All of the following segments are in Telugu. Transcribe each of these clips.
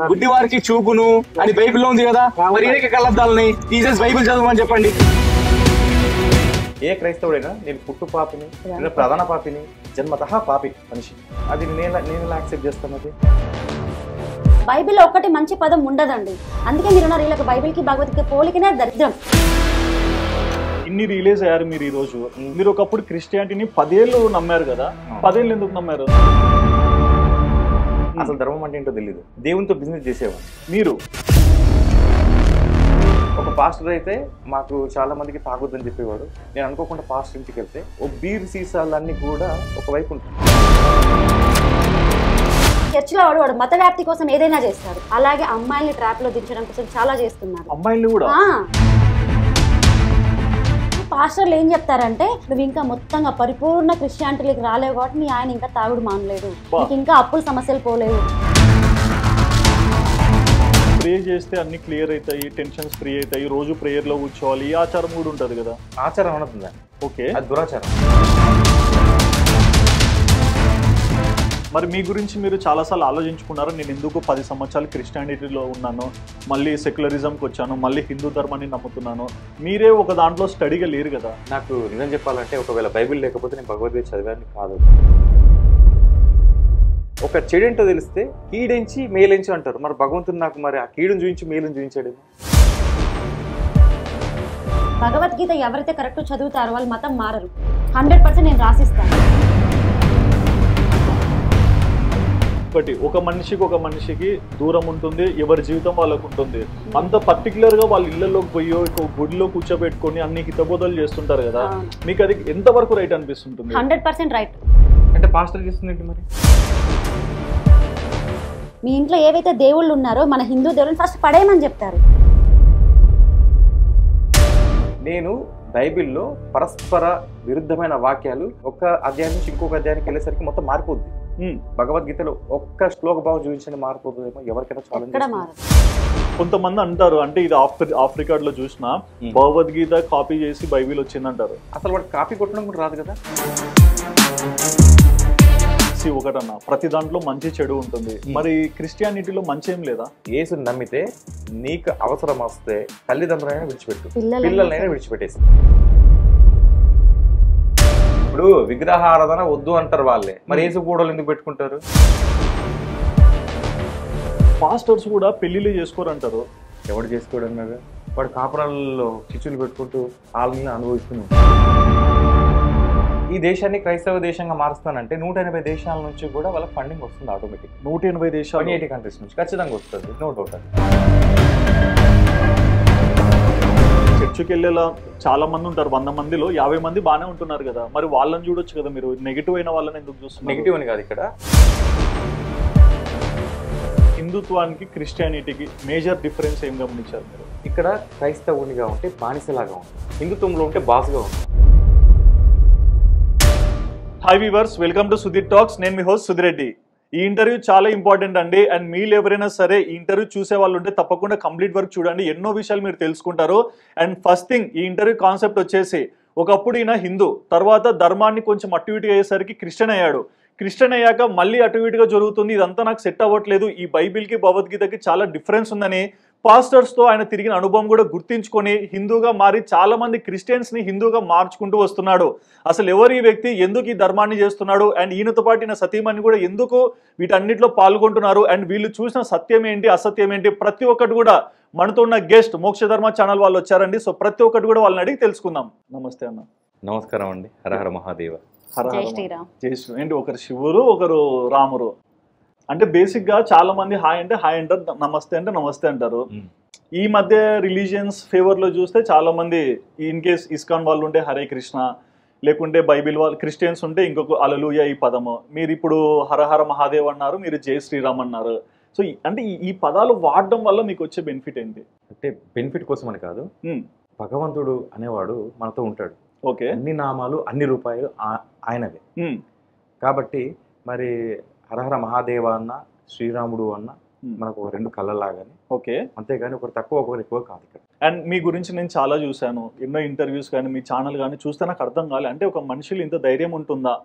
గుడ్డి వారికి చూపును అని బైబిల్లో ఉంది కదా, మరి ఈయనకి కళ్ళద్దాలని తీసేసి బైబిల్ చదవమని చెప్పండి. ఏ క్రైస్తవుడైనా నేను పుట్టు పాపిని, నేను ప్రధాన పాపిని, జన్మతః పాపి మనిషి, అది నేను యాక్సెప్ట్ చేస్తాను. అది బైబిల్లో ఒక్కటి మంచి పదం ఉండదండి. అందుకే మీరు వీళ్ళకి బైబిల్కి భగవద్గీత పోలికనే దరిద్రం. ఇన్ని రిలీజ్ అయ్యారు మీరు ఈ రోజు. మీరు ఒకప్పుడు క్రిస్టియానిటీని 10 ఏళ్ళు నమ్మారు కదా, 10 ఏళ్ళు ఎందుకు నమ్మారు? అసలు ధర్మం అంటే ఏంటో తెలియదు. దేవునితో బిజినెస్ చేసేవాడు. మీరు ఒక పాస్టర్ అయితే మాకు చాలా మందికి తాగొద్దని చెప్పేవాడు. నేను అనుకోకుండా పాస్టర్ ఇంటికి వెళ్తే ఓ బీర్ సీసాలన్నీ కూడా ఒకవైపు ఉంటాయి. చర్చిలో వాడు మత వ్యాప్తి కోసం ఏదైనా చేస్తాడు. అలాగే అమ్మాయిల్ని ట్రాప్ లో దించడం కోసం చాలా చేస్తున్నారు. అమ్మాయిల్ని కూడా పాస్టర్లు ఏం చెప్తారంటే, నువ్వు ఇంకా మొత్తంగా పరిపూర్ణ క్రిస్టియానిటీకి రాలేవు కాబట్టి నీ ఆయన ఇంకా తాగుడు మానలేదు, నీకు ఇంకా అప్పుల సమస్యలు పోలేవు. ప్రే చేస్తే అన్ని క్లియర్ అవుతాయి, టెన్షన్స్ ఫ్రీ అవుతాయి, రోజు ప్రేయర్ లో కూర్చోవాలి, ఈ ఆచారం కూడా ఉంటది కదా. ఆచారం అనుకుందా? ఓకే, అది దురాచారం. మరి మీ గురించి మీరు చాలాసార్లు ఆలోచించుకున్నారు, నేను ఎందుకు 10 సంవత్సరాలు క్రిస్టియానిటీలో ఉన్నాను, మళ్ళీ సెక్యులరిజంకి వచ్చాను, మళ్ళీ హిందూ ధర్మాన్ని నమ్ముతున్నాను. మీరే ఒక దాంట్లో స్టడీగా లేరు కదా. నాకు నిజం చెప్పాలంటే ఒకవేళ బైబిల్ లేకపోతే నేను భగవద్గీత చదివాన్ని కాదు. ఒక చెడేంటో తెలిస్తే కీడెంచి మేలెంచి అంటారు. మరి భగవంతుడు నాకు మరి ఆ కీడును చూపించి మేలును చూపించాడు. భగవద్గీత ఎవరైతే కరెక్ట్ చదువుతారో వాళ్ళు మతం మారరు. 100% నేను రాసిస్తాను. ఒకటి, ఒక మనిషికి దూరం ఉంటుంది, ఎవరి జీవితం వాళ్ళకు ఉంటుంది. అంత పర్టికులర్ గా వాళ్ళ ఇళ్లలోకి పోయి ఒక గుడిలో కూర్చోబెట్టుకొని అన్ని హితబోధలు చేస్తుంటారు కదా, మీకు అది ఎంతవరకు రైట్ అనిపిస్తుంటుంది? 100% రైట్. అంటే పాస్టర్ చేస్తుంది మరి మీ ఇంట్లో ఏవైతే దేవుళ్ళు ఉన్నారో మన హిందూ దేవుళ్ళని ఫస్ట్ పడేయమని చెప్తారు. నేను బైబిల్లో పరస్పర విరుద్ధమైన వాక్యాలు ఒక అధ్యాయం నుంచి ఇంకొక అధ్యాయానికి వెళ్ళేసరికి మొత్తం మారిపోద్ది. భగవద్గీతలో ఒక్క శ్లోక భావం చూపించండి మారిపోతుందేమో, ఎవరికైనా చాలా. కొంతమంది అంటారు, అంటే ఇది ఆఫ్ రికార్డ్ లో చూసిన భగవద్గీత కాపీ చేసి బైబిల్ వచ్చిందంటారు. అసలు వాడు కాపీ కొట్టడం కూడా రాదు కదా. ఒకటన్నా ప్రతి దాంట్లో మంచి చెడు ఉంటుంది, మరి క్రిస్టియానిటీలో మంచి ఏం లేదా? యేసుని నమ్మితే నీకు అవసరం వస్తే తల్లిదండ్రులైనా విడిచిపెట్టు, పిల్లలైనా విడిచిపెట్టేసి. ఇప్పుడు విగ్రహారాధన వద్దు అంటారు వాళ్ళే, మరి యేసు కూడలు ఎందుకు పెట్టుకుంటారు? పాస్టర్స్ కూడా పెళ్లిళ్ళు చేసుకోరంటారు. ఎవడు చేసుకోవడం అన్నాడు? వాడు కాపురాలలో చిచ్చులు పెట్టుకుంటూ వాళ్ళని అనుభవిస్తున్నాడు. ఈ దేశాన్ని క్రైస్తవ దేశంగా మారుస్తానంటే 180 దేశాల నుంచి కూడా వాళ్ళకి ఫండింగ్ వస్తుంది ఆటోమేటిక్. 180 దేశాలు, 180 కంట్రీస్ నుంచి ఖచ్చితంగా వస్తుంది, నో డౌట్. చర్చికి వెళ్ళేలా చాలా మంది ఉంటారు, 100 మందిలో 50 మంది బాగానే ఉంటున్నారు కదా, మరి వాళ్ళని చూడొచ్చు కదా. మీరు నెగిటివ్ అయిన వాళ్ళని ఎందుకు చూస్తున్నారు? నెగిటివ్ అని కాదు, ఇక్కడ హిందుత్వానికి క్రిస్టియానిటీకి మేజర్ డిఫరెన్స్ ఏం గమనించారు మీరు? ఇక్కడ క్రైస్తవునిగా ఉంటే బానిసలాగా ఉంటుంది, హిందుత్వంలో ఉంటే బాస్గా ఉంటుంది. Hi viewers, welcome to Sudheer talks. నేను మీ హోస్ట్ సుధీర్ రెడ్డి. ఈ ఇంటర్వ్యూ చాలా ఇంపార్టెంట్ అండి. అండ్ మీరు ఎవరైనా సరే ఈ ఇంటర్వ్యూ చూసే వాళ్ళు ఉంటే తప్పకుండా కంప్లీట్ వర్క్ చూడండి, ఎన్నో విషయాలు మీరు తెలుసుకుంటారు. అండ్ ఫస్ట్ థింగ్, ఈ ఇంటర్వ్యూ కాన్సెప్ట్ వచ్చేసి, ఒకప్పుడు ఈయన హిందూ, తర్వాత ధర్మాన్ని కొంచెం అటు ఇటుగా అయ్యేసరికి క్రిస్టియన్ అయ్యాడు. క్రిస్టియన్ అయ్యాక మళ్ళీ అటు ఇటుగా జరుగుతుంది, ఇదంతా నాకు సెట్ అవ్వట్లేదు, ఈ బైబిల్కి భగవద్గీతకి చాలా డిఫరెన్స్ ఉందని పాస్టర్స్తో ఆయన తిరిగిన అనుభవం కూడా గుర్తించుకొని హిందూగా మారి చాలా మంది క్రిస్టియన్స్ని హిందూగా మార్చుకుంటూ వస్తున్నాడు. అసలు ఎవరు ఈ వ్యక్తి, ఎందుకు ఈ ధర్మాన్ని చేస్తున్నాడు, అండ్ ఈయనతో పాటు ఈయన సతీమణి కూడా ఎందుకు వీటన్నిటిలో పాల్గొంటున్నారు, అండ్ వీళ్ళు చూసిన సత్యం ఏంటి అసత్యం ఏంటి, ప్రతి ఒక్కటి కూడా మనతో ఉన్న గెస్ట్ మోక్ష ధర్మ ఛానల్ వాళ్ళు వచ్చారండి. సో ప్రతి ఒక్కటి కూడా వాళ్ళని అడిగి తెలుసుకుందాం. నమస్తే అన్న. నమస్కారం అండి. హరహర మహాదేవ. జై శ్రీరామ్. జై శ్రీరామ్. ఏంటి, ఒకరు శివురు ఒకరు రామురు అంటే బేసిక్గా చాలా మంది హాయ్ అంటే హాయ్ అంటారు, నమస్తే అంటే నమస్తే అంటారు. ఈ మధ్య రిలీజియన్స్ ఫేవర్లో చూస్తే చాలా మంది, ఇన్ కేస్ ఇస్కాన్ వాళ్ళు ఉంటే హరే కృష్ణ, లేకుంటే బైబిల్ వాళ్ళు క్రిస్టియన్స్ ఉంటే ఇంకొక హల్లెలూయా ఈ పదము. మీరు ఇప్పుడు హరహర మహాదేవ్ అన్నారు, మీరు జై శ్రీరామ్ అన్నారు. సో అంటే ఈ పదాలు వాడడం వల్ల మీకు వచ్చే బెనిఫిట్ ఏంటి? అంటే బెనిఫిట్ కోసం అని కాదు, భగవంతుడు అనేవాడు మనతో ఉంటాడు. ఓకే, అన్ని నామాలు అన్ని రూపాయలు ఆయనవే. కాబట్టి మరి హరహర మహాదేవ అన్న శ్రీరాముడు అన్న మనకు ఒక 2 కళ్ళలాగానే. ఓకే, అంతేగాని ఒకరు తక్కువ ఒకరు ఎక్కువ కాదు ఇక్కడ. అండ్ మీ గురించి నేను చాలా చూశాను, ఎన్నో ఇంటర్వ్యూస్ కానీ మీ ఛానల్ కానీ చూస్తే నాకు అర్థం కాలే, అంటే ఒక మనుషులు ఇంత ధైర్యం ఉంటుందా?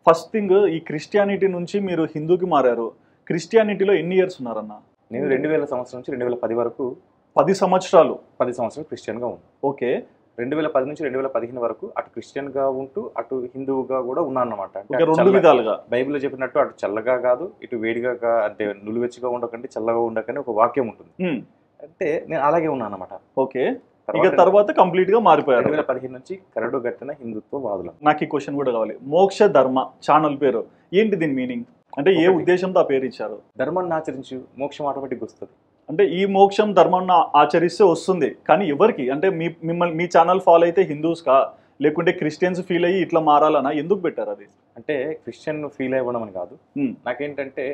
ఫస్ట్ థింగ్, ఈ క్రిస్టియానిటీ నుంచి మీరు హిందూకి మారారు, క్రిస్టియానిటీలో ఎన్ని ఇయర్స్ ఉన్నారన్న? నేను 2000 సంవత్సరం నుంచి 2010 వరకు 10 సంవత్సరాలు 10 సంవత్సరాలు క్రిస్టియన్గా ఉన్నాను. ఓకే. 2010 నుంచి 2015 వరకు అటు క్రిస్టియన్గా ఉంటూ అటు హిందువుగా కూడా ఉన్నాను అనమాట. ఓకే, రెండు విధాలుగా బైబిల్లో చెప్పినట్టు అటు చల్లగా కాదు ఇటు వేడిగా అంటే నులివెచ్చగా ఉండకండి చల్లగా ఉండకండి ఒక వాక్యం ఉంటుంది. అంటే నేను అలాగే ఉన్నాను అనమాట. ఓకే. ఇక తర్వాత కంప్లీట్ గా మారిపోయారు. 2015 నుంచి కరడు గట్టిన హిందుత్వ వాదులు. నాకు ఈ క్వశ్చన్ కూడా కావాలి. మోక్ష ధర్మ ఛానల్ పేరు ఏంటి, దీని మీనింగ్ అంటే ఏ ఉద్దేశంతో ఆ పేరు ఇచ్చారు? ధర్మాన్ని ఆచరించు మోక్షం ఆటోమేటిక్ వస్తుంది. అంటే ఈ మోక్షం ధర్మాన్ని ఆచరిస్తే వస్తుంది, కానీ ఎవరికి? అంటే మీ ఛానల్ ఫాలో అయితే హిందూస్ కా, లేకుంటే క్రిస్టియన్స్ ఫీల్ అయ్యి ఇట్లా మారాలనా? ఎందుకు పెట్టారు అది? అంటే క్రిస్టియన్ ఫీల్ అవ్వడం అని కాదు, నాకేంటంటే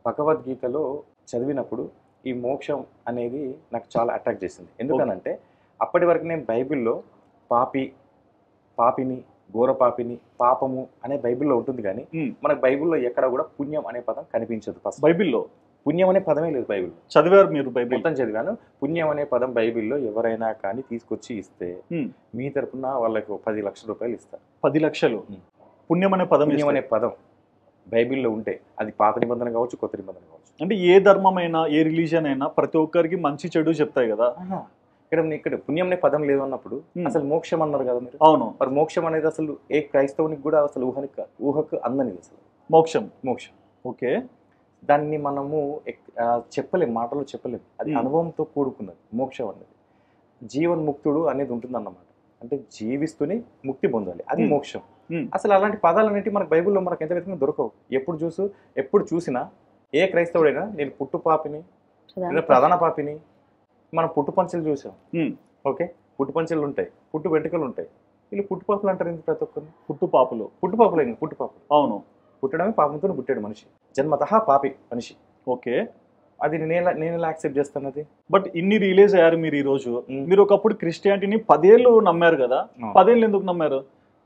భగవద్గీతలో చదివినప్పుడు ఈ మోక్షం అనేది నాకు చాలా అట్రాక్ట్ చేసింది. ఎందుకనంటే అప్పటి వరకు నేను బైబిల్లో పాపిని ఘోర పాపిని పాపము అనే బైబిల్లో ఉంటుంది, కానీ మనకు బైబిల్లో ఎక్కడ కూడా పుణ్యం అనే పదం కనిపించదు. ఫస్ట్ బైబిల్లో పుణ్యం అనే పదమే లేదు. బైబిల్ చదివారు మీరు? బైబిల్ మొత్తం చదివాను. పుణ్యం అనే పదం బైబిల్లో ఎవరైనా కానీ తీసుకొచ్చి ఇస్తే మీ తరపున వాళ్ళకి 10 లక్షల రూపాయలు ఇస్తారు. 10 లక్షలు పుణ్యం అనే పదం? పుణ్యం అనే పదం బైబిల్లో ఉంటే అది పాత నిబంధన కావచ్చు కొత్త నిబంధన కావచ్చు. అంటే ఏ ధర్మమైనా ఏ రిలీజియన్ అయినా ప్రతి ఒక్కరికి మంచి చెడు చెప్తాయి కదా. ఇక్కడ పుణ్యం అనే పదం లేదు అన్నప్పుడు అసలు మోక్షం అన్నారు కదా మీరు. అవును. మరి మోక్షం అనేది అసలు ఏ క్రైస్తవునికి కూడా అసలు ఊహకు అందనిది అసలు మోక్షం. ఓకే. దాన్ని మనము చెప్పలేం, మాటలు చెప్పలేం. అది అనుభవంతో కూడుకున్నది. మోక్షం అనేది జీవన్ముక్తుడు అనేది ఉంటుంది అన్నమాట. అంటే జీవిస్తూనే ముక్తి పొందాలి, అది మోక్షం. అసలు అలాంటి పదాలు అనేవి మనకు బైబిల్లో మనకు ఎంత విధంగా దొరకవు. ఎప్పుడు చూసినా ఏ క్రైస్తవుడైనా నేను పుట్టు పాపిని ప్రధాన పాపిని మనం పుట్టు పంచెలు చూసాం. ఓకే, పుట్టు పంచెలు ఉంటాయి, పుట్టు వెంట్రుకలు ఉంటాయి. వీళ్ళు పుట్టుపాపులు అంటారు ఎందుకు? ప్రతి ఒక్కరిని పుట్టుపాపులు. అవును. పుట్టడమే పాపంతో పుట్టాడు మనిషి, జన్మతః పాపి మనిషి. ఓకే. అది నేను ఎలా యాక్సెప్ట్ చేస్తాను అది? బట్ ఇన్ని రిలీజ్ అయ్యారు మీరు ఈ రోజు. మీరు ఒకప్పుడు క్రిస్టియానిటీని 10 ఏళ్ళు నమ్మారు కదా, 10 ఏళ్ళు ఎందుకు నమ్మారు?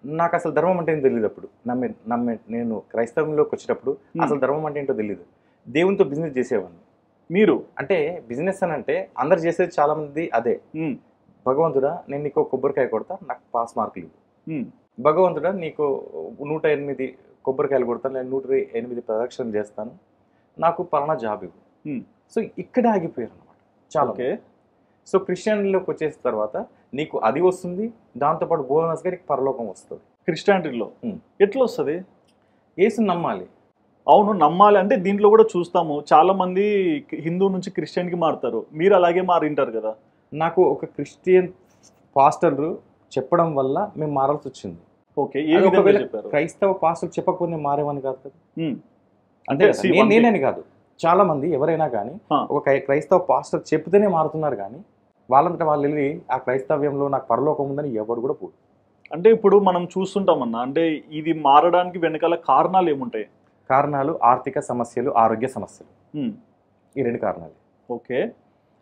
నాకు అసలు ధర్మం అంటే ఏంటో తెలియదు అప్పుడు. నేను క్రైస్తవంలోకి వచ్చేటప్పుడు అసలు ధర్మం అంటే ఏంటో తెలియదు. దేవునితో బిజినెస్ చేసేవాడిని. మీరు అంటే బిజినెస్ అని అంటే అందరు చేసేది చాలా మంది అదే. భగవంతుడా నేను నీకు కొబ్బరికాయ కొడతా, నాకు పాస్ మార్కులు ఇవ్వు. భగవంతుడా నీకు 108 కొబ్బరికాయలు కొడతాను, నేను 108 ప్రదక్షిణలు చేస్తాను, నాకు పలానా జాబ్ ఇవ్వు. సో ఇక్కడే ఆగిపోయారు అనమాట చాలా. సో క్రిస్టియన్లోకి వచ్చేసిన తర్వాత నీకు అది వస్తుంది, దాంతోపాటు బోనస్గా నీకు పరలోకం వస్తుంది. క్రిస్టియానిటీలో ఎట్లా వస్తుంది? యేసుని నమ్మాలి. అవును, నమ్మాలి. అంటే దీంట్లో కూడా చూస్తాము చాలా మంది హిందూ నుంచి క్రిస్టియన్కి మారుతారు. మీరు అలాగే మారింటారు కదా. నాకు ఒక క్రిస్టియన్ పాస్టర్ చెప్పడం వల్ల మేము మారాల్సి వచ్చింది. ఓకే. క్రైస్తవ పాస్టర్ చెప్పకపోతే మారేమని కాదు కదా. అంటే నేనని కాదు, చాలా మంది ఎవరైనా కానీ ఒక క్రైస్తవ పాస్టర్ చెప్తేనే మారుతున్నారు, కానీ వాళ్ళంతా వాళ్ళు వెళ్ళి ఆ క్రైస్తవ్యంలో నాకు పరలోకం ఉందని ఎవరు కూడా పోదు. అంటే ఇప్పుడు మనం చూస్తుంటామన్నా, అంటే ఇది మారడానికి వెనకాల కారణాలు ఏముంటాయి? కారణాలు ఆర్థిక సమస్యలు, ఆరోగ్య సమస్యలు, ఈ 2 కారణాలు. ఓకే.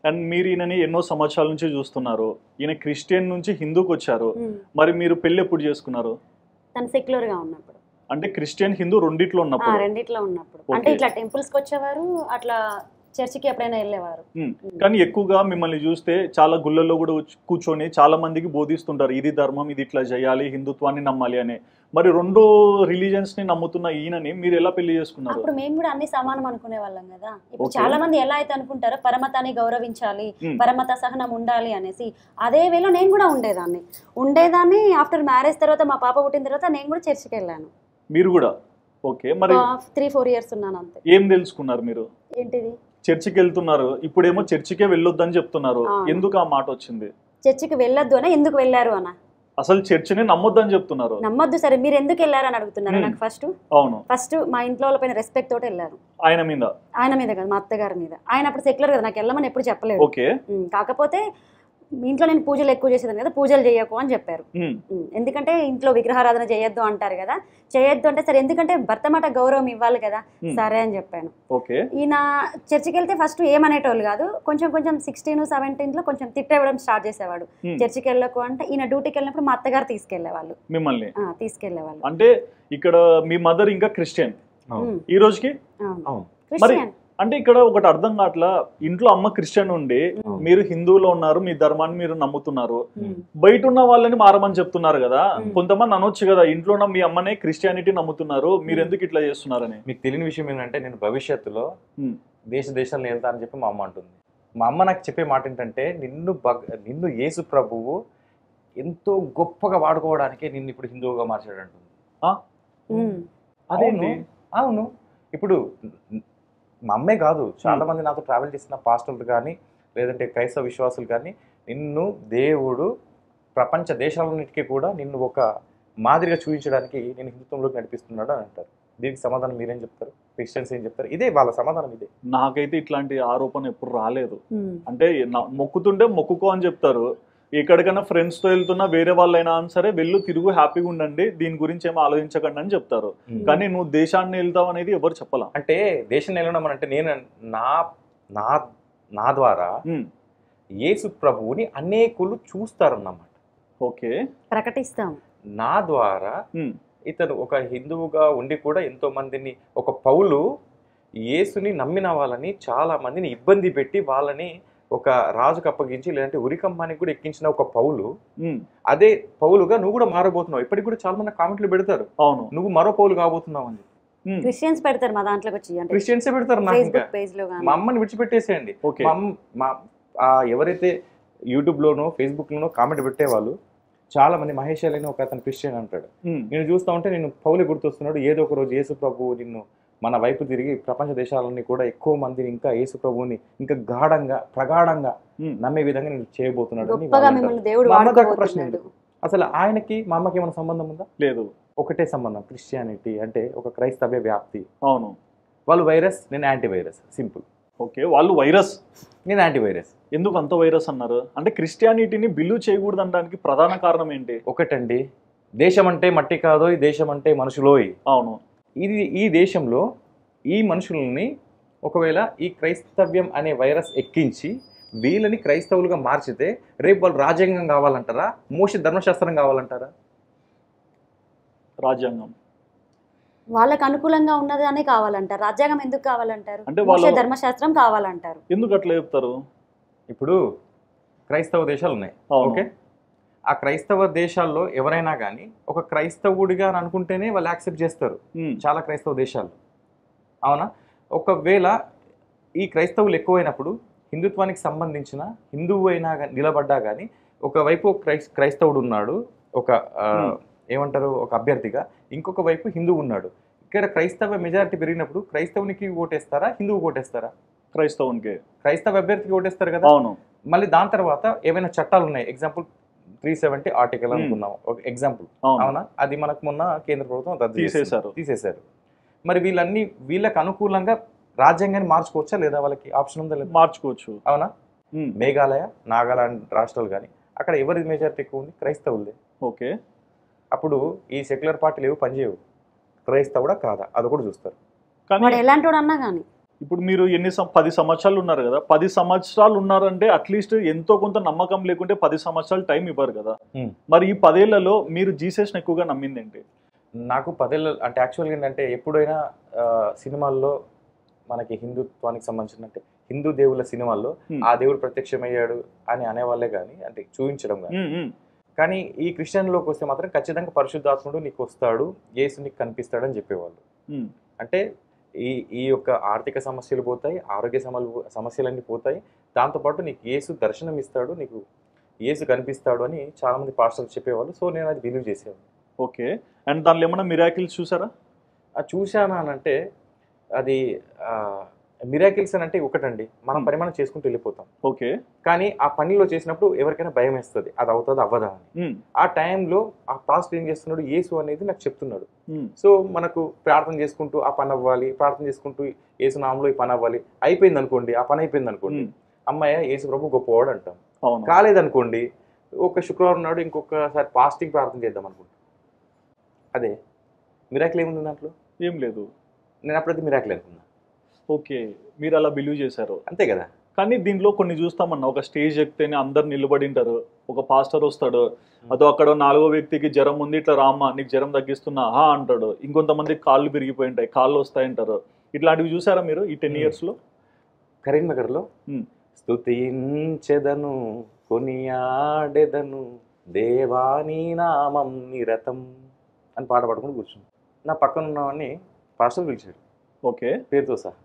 అండ్ మీరు ఈయనని ఎన్నో సంవత్సరాల నుంచి చూస్తున్నారు. ఈయన క్రిస్టియన్ నుంచి హిందూకి వచ్చారు. మరి మీరు పెళ్లి ఎప్పుడు చేసుకున్నారు? తను సెక్యులర్ గా ఉన్నప్పుడు. అంటే క్రిస్టియన్ హిందూ రెండిట్లో ఉన్నప్పుడు? రెండిట్లో ఉన్నప్పుడు. అంటే ఇట్లా టెంపుల్స్ కి వచ్చేవారు, అట్లా చర్చికి ఎప్పుడైనా వెళ్ళేవారు. కానీ ఎక్కువగా మిమ్మల్ని చూస్తే చాలా గుళ్ళల్లో కూడా కూర్చొని చాలా మందికి బోధిస్తుంటారు, ఇది ధర్మం, ఇది ఇట్లా చేయాలి, హిందుత్వాన్ని నమ్మాలి అని. మరి 2 రిలీజియన్స్ ని నమ్ముతున్న ఈయనని మీరు ఎలా పెళ్లి చేసుకున్నారు? అప్పుడు మేము కూడా అన్ని సమానం అనుకునే వాళ్ళం కదా. ఇప్పుడు చాలా మంది ఎలా అయితే అనుకుంటారో పరమతాన్ని గౌరవించాలి, పరమత సహనం ఉండాలి అనేసి, అదే వేలో నేను కూడా ఉండేదాన్ని. ఆఫ్టర్ మ్యారేజ్ తర్వాత మా పాప పుట్టిన తర్వాత నేను కూడా చర్చికి వెళ్ళాను. మీరు కూడా? ఓకే. మరి 3-4 years ఉన్నాను అంతే. ఏం తెలుసుకున్నారు మీరు? ఏంటిది? చర్చికి వెళ్తున్నారు, ఇప్పుడేమో చర్చికే వెళ్ళొద్దని చెప్తున్నారు. ఎందుకు ఆ మాట వచ్చింది? చర్చికి వెళ్ళొద్దు అనా, ఎందుకు వెళ్ళారు అనా? అసలు చర్చిని నమ్మొద్దని చెప్తున్నారు. నమ్మొద్దు సరే, మీరు ఎందుకు వెళ్ళారు అని అడుగుతున్నారు నాకు. ఫస్ట్ మా ఇంట్లో వాళ్ళ పైన రెస్పెక్ట్ తోటి వెళ్ళారు. ఆయన మీద కాదు, మా అత్తగారి మీద. ఆయన అప్పుడు సెక్యులర్ కదా, నాకు వెళ్ళమని ఎప్పుడు చెప్పలేదు. కాకపోతే ఇంట్లో నేను పూజలు ఎక్కువ చేసేదాన్ని కదా, పూజలు చేయకు అని చెప్పారు. ఎందుకంటే ఇంట్లో విగ్రహారాధన చేయొద్దు అంటారు కదా. చేయొద్దు అంటే సరే, ఎందుకంటే భర్త మాట గౌరవం ఇవ్వాలి కదా, సరే అని చెప్పాను. ఈయన చర్చికి వెళ్తే ఫస్ట్ ఏమనేటోళ్ళు కాదు, కొంచెం 16-17 కొంచెం తిట్టేవడం స్టార్ట్ చేసేవాడు. చర్చికి వెళ్ళకు అంటే ఈయన డ్యూటీకి వెళ్ళినప్పుడు మా అత్తగారు తీసుకెళ్లేవాళ్ళు, మిమ్మల్ని తీసుకెళ్లేవాళ్ళు. అంటే ఇక్కడ మీ మదర్ ఇంకా క్రిస్టియన్ ఈ రోజుకి? క్రిస్టియన్. అంటే ఇక్కడ ఒకటి అర్థం కావట్లా, ఇంట్లో అమ్మ క్రిస్టియన్ ఉండి మీరు హిందువులో ఉన్నారు, మీ ధర్మాన్ని మీరు నమ్ముతున్నారు, బయట ఉన్న వాళ్ళని మారమని చెప్తున్నారు కదా. కొంతమంది అనొచ్చు కదా, ఇంట్లో ఉన్న మీ అమ్మనే క్రిస్టియానిటీ నమ్ముతున్నారు, మీరు ఎందుకు ఇట్లా చేస్తున్నారని. మీకు తెలియని విషయం ఏంటంటే, నేను భవిష్యత్తులో దేశాలను వెళ్తా అని చెప్పి మా అమ్మ అంటుంది. మా అమ్మ నాకు చెప్పే మాట ఏంటంటే, నిన్ను యేసు ప్రభువు ఎంతో గొప్పగా వాడుకోవడానికే నిన్ను ఇప్పుడు హిందువుగా మార్చాడు అంటుంది. అదేంటి? అవును. ఇప్పుడు మా అమ్మే కాదు, చాలా మంది నాతో ట్రావెల్ చేసిన పాస్టర్లు కానీ లేదంటే క్రైస్తవ విశ్వాసులు కానీ, నిన్ను దేవుడు ప్రపంచ దేశాలన్నిటికీ కూడా నిన్ను ఒక మాదిరిగా చూపించడానికి నేను హిందుత్వంలోకి నడిపిస్తున్నాడు అని అంటారు. దీనికి సమాధానం మీరేం చెప్తారు? క్రిస్టియన్స్ ఏం చెప్తారు? ఇదే వాళ్ళ సమాధానం ఇదే. నాకైతే ఇట్లాంటి ఆరోపణ ఎప్పుడు రాలేదు. అంటే మొక్కుతుంటే మొక్కుకో అని చెప్తారు. ఎక్కడికైనా ఫ్రెండ్స్తో వెళ్తున్నా వేరే వాళ్ళైనా సరే వెళ్ళు, తిరుగు, హ్యాపీగా ఉండండి, దీని గురించి ఏమో ఆలోచించకండి అని చెప్తారు. కానీ నువ్వు దేశాన్ని వెళ్తావు అనేది ఎవరు చెప్పాలా? అంటే దేశాన్ని వెళ్ళడం అంటే నేను నా ద్వారా యేసు ప్రభువుని అనేకులు చూస్తారన్నమాట. ఓకే, ప్రకటిస్తాం. నా ద్వారా ఇతను ఒక హిందువుగా ఉండి కూడా ఎంతో మందిని, ఒక పౌలు యేసుని నమ్మిన వాళ్ళని చాలా మందిని ఇబ్బంది పెట్టి వాళ్ళని ఒక రాజుకు అప్పగించి లేదంటే ఉరికమ్మానికి కూడా ఎక్కించిన ఒక పౌలు, అదే పౌలుగా నువ్వు కూడా మారబోతున్నావు. ఇప్పటికి కూడా చాలా మంది కామెంట్లు పెడతారు, అవును నువ్వు మరో పౌలు కాబోతున్నావు అని. క్రిస్టియన్స్ పెడతారు మా దాంట్లోకి వచ్చి, క్రిస్టియన్సే పెడతారు. మా అమ్మని విడిచిపెట్టేసేయండి. ఎవరైతే యూట్యూబ్ లోనో ఫేస్బుక్ లోనో కామెంట్ పెట్టేవాళ్ళు చాలా మంది, మహేష్ అని ఒక అతను క్రిస్టియన్ అంటాడు, నేను చూస్తా ఉంటే నేను పౌలే గుర్తొస్తున్నాడు. ఏదో ఒక రోజు యేసు ప్రభువు నిన్ను మన వైపు తిరిగి ప్రపంచ దేశాలన్నీ కూడా ఎక్కువ మందిని ఇంకా యేసు ప్రభువుని ఇంకా ప్రగాఢంగా నమ్మే విధంగా నేను చేయబోతున్నాడు. ప్రశ్న ఎందుకు అసలు? ఆయనకి మా అమ్మకి ఏమైనా సంబంధం ఉందా? లేదు. ఒకటే సంబంధం, క్రిస్టియానిటీ అంటే ఒక క్రైస్తవ్య వ్యాప్తి. అవును, వాళ్ళు వైరస్, నేను యాంటీవైరస్, సింపుల్. ఓకే, వాళ్ళు వైరస్, నేను యాంటీవైరస్. ఎందుకు అంత వైరస్ అన్నారు? అంటే క్రిస్టియానిటీని బిలీవ్ చేయకూడదు అనడానికి ప్రధాన కారణం ఏంటి? ఒకటండి, దేశం అంటే మట్టి కాదో, ఈ దేశం అంటే మనుషులోయ్. అవును, ఈ దేశంలో ఈ మనుషుల్ని ఒకవేళ ఈ క్రైస్తవ్యం అనే వైరస్ ఎక్కించి వీళ్ళని క్రైస్తవులుగా మార్చితే రేపు వాళ్ళు రాజ్యాంగం కావాలంటారా, మోషే ధర్మశాస్త్రం కావాలంటారా? రాజ్యాంగం వాళ్ళకి అనుకూలంగా ఉన్నది అనే కావాలంటారు. రాజ్యాంగం ఎందుకు కావాలంటారు? అంటే ధర్మశాస్త్రం కావాలంటారు. ఎందుకు అట్లా చెప్తారు? ఇప్పుడు క్రైస్తవ దేశాలు ఉన్నాయి, ఓకే, ఆ క్రైస్తవ దేశాల్లో ఎవరైనా కానీ ఒక క్రైస్తవుడిగా అని అనుకుంటేనే వాళ్ళు యాక్సెప్ట్ చేస్తారు చాలా క్రైస్తవ దేశాలు, అవునా? ఒకవేళ ఈ క్రైస్తవులు ఎక్కువైనప్పుడు హిందుత్వానికి సంబంధించిన హిందువు అయినా నిలబడ్డా కానీ ఒకవైపు క్రైస్తవుడు ఉన్నాడు, ఒక ఏమంటారు, ఒక అభ్యర్థిగా, ఇంకొక వైపు హిందువు ఉన్నాడు. ఇక్కడ క్రైస్తవ మెజారిటీ పెరిగినప్పుడు క్రైస్తవునికి ఓటేస్తారా, హిందువు ఓటేస్తారా? క్రైస్తవునికి, క్రైస్తవ అభ్యర్థికి ఓటేస్తారు కదా. అవును. మళ్ళీ దాని తర్వాత ఏమైనా చట్టాలు ఉన్నాయి, ఎగ్జాంపుల్ 370 ఆర్టికల్ అనుకున్నాం, ఒక ఎగ్జాంపుల్, అవునా? అది మనకు మొన్న కేంద్ర ప్రభుత్వం రద్దు తీసేశారు. మరి వీళ్ళకి అనుకూలంగా రాజ్యాంగాన్ని మార్చుకోవచ్చా లేదా? వాళ్ళకి ఆప్షన్ ఉందా లేదా? మార్చుకోవచ్చు, అవునా? మేఘాలయ, నాగాలాండ్ రాష్ట్రాలు కానీ అక్కడ ఎవరి మెజారిటీ ఎక్కువ ఉంది? క్రైస్తవులే. ఓకే, అప్పుడు ఈ సెక్యులర్ పార్టీలు ఏవి పనిచేయవు, క్రైస్తవుడా కాదా అది కూడా చూస్తారు. కానీ ఇప్పుడు మీరు 10 సంవత్సరాలు ఉన్నారు కదా, 10 సంవత్సరాలు ఉన్నారంటే అట్లీస్ట్ ఎంతో కొంత నమ్మకం లేకుంటే 10 సంవత్సరాలు టైం ఇవ్వరు కదా. మరి ఈ 10 ఏళ్లలో మీరు జీసస్ని ఎక్కువగా నమ్మింది ఏంటి? నాకు 10 ఏళ్ళు అంటే యాక్చువల్గా ఏంటంటే, ఎప్పుడైనా సినిమాల్లో మనకి హిందుత్వానికి సంబంధించిన అంటే హిందూ దేవుళ్ళ సినిమాల్లో ఆ దేవుడు ప్రత్యక్షమయ్యాడు అని అనేవాళ్ళే కానీ, అంటే చూపించడం కానీ ఈ క్రిస్టియన్లోకి వస్తే మాత్రం ఖచ్చితంగా పరిశుద్ధాత్ముడు నీకు వస్తాడు, యేసు నీకు కనిపిస్తాడు అని చెప్పేవాళ్ళు. అంటే ఈ యొక్క ఆర్థిక సమస్యలు పోతాయి, ఆరోగ్య సమస్యలన్నీ పోతాయి, దాంతోపాటు నీకు యేసు దర్శనం ఇస్తాడు, నీకు యేసు కనిపిస్తాడు అని చాలా మంది పాస్టర్లు చెప్పేవాళ్ళు. సో నేను అది బిలీవ్ చేసేవాళ్ళు. ఓకే, అండ్ దానిలో ఏమన్నా మిరాకిల్స్ చూసారా? చూశానా అని అంటే, అది మిరాకిల్స్ అని అంటే ఒకటండి, మనం పరిమాణం చేసుకుంటూ వెళ్ళిపోతాం. ఓకే, కానీ ఆ పనిలో చేసినప్పుడు ఎవరికైనా భయం వేస్తుంది, అది అవుతుంది అవ్వదా అని. ఆ టైంలో ఆ పాస్ట్ ఏం చేస్తున్నాడు, యేసు అనేది నాకు చెప్తున్నాడు. సో మనకు ప్రార్థన చేసుకుంటూ ఆ పని అవ్వాలి, ప్రార్థన చేసుకుంటూ యేసు నామంలో ఈ పని అవ్వాలి, అయిపోయింది అనుకోండి, ఆ పని అయిపోయింది అనుకోండి, అమ్మాయ యేసు ప్రభు గొప్పవాడు అంటాం. కాలేదనుకోండి, ఒక శుక్రవారం నాడు ఇంకొకసారి ఫాస్టింగ్ ప్రార్థన చేద్దాం అనుకుంటాం. అదే మిరాకిల్ ఏముంది దాంట్లో? ఏం లేదు. నేను అప్పుడైతే మిరాకిల్ అనుకున్నా. ఓకే, మీరు అలా బిలీవ్ చేశారు, అంతే కదా. కానీ దీంట్లో కొన్ని చూస్తామన్నా, ఒక స్టేజ్ ఎక్కితేనే అందరు నిలబడింటారు, ఒక పాస్టర్ వస్తాడు, అదో అక్కడ 4వ వ్యక్తికి జ్వరం ఉంది, ఇట్లా రామ్మా నీకు జ్వరం తగ్గిస్తున్నా అంటాడు, ఇంకొంతమంది కాళ్ళు విరిగిపోయింటాయి, కాళ్ళు వస్తాయంటారు. ఇట్లాంటివి చూసారా మీరు ఈ 10 yearsలో? కరీంనగర్లో స్తుతించెదను కొనియాడెదను దేవాని నామం నిరతం అని పాట పాడుకుని కూర్చున్నాను. నా పక్కన ఉన్నవాడిని పాస్టర్ పిలిచాడు, ఓకే, పేరుతో సహా.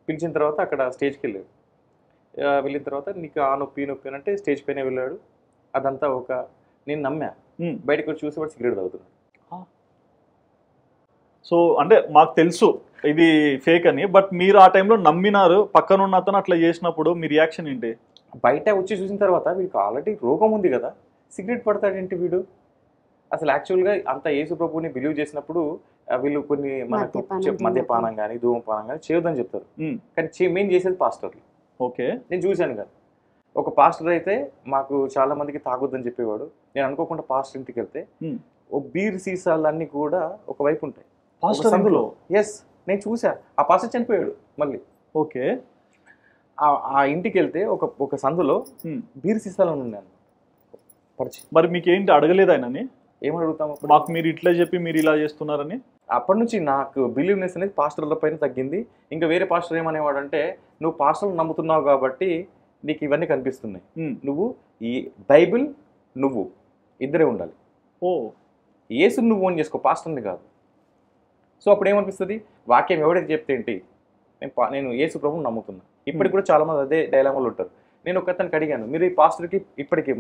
పిలిచిన తర్వాత అక్కడ స్టేజ్కి వెళ్ళాడు. వెళ్ళిన తర్వాత నీకు ఆ నొప్పి నొప్పి అంటే స్టేజ్ పైన వెళ్ళాడు. అదంతా నేను నమ్మా. బయటకు వచ్చి చూసి వాడు సిగరెట్ తాగుతున్నాడు. సో అంటే మాకు తెలుసు ఇది ఫేక్ అని, బట్ మీరు ఆ టైంలో నమ్మినారు. పక్కన ఉన్న అతను అట్లా చేసినప్పుడు మీ రియాక్షన్ ఏంటి? బయట వచ్చి చూసిన తర్వాత వీడికి ఆల్రెడీ రోగం ఉంది కదా, సిగరెట్ పడతాడేంటి వీడు? అసలు యాక్చువల్గా అంత యేసు ప్రభుని బిలీవ్ చేసినప్పుడు వీళ్ళు కొన్ని మనకు మద్యపానం కానీ ధూమపానం కానీ చేయొద్దని చెప్తారు. కానీ మెయిన్ చేసేది పాస్టర్లు. ఓకే, నేను చూశాను కదా, ఒక పాస్టర్ అయితే మాకు చాలా మందికి తాగొద్దని చెప్పేవాడు. నేను అనుకోకుండా పాస్టర్ ఇంటికి వెళ్తే ఓ బీర్ సీసాలన్నీ కూడా ఒకవైపు ఉంటాయి సందులో. ఎస్, నేను చూసా. ఆ పాస్టర్ చనిపోయాడు మళ్ళీ. ఓకే, ఆ ఇంటికి వెళ్తే ఒక సందులో బీర్ సీసాలు ఉన్నాను. మరి మీకేంటి అడగలేదు ఆయనని? ఏమని అడుగుతాము? మాకు మీరు ఇట్లా చెప్పి మీరు ఇలా చేస్తున్నారని. అప్పటి నుంచి నాకు బిలీవ్నెస్ అనేది పాస్టర్ల పైన తగ్గింది. ఇంకా వేరే పాస్టర్ ఏమనేవాడు అంటే, నువ్వు పాస్టర్లు నమ్ముతున్నావు కాబట్టి నీకు ఇవన్నీ కనిపిస్తున్నాయి. నువ్వు ఈ బైబిల్ నువ్వు ఇద్దరే ఉండాలి. యేసుని నువ్వు ఓన్ చేసుకో, పాస్టర్ని కాదు. సో అప్పుడు ఏమనిపిస్తుంది, వాక్యం ఎవడైతే చెప్తే ఏంటి, నేను యేసు ప్రభువుని నమ్ముతున్నా. ఇప్పటికి కూడా చాలా మంది అదే డైలామాలు ఉంటారు. నేను ఒక అతనికి అడిగాను, మీరు ఈ పాస్టర్కి ఇప్పటికి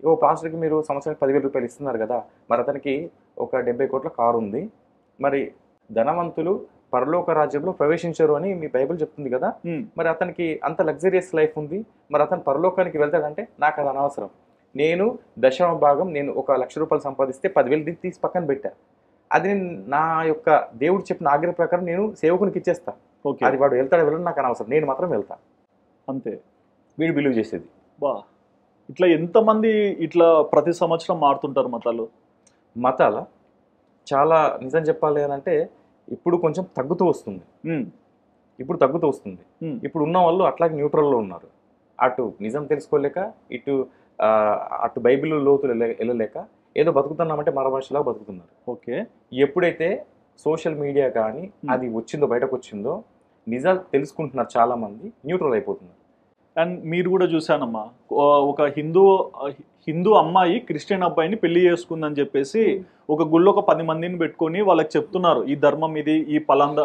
ఓ పాస్టర్కి మీరు సంవత్సరానికి 10,000 రూపాయలు ఇస్తున్నారు కదా, మరి అతనికి ఒక 70 కోట్ల కారు ఉంది, మరి ధనవంతులు పరలోక రాజ్యంలో ప్రవేశించరు అని మీ బైబిల్ చెప్తుంది కదా, మరి అతనికి అంత లగ్జరియస్ లైఫ్ ఉంది, మరి అతను పరలోకానికి వెళ్తాడంటే నాకు అది అనవసరం. నేను 10వ భాగం నేను 1,00,000 రూపాయలు సంపాదిస్తే 10,000 తీసి పక్కన పెట్టా. అది నా యొక్క దేవుడు చెప్పిన ఆజ్ఞ ప్రకారం నేను సేవకునికి ఇచ్చేస్తా. అది వాడు వెళ్తాడు వెళ్ళడం నాకు అనవసరం, నేను మాత్రం వెళ్తా అంతే. వీడు బిలీవ్ చేసేది. బా, ఇట్లా ఎంతమంది ఇట్లా ప్రతి సంవత్సరం మారుతుంటారు మతాల చాలా నిజం చెప్పాలి అని అంటే ఇప్పుడు కొంచెం తగ్గుతూ వస్తుంది. ఇప్పుడు ఉన్న వాళ్ళు అట్లాగే న్యూట్రల్లో ఉన్నారు. అటు నిజం తెలుసుకోలేక, అటు బైబిల్ లోతులు వెళ్ళలేక ఏదో బతుకుతున్నామంటే మరో మనిషిలాగా బతుకుతున్నారు. ఓకే, ఎప్పుడైతే సోషల్ మీడియా కానీ అది బయటకు వచ్చిందో నిజాలు తెలుసుకుంటున్నారు, చాలా మంది న్యూట్రల్ అయిపోతున్నారు. అండ్ మీరు కూడా చూసానమ్మా, ఒక హిందూ అమ్మాయి క్రిస్టియన్ అబ్బాయిని పెళ్లి చేసుకుందని చెప్పేసి ఒక గుళ్ళో ఒక 10 మందిని పెట్టుకొని వాళ్ళకి చెప్తున్నారు, ఈ ధర్మం ఇది, ఈ పలాంద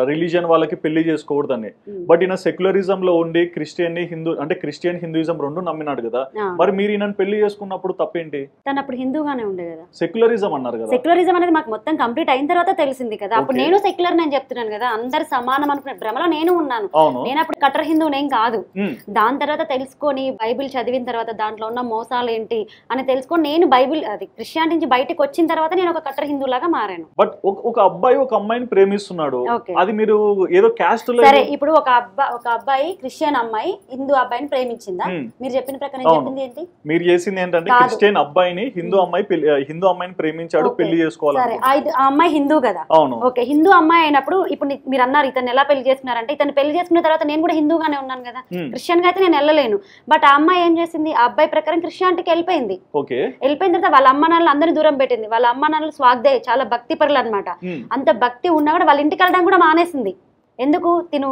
రిలీజియన్ వాళ్ళకి పెళ్లి చేసుకోకూడదని. బట్ ఈయన సెక్యులరిజం లో ఉండి క్రిస్టియన్ హిందూయిజం రెండు నమ్మినాడు కదా, మరి మీరు ఈయన పెళ్లి చేసుకున్నప్పుడు తప్పేంటి? తను అప్పుడు హిందూగానే ఉండే కదా. సెక్యులరిజం అన్నారు కదా. సెక్యులరిజం అనేది మాకు మొత్తం కంప్లీట్ అయిన తర్వాత తెలిసింది కదా. అప్పుడు నేను సెక్యులర్ నేను చెప్తున్నాను కదా, అందరు సమానం అనుకునే భ్రమలో నేను ఉన్నాను. నేను అప్పుడు కట్టర్ హిందూనేం కాదు. దాని తర్వాత తెలుసుకొని బైబిల్ చదివిన తర్వాత దాంట్లో ఉన్న మోసాలు ఏంటి అని తెలుసుకొని నేను బైబిల్ అది క్రిస్టియానిటీ నుంచి బయటకు వచ్చిన తర్వాత నేను ఒక కట్టర్ హిందూ లాగా మారాను. బట్ ఒక అబ్బాయి ఒక అమ్మాయిని ప్రేమిస్తున్నాడు, అది మీరు ఏదో క్యాస్ట్ లో. సరే, ఇప్పుడు ఒక అబ్బాయి క్రిస్టియన్ అమ్మాయి హిందూ అబ్బాయిని ప్రేమించిందా? మీరు చెప్పిన ప్రకారం చెప్పింది ఏంటి? మీరు చేసింది ఏంటంటే క్రిస్టియన్ అబ్బాయిని హిందూ అమ్మాయిని ప్రేమించాడు, పెళ్లి చేసుకోవాలి. సరే, ఆ అమ్మాయి హిందూ కదా. అవును, ఓకే. హిందూ అమ్మాయి అయినప్పుడు ఇప్పుడు మీరు అన్నారు ఇతను ఎలా పెళ్లి చేసుకున్నారంటే, ఇతను పెళ్లి చేసుకున్న తర్వాత నేను కూడా హిందూగానే ఉన్నాను కదా, క్రిస్టియన్ గా అయితే నేను వెళ్ళలేను. బట్ ఆ అమ్మాయి ఏం చేసింది, ఆ అబ్బాయి ప్రకారం క్రిస్టియానిటీకి వెళ్ళిపోయింది. వెళ్ళిపోయిన తర్వాత వాళ్ళ అమ్మ నాన్నలు అందరినీ దూరం పెట్టింది. వాళ్ళ అమ్మ నాన్నలు స్వాగ్దే చాలా భక్తి పరులు అనమాట. అంత భక్తి ఉన్నా కూడా వాళ్ళ ఇంటికి వెళ్ళడం కూడా మానేసింది. ఎందుకు? తిను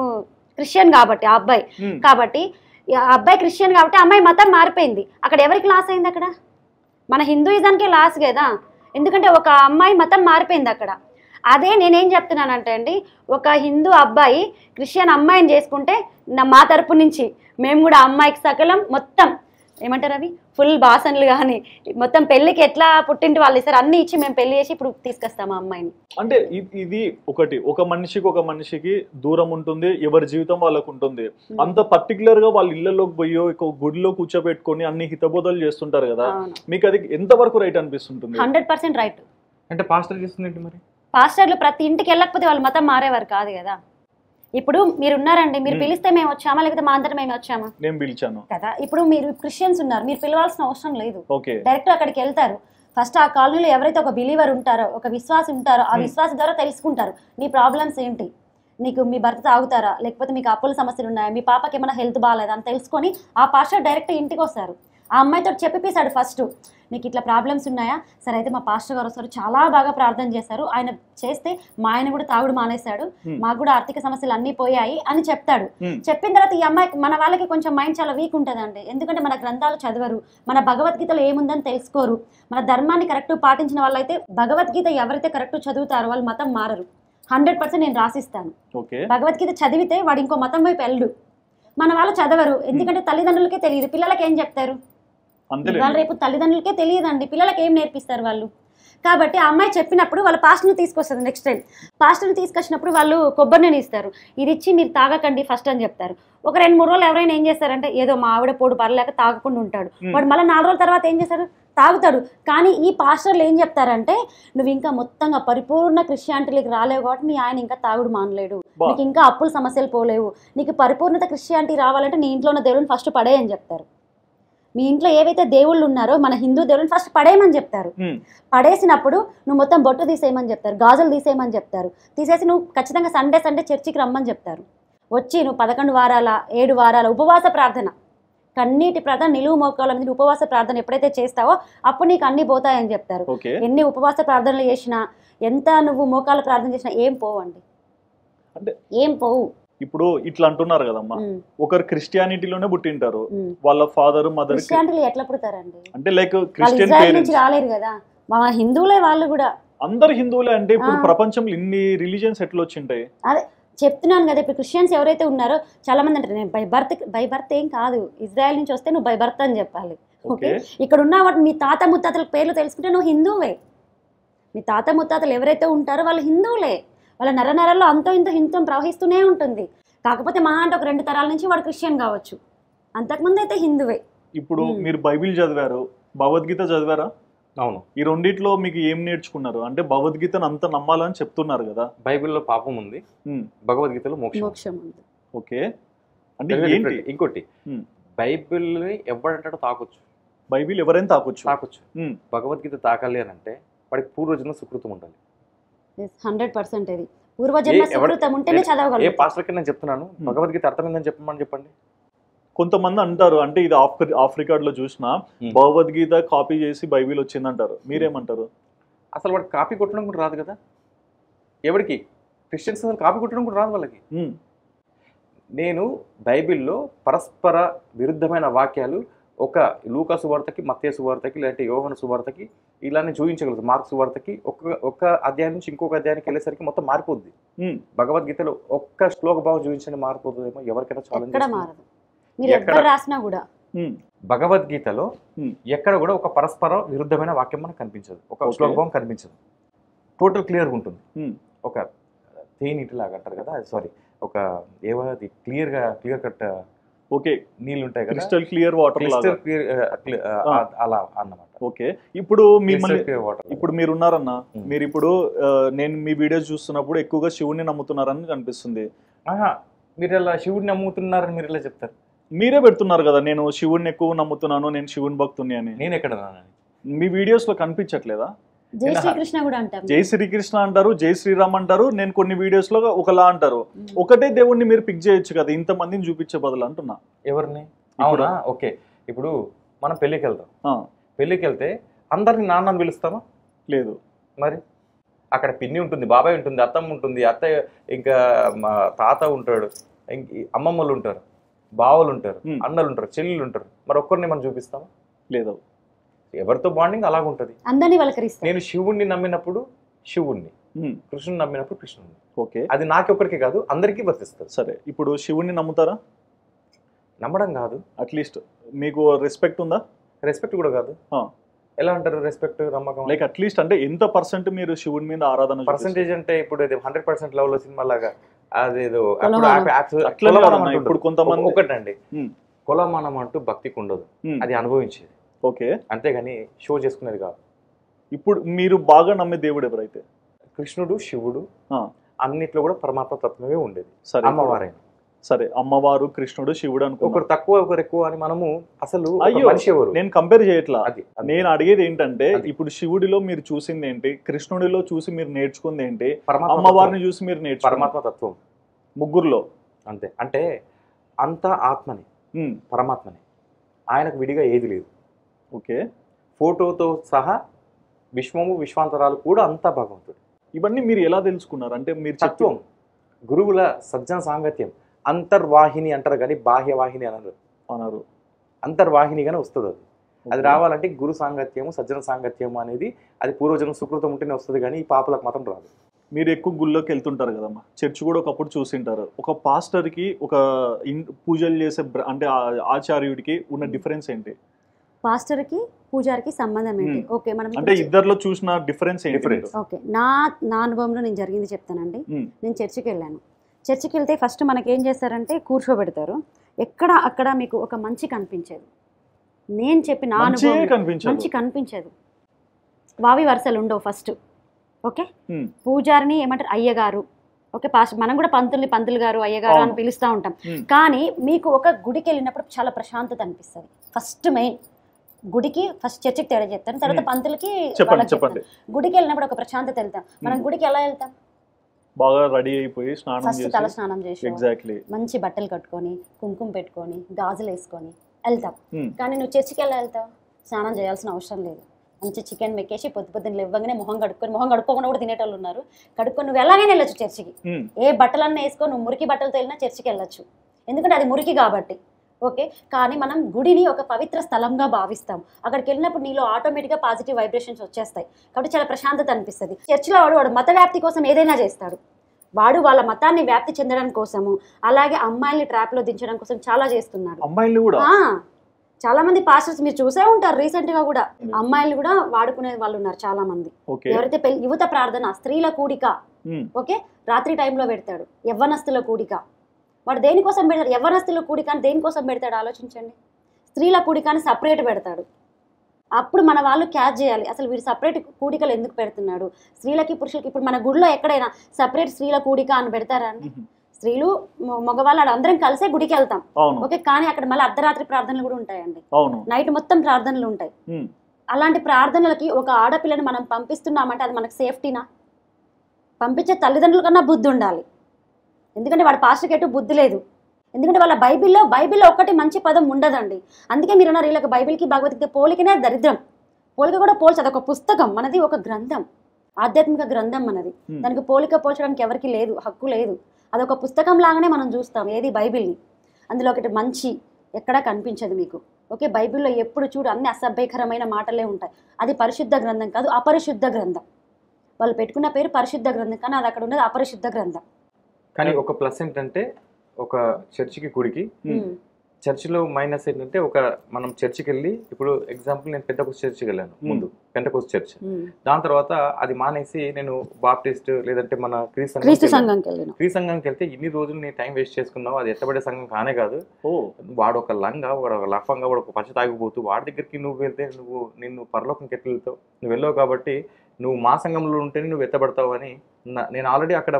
క్రిస్టియన్ కాబట్టి, ఆ అబ్బాయి కాబట్టి, ఆ అబ్బాయి క్రిస్టియన్ కాబట్టి అమ్మాయి మతం మారిపోయింది. అక్కడ ఎవరికి లాస్ అయింది? అక్కడ మన హిందూయిజానికే లాస్ కదా. ఎందుకంటే ఒక అమ్మాయి మతం మారిపోయింది అక్కడ. అదే నేనేం చెప్తున్నానంటే అండి, ఒక హిందూ అబ్బాయి క్రిస్టియన్ అమ్మాయిని చేసుకుంటే మా తరపు నుంచి మేము కూడా అమ్మాయికి సకలం మొత్తం ఏమంటారు అవి ఫుల్ బాసన్లు కానీ మొత్తం పెళ్లికి ఎట్లా పుట్టింటి వాళ్ళు ఇస్తారు అన్ని ఇచ్చి మేము పెళ్లి చేసి ఇప్పుడు తీసుకొస్తాము అమ్మాయిని. అంటే ఇది ఒకటి, ఒక మనిషికి దూరం ఉంటుంది, ఎవరి జీవితం వాళ్ళకు ఉంటుంది. అంత పర్టికులర్ గా వాళ్ళ ఇళ్లలోకి పోయో గుడిలో కూర్చోబెట్టుకొని అన్ని హితబోధలు చేస్తుంటారు కదా, మీకు అది ఎంతవరకు రైట్ అనిపిస్తుంటుంది? 100% రైట్. అంటే పాస్టర్ చేస్తుంది మరి, పాస్టర్లు ప్రతి ఇంటికి వెళ్ళకపోతే వాళ్ళు మతం మారేవారు కాదు కదా. ఇప్పుడు మీరు ఉన్నారండి, మీరు పిలిస్తే మేము వచ్చామా లేకపోతే మా అందరం మేము వచ్చామా? నేను పిలిచాను కదా. ఇప్పుడు మీరు క్రిస్టియన్స్ ఉన్నారు, మీరు పిలవాల్సిన అవసరం లేదు. డైరెక్ట్ అక్కడికి వెళ్తారు. ఫస్ట్ ఆ కాలనీలో ఎవరైతే ఒక బిలీవర్ ఉంటారో, ఒక విశ్వాసి ఉంటారో, ఆ విశ్వాసి ద్వారా తెలుసుకుంటారు నీ ప్రాబ్లమ్స్ ఏంటి, నీకు మీ భర్త తాగుతారా, లేకపోతే మీకు అప్పుల సమస్యలు ఉన్నాయా, మీ పాపకి ఏమైనా హెల్త్ బాగాలేదా అని తెలుసుకొని ఆ పాస్టర్ డైరెక్ట్ ఇంటికి వస్తారు. ఆ అమ్మాయితో చెప్పిస్తాడు ఫస్ట్, నీకు ఇట్లా ప్రాబ్లమ్స్ ఉన్నాయా, సరే అయితే మా పాస్టర్ గారు వస్తారు, చాలా బాగా ప్రార్థన చేశారు, ఆయన చేస్తే మా ఆయన కూడా తాగుడు మానేశాడు, మాకు కూడా ఆర్థిక సమస్యలు అన్నీ పోయాయి అని చెప్తాడు. చెప్పిన తర్వాత ఈ అమ్మాయి మన వాళ్ళకి కొంచెం మైండ్ చాలా వీక్ ఉంటుందండి. ఎందుకంటే మన గ్రంథాలు చదవరు, మన భగవద్గీతలో ఏముందని తెలుసుకోరు. మన ధర్మాన్ని కరెక్ట్ పాటించిన వాళ్ళైతే భగవద్గీత ఎవరైతే కరెక్ట్ చదువుతారో వాళ్ళు మతం మారరు. 100% నేను రాసిస్తాను. ఓకే. భగవద్గీత చదివితే వాడు ఇంకో మతం వైపు వెళ్ళడు. మన వాళ్ళు చదవరు, ఎందుకంటే తల్లిదండ్రులకే తెలియదు, పిల్లలకి ఏం చెప్తారు? ఇవాళ రేపు తల్లిదండ్రులకే తెలియదండి, పిల్లలకి ఏం నేర్పిస్తారు వాళ్ళు? కాబట్టి ఆ అమ్మాయి చెప్పినప్పుడు వాళ్ళ పాస్టర్ని తీసుకొస్తుంది. నెక్స్ట్ టైం పాస్టర్ని తీసుకొచ్చినప్పుడు వాళ్ళు కొబ్బరి నూనె ఇస్తారు, ఇది ఇచ్చి మీరు తాగకండి ఫస్ట్ అని చెప్తారు. ఒక 2-3 రోజులు ఎవరైనా ఏం చేస్తారంటే ఏదో మా ఆవిడ పోడు పర్లేక తాగకుండా ఉంటాడు, వాడు మళ్ళీ 4 రోజుల తర్వాత ఏం చేస్తారు? తాగుతాడు. కానీ ఈ పాస్టర్లు ఏం చెప్తారంటే నువ్వు ఇంకా మొత్తంగా పరిపూర్ణ క్రిస్టియానిటీకి రాలేవు కాబట్టి మీ ఆయన ఇంకా తాగుడు మానలేడు, నీకు ఇంకా అప్పుల సమస్యలు పోలేవు, నీకు పరిపూర్ణత క్రిస్టియానిటీ రావాలంటే నీ ఇంట్లో ఉన్న దేవుడిని ఫస్ట్ పడే అని చెప్తారు. మీ ఇంట్లో ఏవైతే దేవుళ్ళు ఉన్నారో మన హిందూ దేవుళ్ళని ఫస్ట్ పడేయమని చెప్తారు. పడేసినప్పుడు నువ్వు మొత్తం బొట్టు తీసేయమని చెప్తారు, గాజులు తీసేయమని చెప్తారు. తీసేసి నువ్వు ఖచ్చితంగా సండే చర్చికి రమ్మని చెప్తారు. వచ్చి నువ్వు 11 వారాల 7 వారాల ఉపవాస ప్రార్థన, కన్నీటి ప్రార్థన, నిలువు మోకాల మీద ఉపవాస ప్రార్థన ఎప్పుడైతే చేస్తావో అప్పుడు నీకు అన్ని పోతాయని చెప్తారు. ఎన్ని ఉపవాస ప్రార్థనలు చేసినా, ఎంత నువ్వు మోకాల ప్రార్థన చేసినా ఏం పోవండి, అంటే ఏం పోవు. ఇప్పుడు ఇట్లా అంటున్నారు కదమ్మా, ఒకరు క్రిస్టియానిటీలోనే పుట్టింటారు, వాళ్ళ ఫాదర్ మదర్ క్రిస్టియానిటీలో ఎట్లా పుడతారండి? అంటే లైక్ క్రిస్టియన్ పేరెంట్స్ రాలేరు కదా, మన హిందువులే వాళ్ళు కూడా. అందరు హిందువులే అంటే ఇప్పుడు ప్రపంచంలో ఇన్ని రిలీజియన్స్ ఎట్లా వచ్చింటాయి? అదే చెప్తున్నాను కదా, ఇప్పుడు క్రిస్టియన్స్ ఎవరైతే ఉన్నారో చాలా మంది అంటారు నేను బై బర్త్ ఏం కాదు, ఇజ్రాయెల్ నుంచి వస్తే నువ్వు బై బర్త్ అని చెప్పాలి. ఓకే, ఇక్కడ ఉన్న వాటి మీ తాత ముత్తాతల పేర్లు తెలుసుకుంటే నువ్వు హిందువే. మీ తాత ముత్తాతలు ఎవరైతే ఉంటారో వాళ్ళు హిందువులే, వాళ్ళ నరనరల్లో అంతో ఇంతో హిందూ ప్రవహిస్తూనే ఉంటుంది. కాకపోతే మహా అంటే ఒక 2 తరాల నుంచి వాడు క్రిస్టియన్ కావచ్చు, అంతకుముందు అయితే హిందువే. ఇప్పుడు మీరు బైబిల్ చదివారు, భగవద్గీత చదివారా? అవును. ఈ రెండిట్లో మీకు ఏం నేర్చుకున్నారు? అంటే భగవద్గీతను అంత నమ్మాలని చెప్తున్నారు కదా. బైబిల్లో పాపం ఉంది, భగవద్గీతలో మోక్షం ఉంది. ఓకే, అంటే ఏంటి? ఇంకోటి, బైబిల్ని ఎవడంటాడో తాకొచ్చు, బైబిల్ ఎవరైనా తాకొచ్చు. భగవద్గీత తాకాలి అని అంటే వాడికి పూర్వజన్మ సుకృతం ఉండాలి. 100% ఇది పూర్వజన్మ సుకృతం ఉంటేనే చదవగలరు. ఏ పాస్టర్కి నేను చెప్తున్నాను, భగవద్గీత అర్థమైందని చెప్పండి. కొంతమంది అంటారు, అంటే ఇది ఆఫ్ రికార్డ్ లో చూసిన భగవద్గీత కాపీ చేసి బైబిల్ వచ్చింది అంటారు, మీరేమంటారు? అసలు వాడు కాపీ కొట్టడం కూడా రాదు కదా, ఎవరికి? క్రిస్టియన్స్ అసలు కాపీ కొట్టడం కూడా రాదు వాళ్ళకి. నేను బైబిల్లో పరస్పర విరుద్ధమైన వాక్యాలు ఒక లూకా సువార్తకి, మత్తయి సువార్తకి, లేదంటే యోహాను సువార్తకి ఇలానే చూపించగలుగుతాం. మార్క్ సువార్తకి ఒక అధ్యాయం నుంచి ఇంకొక అధ్యాయానికి వెళ్ళేసరికి మొత్తం మారిపోద్ది. భగవద్గీతలో ఒక్క శ్లోక భావం చూపించండి మారిపోతుందేమో, ఎవరికైనా ఛాలెంజ్. భగవద్గీతలో ఎక్కడ కూడా ఒక పరస్పర విరుద్ధమైన వాక్యం మనకు కనిపించదు, ఒక శ్లోక భావం కనిపించదు, టోటల్ క్లియర్గా ఉంటుంది. ఒక తేనీటి లాగా అంటారు కదా, సారీ, ఒక ఏమది క్లియర్ కట్ ఓకే నీళ్ళు ఉంటాయి కదా, క్రిస్టల్ క్లియర్ వాటర్ అలా అన్నమాట. ఓకే, ఇప్పుడు ఇప్పుడు మీరు ఉన్నారన్న, మీరు ఇప్పుడు నేను మీ వీడియోస్ చూస్తున్నప్పుడు ఎక్కువగా శివుడిని నమ్ముతున్నారని అనిపిస్తుంది. మీరు ఎలా శివుడిని నమ్ముతున్నారని మీరు ఎలా చెప్తారు? మీరే పెడుతున్నారు కదా, నేను శివుడిని ఎక్కువ నమ్ముతున్నాను, నేను శివుని భక్తుని అని. నేను ఎక్కడ మీ వీడియోస్ లో కనిపించట్లేదా? జై శ్రీకృష్ణ కూడా అంటారు, జై శ్రీకృష్ణ అంటారు, జై శ్రీరామ్ అంటారు. నేను కొన్ని వీడియోస్ లో ఒకలా అంటారు. ఒకటే దేవుణ్ణి మీరు పిక్ చేయొచ్చు కదా, ఇంతమందిని చూపించే బదులు అంటున్నా. ఎవరిని? అవునా, ఓకే. ఇప్పుడు మనం పెళ్ళికి వెళ్తాం, పెళ్ళికి వెళ్తే అందరిని నాన్న పిలుస్తామా? లేదు. మరి అక్కడ పిన్ని ఉంటుంది, బాబాయ్ ఉంటుంది, అత్తమ్మ ఉంటుంది, అత్తయ్య, ఇంకా మా తాత ఉంటాడు, అమ్మమ్మలు ఉంటారు, బావలు ఉంటారు, అన్నలు ఉంటారు, చెల్లెలు ఉంటారు. మరి ఒక్కరిని మనం చూపిస్తామా? లేదు. ఎవరితో బాండింగ్ అలాగ ఉంటుంది. అందరినీ వలకరిస్తారు. నేను శివుణ్ణి నమ్మినప్పుడు శివుణ్ణి, కృష్ణుని నమ్మినప్పుడు కృష్ణుని. ఓకే, అది నాకొక్కరికి కాదు, అందరికీ వర్తిస్తుంది. సరే, ఇప్పుడు శివుణ్ణి నమ్ముతారా? నమ్మడం కాదు, అట్లీస్ట్ మీకు రెస్పెక్ట్ ఉందా? రెస్పెక్ట్ కూడా కాదు. ఎలా అంటారు రెస్పెక్ట్, నమ్మకం? లైక్ అట్లీస్ట్ అంటే ఎంత పర్సెంట్ మీరు శివుడి మీద ఆరాధన? పర్సెంటేజ్ అంటే ఇప్పుడు 100% లెవెల్ సినిమా లాగా అదేదో ఇప్పుడు కొంతమంది ఒకటండి, కులమానం అంటూ భక్తికి ఉండదు, అది అనుభవించేది. ఓకే, అంతేగాని షో చేసుకునేది కాదు. ఇప్పుడు మీరు బాగా నమ్మే దేవుడు ఎవరైతే? కృష్ణుడు, శివుడు, అన్నిట్లో కూడా పరమాత్మ తత్వమే ఉండేది. అమ్మవారైన సరే, అమ్మవారు, కృష్ణుడు, శివుడు అనుకో, ఒకరు తక్కువ ఒకరు ఎక్కువ అని మనము అసలు మనిషి ఎవరు నేను కంపేర్ చేయట్లా. నేను అడిగేది ఏంటంటే, ఇప్పుడు శివుడిలో మీరు చూసింది ఏంటి, కృష్ణుడిలో చూసి మీరు నేర్చుకుంది ఏంటి, అమ్మవారిని చూసి మీరు నేర్చుకున్న పరమాత్మ తత్వం, ముగ్గురులో అంతే. అంటే అంతా ఆత్మని, పరమాత్మని, ఆయనకు విడిగా ఏది లేదు. ఓకే, ఫోటోతో సహా విశ్వము విశ్వాంతరాలు కూడా అంతా భగవంతుడు. ఇవన్నీ మీరు ఎలా తెలుసుకున్నారు? అంటే మీరు తత్వం, గురువుల సజ్జన సాంగత్యం, అంతర్వాహిని అంటారు కానీ బాహ్యవాహిని అన్నారు. అంతర్వాహినిగానే వస్తుంది అది. అది రావాలంటే గురు సాంగత్యము, సజ్జన సాంగత్యము అనేది అది పూర్వజన్మ సుకృతం ఉంటేనే వస్తుంది, కానీ ఈ పాపలకు మాత్రం రాదు. మీరు ఎక్కువ గుళ్ళోకి వెళ్తుంటారు కదమ్మా, చర్చ్ కూడా ఒకప్పుడు చూసింటారు. ఒక పాస్టర్కి ఒక పూజలు చేసే అంటే ఆచార్యుడికి ఉన్న డిఫరెన్స్ ఏంటి? పాస్టర్కి పూజారికి సంబంధం ఏంటి? ఓకే, మనం అంటే ఇద్దరిలో చూసిన డిఫరెన్స్ ఏంటి? ఓకే, నా అనుభవంలో నేను జరిగింది చెప్తానండి. నేను చర్చికి వెళ్ళాను. చర్చికి వెళ్తే ఫస్ట్ మనకేం చేస్తారంటే కూర్చోబెడతారు. అక్కడ మీకు ఒక మంచి కనిపించేది. నేను చెప్పి నా అనుభవం మంచి కనిపించేది. వావి వరుసలు ఉండవు ఫస్ట్. ఓకే, పూజారిని ఏమంటారు అయ్యగారు. ఓకే, మనం కూడా పంతులు గారు అయ్యగారు అని పిలుస్తూ ఉంటాం. కానీ మీకు ఒక గుడికి వెళ్ళినప్పుడు చాలా ప్రశాంతత అనిపిస్తుంది. ఫస్ట్ మెయిన్ గుడికి ఫస్ట్ చర్చికి తేడా చెప్తాను, తర్వాత పంతులకి. గుడికి వెళ్ళినప్పుడు ఒక ప్రశాంతత వెళ్తాం. మనం గుడికి ఎలా వెళ్తాం? బాగా రెడీ అయిపోయి ఫస్ట్ తల స్నానం చేసి మంచి బట్టలు కట్టుకొని కుంకుమ పెట్టుకొని గాజులు వేసుకొని వెళ్తాం. కానీ నువ్వు చర్చికి ఎలా వెళ్తావు? స్నానం చేయాల్సిన అవసరం లేదు. మంచి చికెన్ మెక్కేసి పొద్దున్న లేవగానే మొహం కడుక్కోకుండా కూడా తినేటోళ్ళు ఉన్నారు. కడుక్కొని నువ్వు ఎలాగైనా వెళ్ళొచ్చు చర్చికి. ఏ బట్టలన్నా వేసుకొని నువ్వు మురికి బట్టలతో వెళ్ళినా చర్చికి వెళ్ళొచ్చు, ఎందుకంటే అది మురికి కాబట్టి. ఓకే, కానీ మనం గుడిని ఒక పవిత్ర స్థలంగా భావిస్తాం. అక్కడికి వెళ్ళినప్పుడు నీలో ఆటోమేటిక్గా పాజిటివ్ వైబ్రేషన్స్ వచ్చేస్తాయి. కాబట్టి చాలా ప్రశాంతత అనిపిస్తుంది. చర్చిలో వాడు మత వ్యాప్తి కోసం ఏదైనా చేస్తాడు. వాళ్ళ మతాన్ని వ్యాప్తి చెందడం కోసము, అలాగే అమ్మాయిల్ని ట్రాప్లో దించడం కోసం చాలా చేస్తున్నాడు. అమ్మాయిలు కూడా చాలా మంది పాస్టర్స్ మీరు చూసే ఉంటారు, రీసెంట్ గా కూడా అమ్మాయిలు కూడా వాడుకునే వాళ్ళు ఉన్నారు చాలా మంది. ఎవరైతే యువత ప్రార్థన, స్త్రీల కూడిక, ఓకే, రాత్రి టైంలో పెడతాడు. యవ్వనస్తుల కూడిక, వాడు దేనికోసం పెడతాడు? యవ్వనస్తుల కూడిక అని దేనికోసం పెడతాడు ఆలోచించండి. స్త్రీల కూడికని సపరేట్ పెడతాడు. అప్పుడు మన వాళ్ళు క్యాచ్ చేయాలి, అసలు వీడు సపరేట్ కూడికలు ఎందుకు పెడుతున్నాడు? స్త్రీలకి పురుషులకి ఇప్పుడు మన గుడిలో ఎక్కడైనా సపరేట్ స్త్రీల కూడిక అని పెడతారా అండి? స్త్రీలు మగవాళ్ళు అందరం కలిసే గుడికి వెళ్తాం. ఓకే, కానీ అక్కడ మళ్ళీ అర్ధరాత్రి ప్రార్థనలు కూడా ఉంటాయండి. నైట్ మొత్తం ప్రార్థనలు ఉంటాయి. అలాంటి ప్రార్థనలకి ఒక ఆడపిల్లని మనం పంపిస్తున్నామంటే అది మనకు సేఫ్టీనా? పంపించే తల్లిదండ్రుల కన్నా బుద్ధి ఉండాలి. ఎందుకంటే వాడు పాస్టర్కి ఎటు బుద్ధి లేదు. ఎందుకంటే వాళ్ళ బైబిల్లో ఒకటి మంచి పదం ఉండదండి. అందుకే మీరు అన్నారు వీళ్ళకి బైబిల్కి భగవద్గీత పోలికనే దరిద్రం. పోలిక కూడా పోల్చదు, ఒక పుస్తకం మనది, ఒక గ్రంథం, ఆధ్యాత్మిక గ్రంథం మనది. దానికి పోలిక పోల్చడానికి ఎవరికి లేదు, హక్కు లేదు. అదొక పుస్తకం లాగానే మనం చూస్తాం ఏది బైబిల్ని. అందులో ఒకటి మంచి ఎక్కడా కనిపించదు మీకు. ఓకే, బైబిల్లో ఎప్పుడు చూడు అన్ని అసభ్యకరమైన మాటలే ఉంటాయి. అది పరిశుద్ధ గ్రంథం కాదు, అపరిశుద్ధ గ్రంథం. వాళ్ళు పెట్టుకున్న పేరు పరిశుద్ధ గ్రంథం, కానీ అది అక్కడ ఉన్నది అపరిశుద్ధ గ్రంథం. కానీ ఒక ప్లస్ ఏంటంటే ఒక చర్చికి గుడికి, చర్చిలో మైనస్ ఏంటంటే మనం చర్చికి వెళ్ళి, ఇప్పుడు ఎగ్జాంపుల్ నేను పెంటకోస్ట్ చర్చికి వెళ్ళాను ముందు, పెంటకోస్ట్ చర్చ్. దాని తర్వాత అది మానేసి నేను బాప్టిస్ట్ లేదంటే మన క్రీస్తు సంఘంకి వెళ్తే ఇన్ని రోజులు నీ టైం వేస్ట్ చేసుకున్నావు. అది ఎత్తబడే సంఘం కానే కాదు. వాడు ఒక లంగా, వాడు ఒక లఫంగా, వాడు ఒక పచ్చ తాగిపోతూ వాడి దగ్గరికి నువ్వు వెళ్తే నిన్ను పరలోకంకి ఎట్లా వెళ్తావు? నువ్వు వెళ్ళావు కాబట్టి నువ్వు మా సంఘంలో ఉంటేనే నువ్వు ఎత్తబడతావు అని. నేను ఆల్రెడీ అక్కడ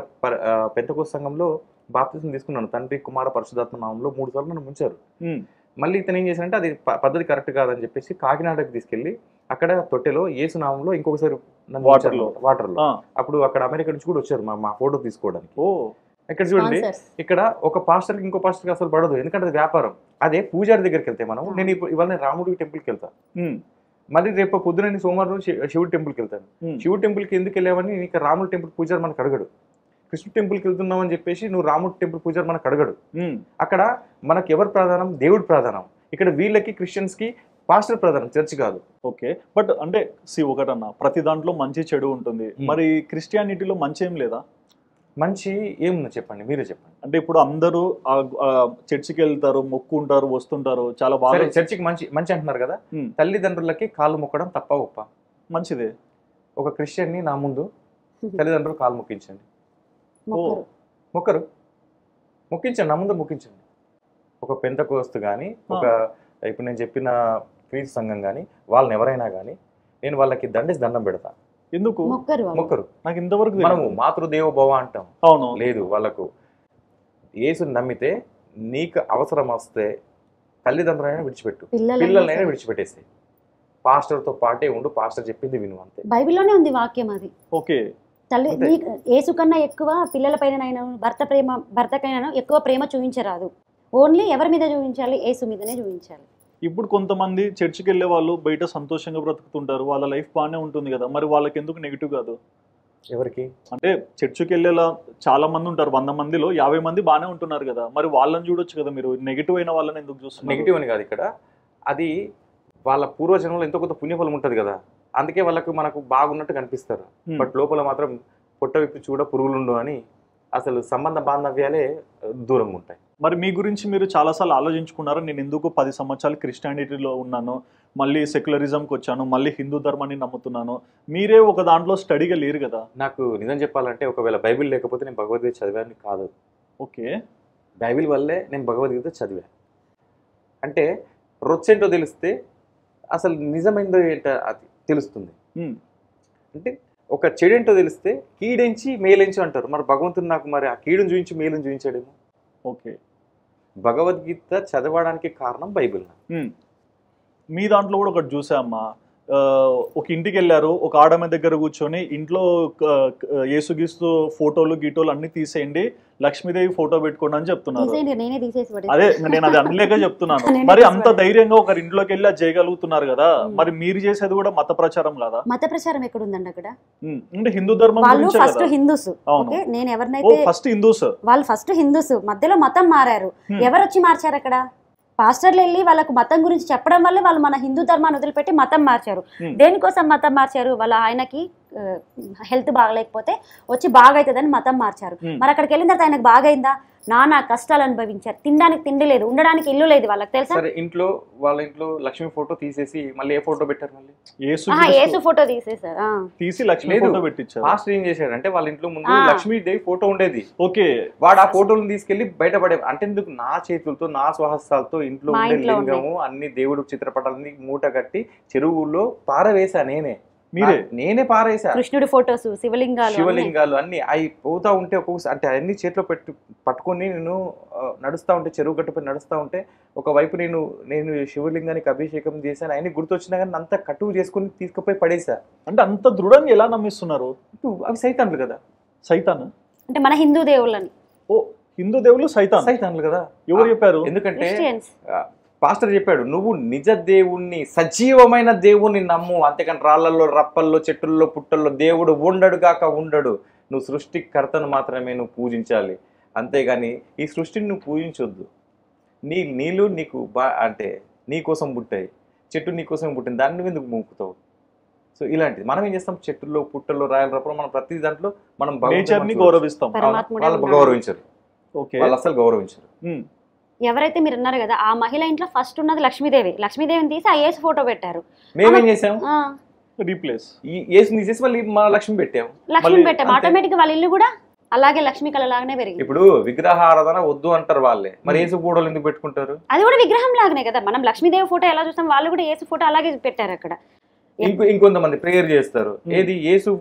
పెంటకోస్ట్ సంఘంలో బాప్తిజం తీసుకున్నాను. తండ్రి కుమార పరిశుద్ధాత్మ నామంలో 3 సార్లు నన్ను ముంచారు. మళ్ళీ ఇతను ఏం చేశానంటే అది పద్ధతి కరెక్ట్ కాదని చెప్పేసి కాకినాడకి తీసుకెళ్లి అక్కడ తొట్టెలో యేసు నామంలో ఇంకొకసారి వాటర్లో అప్పుడు అక్కడ అమెరికా నుంచి కూడా వచ్చారు మా ఫోటో తీసుకోవడానికి. ఇక్కడ చూడండి, ఇక్కడ ఒక పాస్టర్కి ఇంకో పాస్టర్కి అసలు పడదు, ఎందుకంటే అది వ్యాపారం. అదే పూజారి దగ్గరికి వెళ్తే నేను ఇవాళ రాముడి టెంపుల్కి వెళ్తాను, మళ్ళీ రేపు పొద్దున సోమవారం శివుడి టెంపుల్కి వెళ్తాను. శివుడి టెంపుల్కి ఎందుకు వెళ్ళావని నీకు రాముడి టెంపుల్ పూజారి మనకు అడగడు. కృష్ణ టెంపుల్కి వెళ్తున్నావు అని చెప్పేసి నువ్వు రాముడి టెంపుల్ పూజారి మనకు అడగడు. అక్కడ మనకు ఎవరు ప్రధానం? దేవుడు ప్రధానం. ఇక్కడ వీళ్ళకి క్రిస్టియన్స్ కి పాస్టర్ ప్రధానం, చర్చ్ కాదు. ఓకే, బట్ అంటే ఒకటన్నా ప్రతి దాంట్లో మంచి చెడు ఉంటుంది. మరి క్రిస్టియానిటీలో మంచి ఏం లేదా? మంచి ఏముందో చెప్పండి, మీరే చెప్పండి. అంటే ఇప్పుడు అందరూ చర్చికి వెళ్తారు, మొక్కుంటారు, వస్తుంటారు, చాలా బాగా. చర్చికి మంచి అంటున్నారు కదా, తల్లిదండ్రులకి కాళ్ళు మొక్కడం తప్ప గొప్ప? మంచిదే. ఒక క్రిస్టియన్ని నా ముందు తల్లిదండ్రులు కాళ్ళు మొక్కించండి, మొక్కించండి, నా ముందు మొక్కించండి. ఒక పెంతకోస్తు కానీ, ఒక ఇప్పుడు నేను చెప్పిన క్రీస్తు సంఘం కానీ, వాళ్ళని ఎవరైనా కానీ నేను వాళ్ళకి దండం పెడతా. ఎందుకు మొక్కరు? నాకు ఇంతవరకు మనము మాతృదేవో భవ అంటాం. అవును, లేదు, వాళ్ళకు యేసుని నమ్మితే నీకు అవసరం వస్తే తల్లిదండ్రులైనా విడిచిపెట్టు, పిల్లలైనా విడిచిపెట్టేసి పాస్టర్తో పాటే ఉండు, పాస్టర్ చెప్పింది విను, అంతే. బైబిల్లోనే ఉంది వాక్యం అది. ఓకే, తల్లి యేసు కన్నా ఎక్కువ పిల్లల పైన భర్తకైనా ఎక్కువ ప్రేమ చూపించరాదు. ఓన్లీ ఎవరి మీద చూపించాలి? యేసు మీదనే చూపించాలి. ఇప్పుడు కొంతమంది చర్చికి వెళ్ళే వాళ్ళు బయట సంతోషంగా బ్రతుకుతుంటారు, వాళ్ళ లైఫ్ బాగానే ఉంటుంది కదా, మరి వాళ్ళకి ఎందుకు నెగిటివ్ కాదు? ఎవరికి అంటే చర్చికి వెళ్ళేలా చాలా మంది ఉంటారు, 100 మందిలో 50 మంది బాగానే ఉంటున్నారు కదా, మరి వాళ్ళని చూడొచ్చు కదా మీరు. నెగిటివ్ అయిన వాళ్ళని ఎందుకు చూస్తున్నారు? నెగిటివ్ అని కాదు, ఇక్కడ అది వాళ్ళ పూర్వజన్మలో ఎంతో కొంత పుణ్యఫలం ఉంటుంది కదా, అందుకే వాళ్ళకు మనకు బాగున్నట్టు కనిపిస్తారు. బట్ లోపల మాత్రం పొట్ట విప్పి చూడ పురుగులుండు అని అసలు సంబంధ బాంధవ్యాలే దూరంగా ఉంటాయి. మరి మీ గురించి మీరు చాలాసార్లు ఆలోచించుకున్నారు, నేను ఎందుకు 10 సంవత్సరాలు క్రిస్టియానిటీలో ఉన్నాను, మళ్ళీ సెక్యులరిజంకి వచ్చాను, మళ్ళీ హిందూ ధర్మాన్ని నమ్ముతున్నాను, మీరే ఒక దాంట్లో స్టడీగా లేరు కదా? నాకు నిజం చెప్పాలంటే ఒకవేళ బైబిల్ లేకపోతే నేను భగవద్గీత చదివాను కాదు. ఓకే, బైబిల్ వల్లే నేను భగవద్గీత చదివాను. అంటే రొచ్చేంటో తెలిస్తే అసలు నిజమైందో ఏంటో అది తెలుస్తుంది. అంటే ఒక చెడేంటో తెలిస్తే కీడెంచి మేలెంచి అంటారు. మరి భగవంతుడు నాకు మరి ఆ కీడును చూపించి మేలును చూపించాడేమో. ఓకే, భగవద్గీత చదవడానికి కారణం బైబిల్. మీ దాంట్లో కూడా ఒకటి చూసామ్మా, ఒక ఇంటికి వెళ్ళారు, ఒక ఆడమ దగ్గర కూర్చొని ఇంట్లో యేసుగీస్తూ ఫోటోలు గీటోలు అన్ని తీసేయండి, లక్ష్మీదేవి ఫోటో పెట్టుకోండి అని చెప్తున్నారు. అదే నేను అది అనలేక చెప్తున్నాను. మరి అంత ధైర్యంగా ఒకరి ఇంట్లోకి వెళ్ళి అది చేయగలుగుతున్నారు కదా, మరి మీరు చేసేది కూడా మత ప్రచారం కదా? మత ప్రచారం ఎక్కడ ఉందండి అక్కడ? అంటే హిందూ ధర్మం ఫస్ట్ హిందూస్. నేను ఎవరినైతే ఫస్ట్ హిందూస్, వాళ్ళు ఫస్ట్ హిందూస్, మధ్యలో మతం మారారు. ఎవరు వచ్చి మార్చారు అక్కడ? పాస్టర్లు వెళ్ళి వాళ్ళకు మతం గురించి చెప్పడం వల్లే వాళ్ళు మన హిందూ ధర్మాన్ని వదిలిపెట్టి మతం మార్చారు. దేనికోసం మతం మార్చారు? వాళ్ళ ఆయనకి హెల్త్ బాగలేకపోతే వచ్చి బాగైతుందని మతం మార్చారు. మరి అక్కడికి వెళ్ళిన తర్వాత ఆయనకు బాగైందా? నానా కష్టాలు అనుభవించారు. తినడానికి తిండి లేదు, ఉండడానికి ఇల్లు లేదు వాళ్ళకి, తెలుసా? ఇంట్లో వాళ్ళ ఇంట్లో లక్ష్మి ఫోటో తీసేసి మళ్ళీ ఏ ఫోటో పెట్టారు? మళ్ళీ యేసు ఫోటో తీసేసారు, తీసి లక్ష్మి ఫోటో పెట్టించారు. మాస్టర్ ఏం చేశాడంటే వాళ్ళ ఇంట్లో ముందు లక్ష్మీదేవి ఫోటో ఉండేది. ఓకే, వాడు ఆ ఫోటోలను తీసుకెళ్లి బయటపడే, అంటే ఎందుకు నా చేతులతో నా స్వహస్తాలతో ఇంట్లో ఉండే లింగము అన్ని దేవుడు చిత్రపటాలని మూట కట్టి చెరువులో పారవేశా నేనే పారేసా. కృష్ణుడి ఫోటోస్, శివలింగాలు అన్ని అవి పోతా ఉంటే ఒక్కొక్కసారి అంటే అన్ని చేతిలో పట్టుకొని నేను నడుస్తా ఉంటే, చెరువు గట్టుపై నడుస్తా ఉంటే ఒకవైపు నేను శివలింగానికి అభిషేకం చేశాను, ఆయన గుర్తొచ్చినా కానీ అంత కటువు చేసుకుని తీసుకుపోయి పడేసా. అంటే అంత దృఢంగా ఎలా నమ్మిస్తున్నారు? అవి సైతాన్లు కదా. సైతాన్ అంటే మన హిందూ దేవుళ్ళని. ఓ, హిందూ దేవుళ్ళు సైతాన్లు కదా? ఎవరు చెప్పారు? ఎందుకంటే పాస్టర్ చెప్పాడు, నువ్వు నిజ దేవుణ్ణి, సజీవమైన దేవుణ్ణి నమ్ము, అంతేకాని రాళ్లలో రప్పల్లో చెట్టుల్లో పుట్టల్లో దేవుడు ఉండడు, నువ్వు సృష్టికర్తను మాత్రమే నువ్వు పూజించాలి, అంతేగాని ఈ సృష్టిని నువ్వు పూజించొద్దు. నీళ్ళు నీకు అంటే నీ కోసం పుట్టాయి, చెట్టు నీ కోసం పుట్టింది, దాన్ని నువ్వు ఎందుకు మూపుతావు? సో ఇలాంటిది మనం ఏం చేస్తాం, చెట్టుల్లో పుట్టల్లో రాయల రప్పలో మనం ప్రతి దాంట్లో మనం నేచర్ని గౌరవిస్తాం. వాళ్ళు గౌరవించరు, వాళ్ళు అసలు గౌరవించరు. ఎవరైతే మీరు అన్నారు కదా, ఆ మహిళ ఇంట్లో ఫస్ట్ ఉన్నది లక్ష్మీదేవిని తీసి ఆ యేసు ఫోటో పెట్టారు. మేమేం చేసాం, రీప్లేస్ యేసుని తీసేసి మళ్ళీ మా లక్ష్మి పెట్టాం. ఆటోమేటిక్ వాళ్ళ ఇల్లు కూడా అలాగే లక్ష్మీ కళ లాగానే పెరిగింది. ఇప్పుడు విగ్రహారాధన వద్దు అంటారు వాళ్ళే, మరి యేసు ఫోటోలు ఎందుకు పెట్టుకుంటారు? అది కూడా విగ్రహం లాగానే కదా, మనం లక్ష్మీదేవి ఫోటో ఎలా చూస్తాం, వాళ్ళు కూడా యేసు ఫోటో అలాగే పెట్టారు అక్కడ. ఇంకొంతమంది ప్రేయర్ చేస్తారు, ఏది యేసు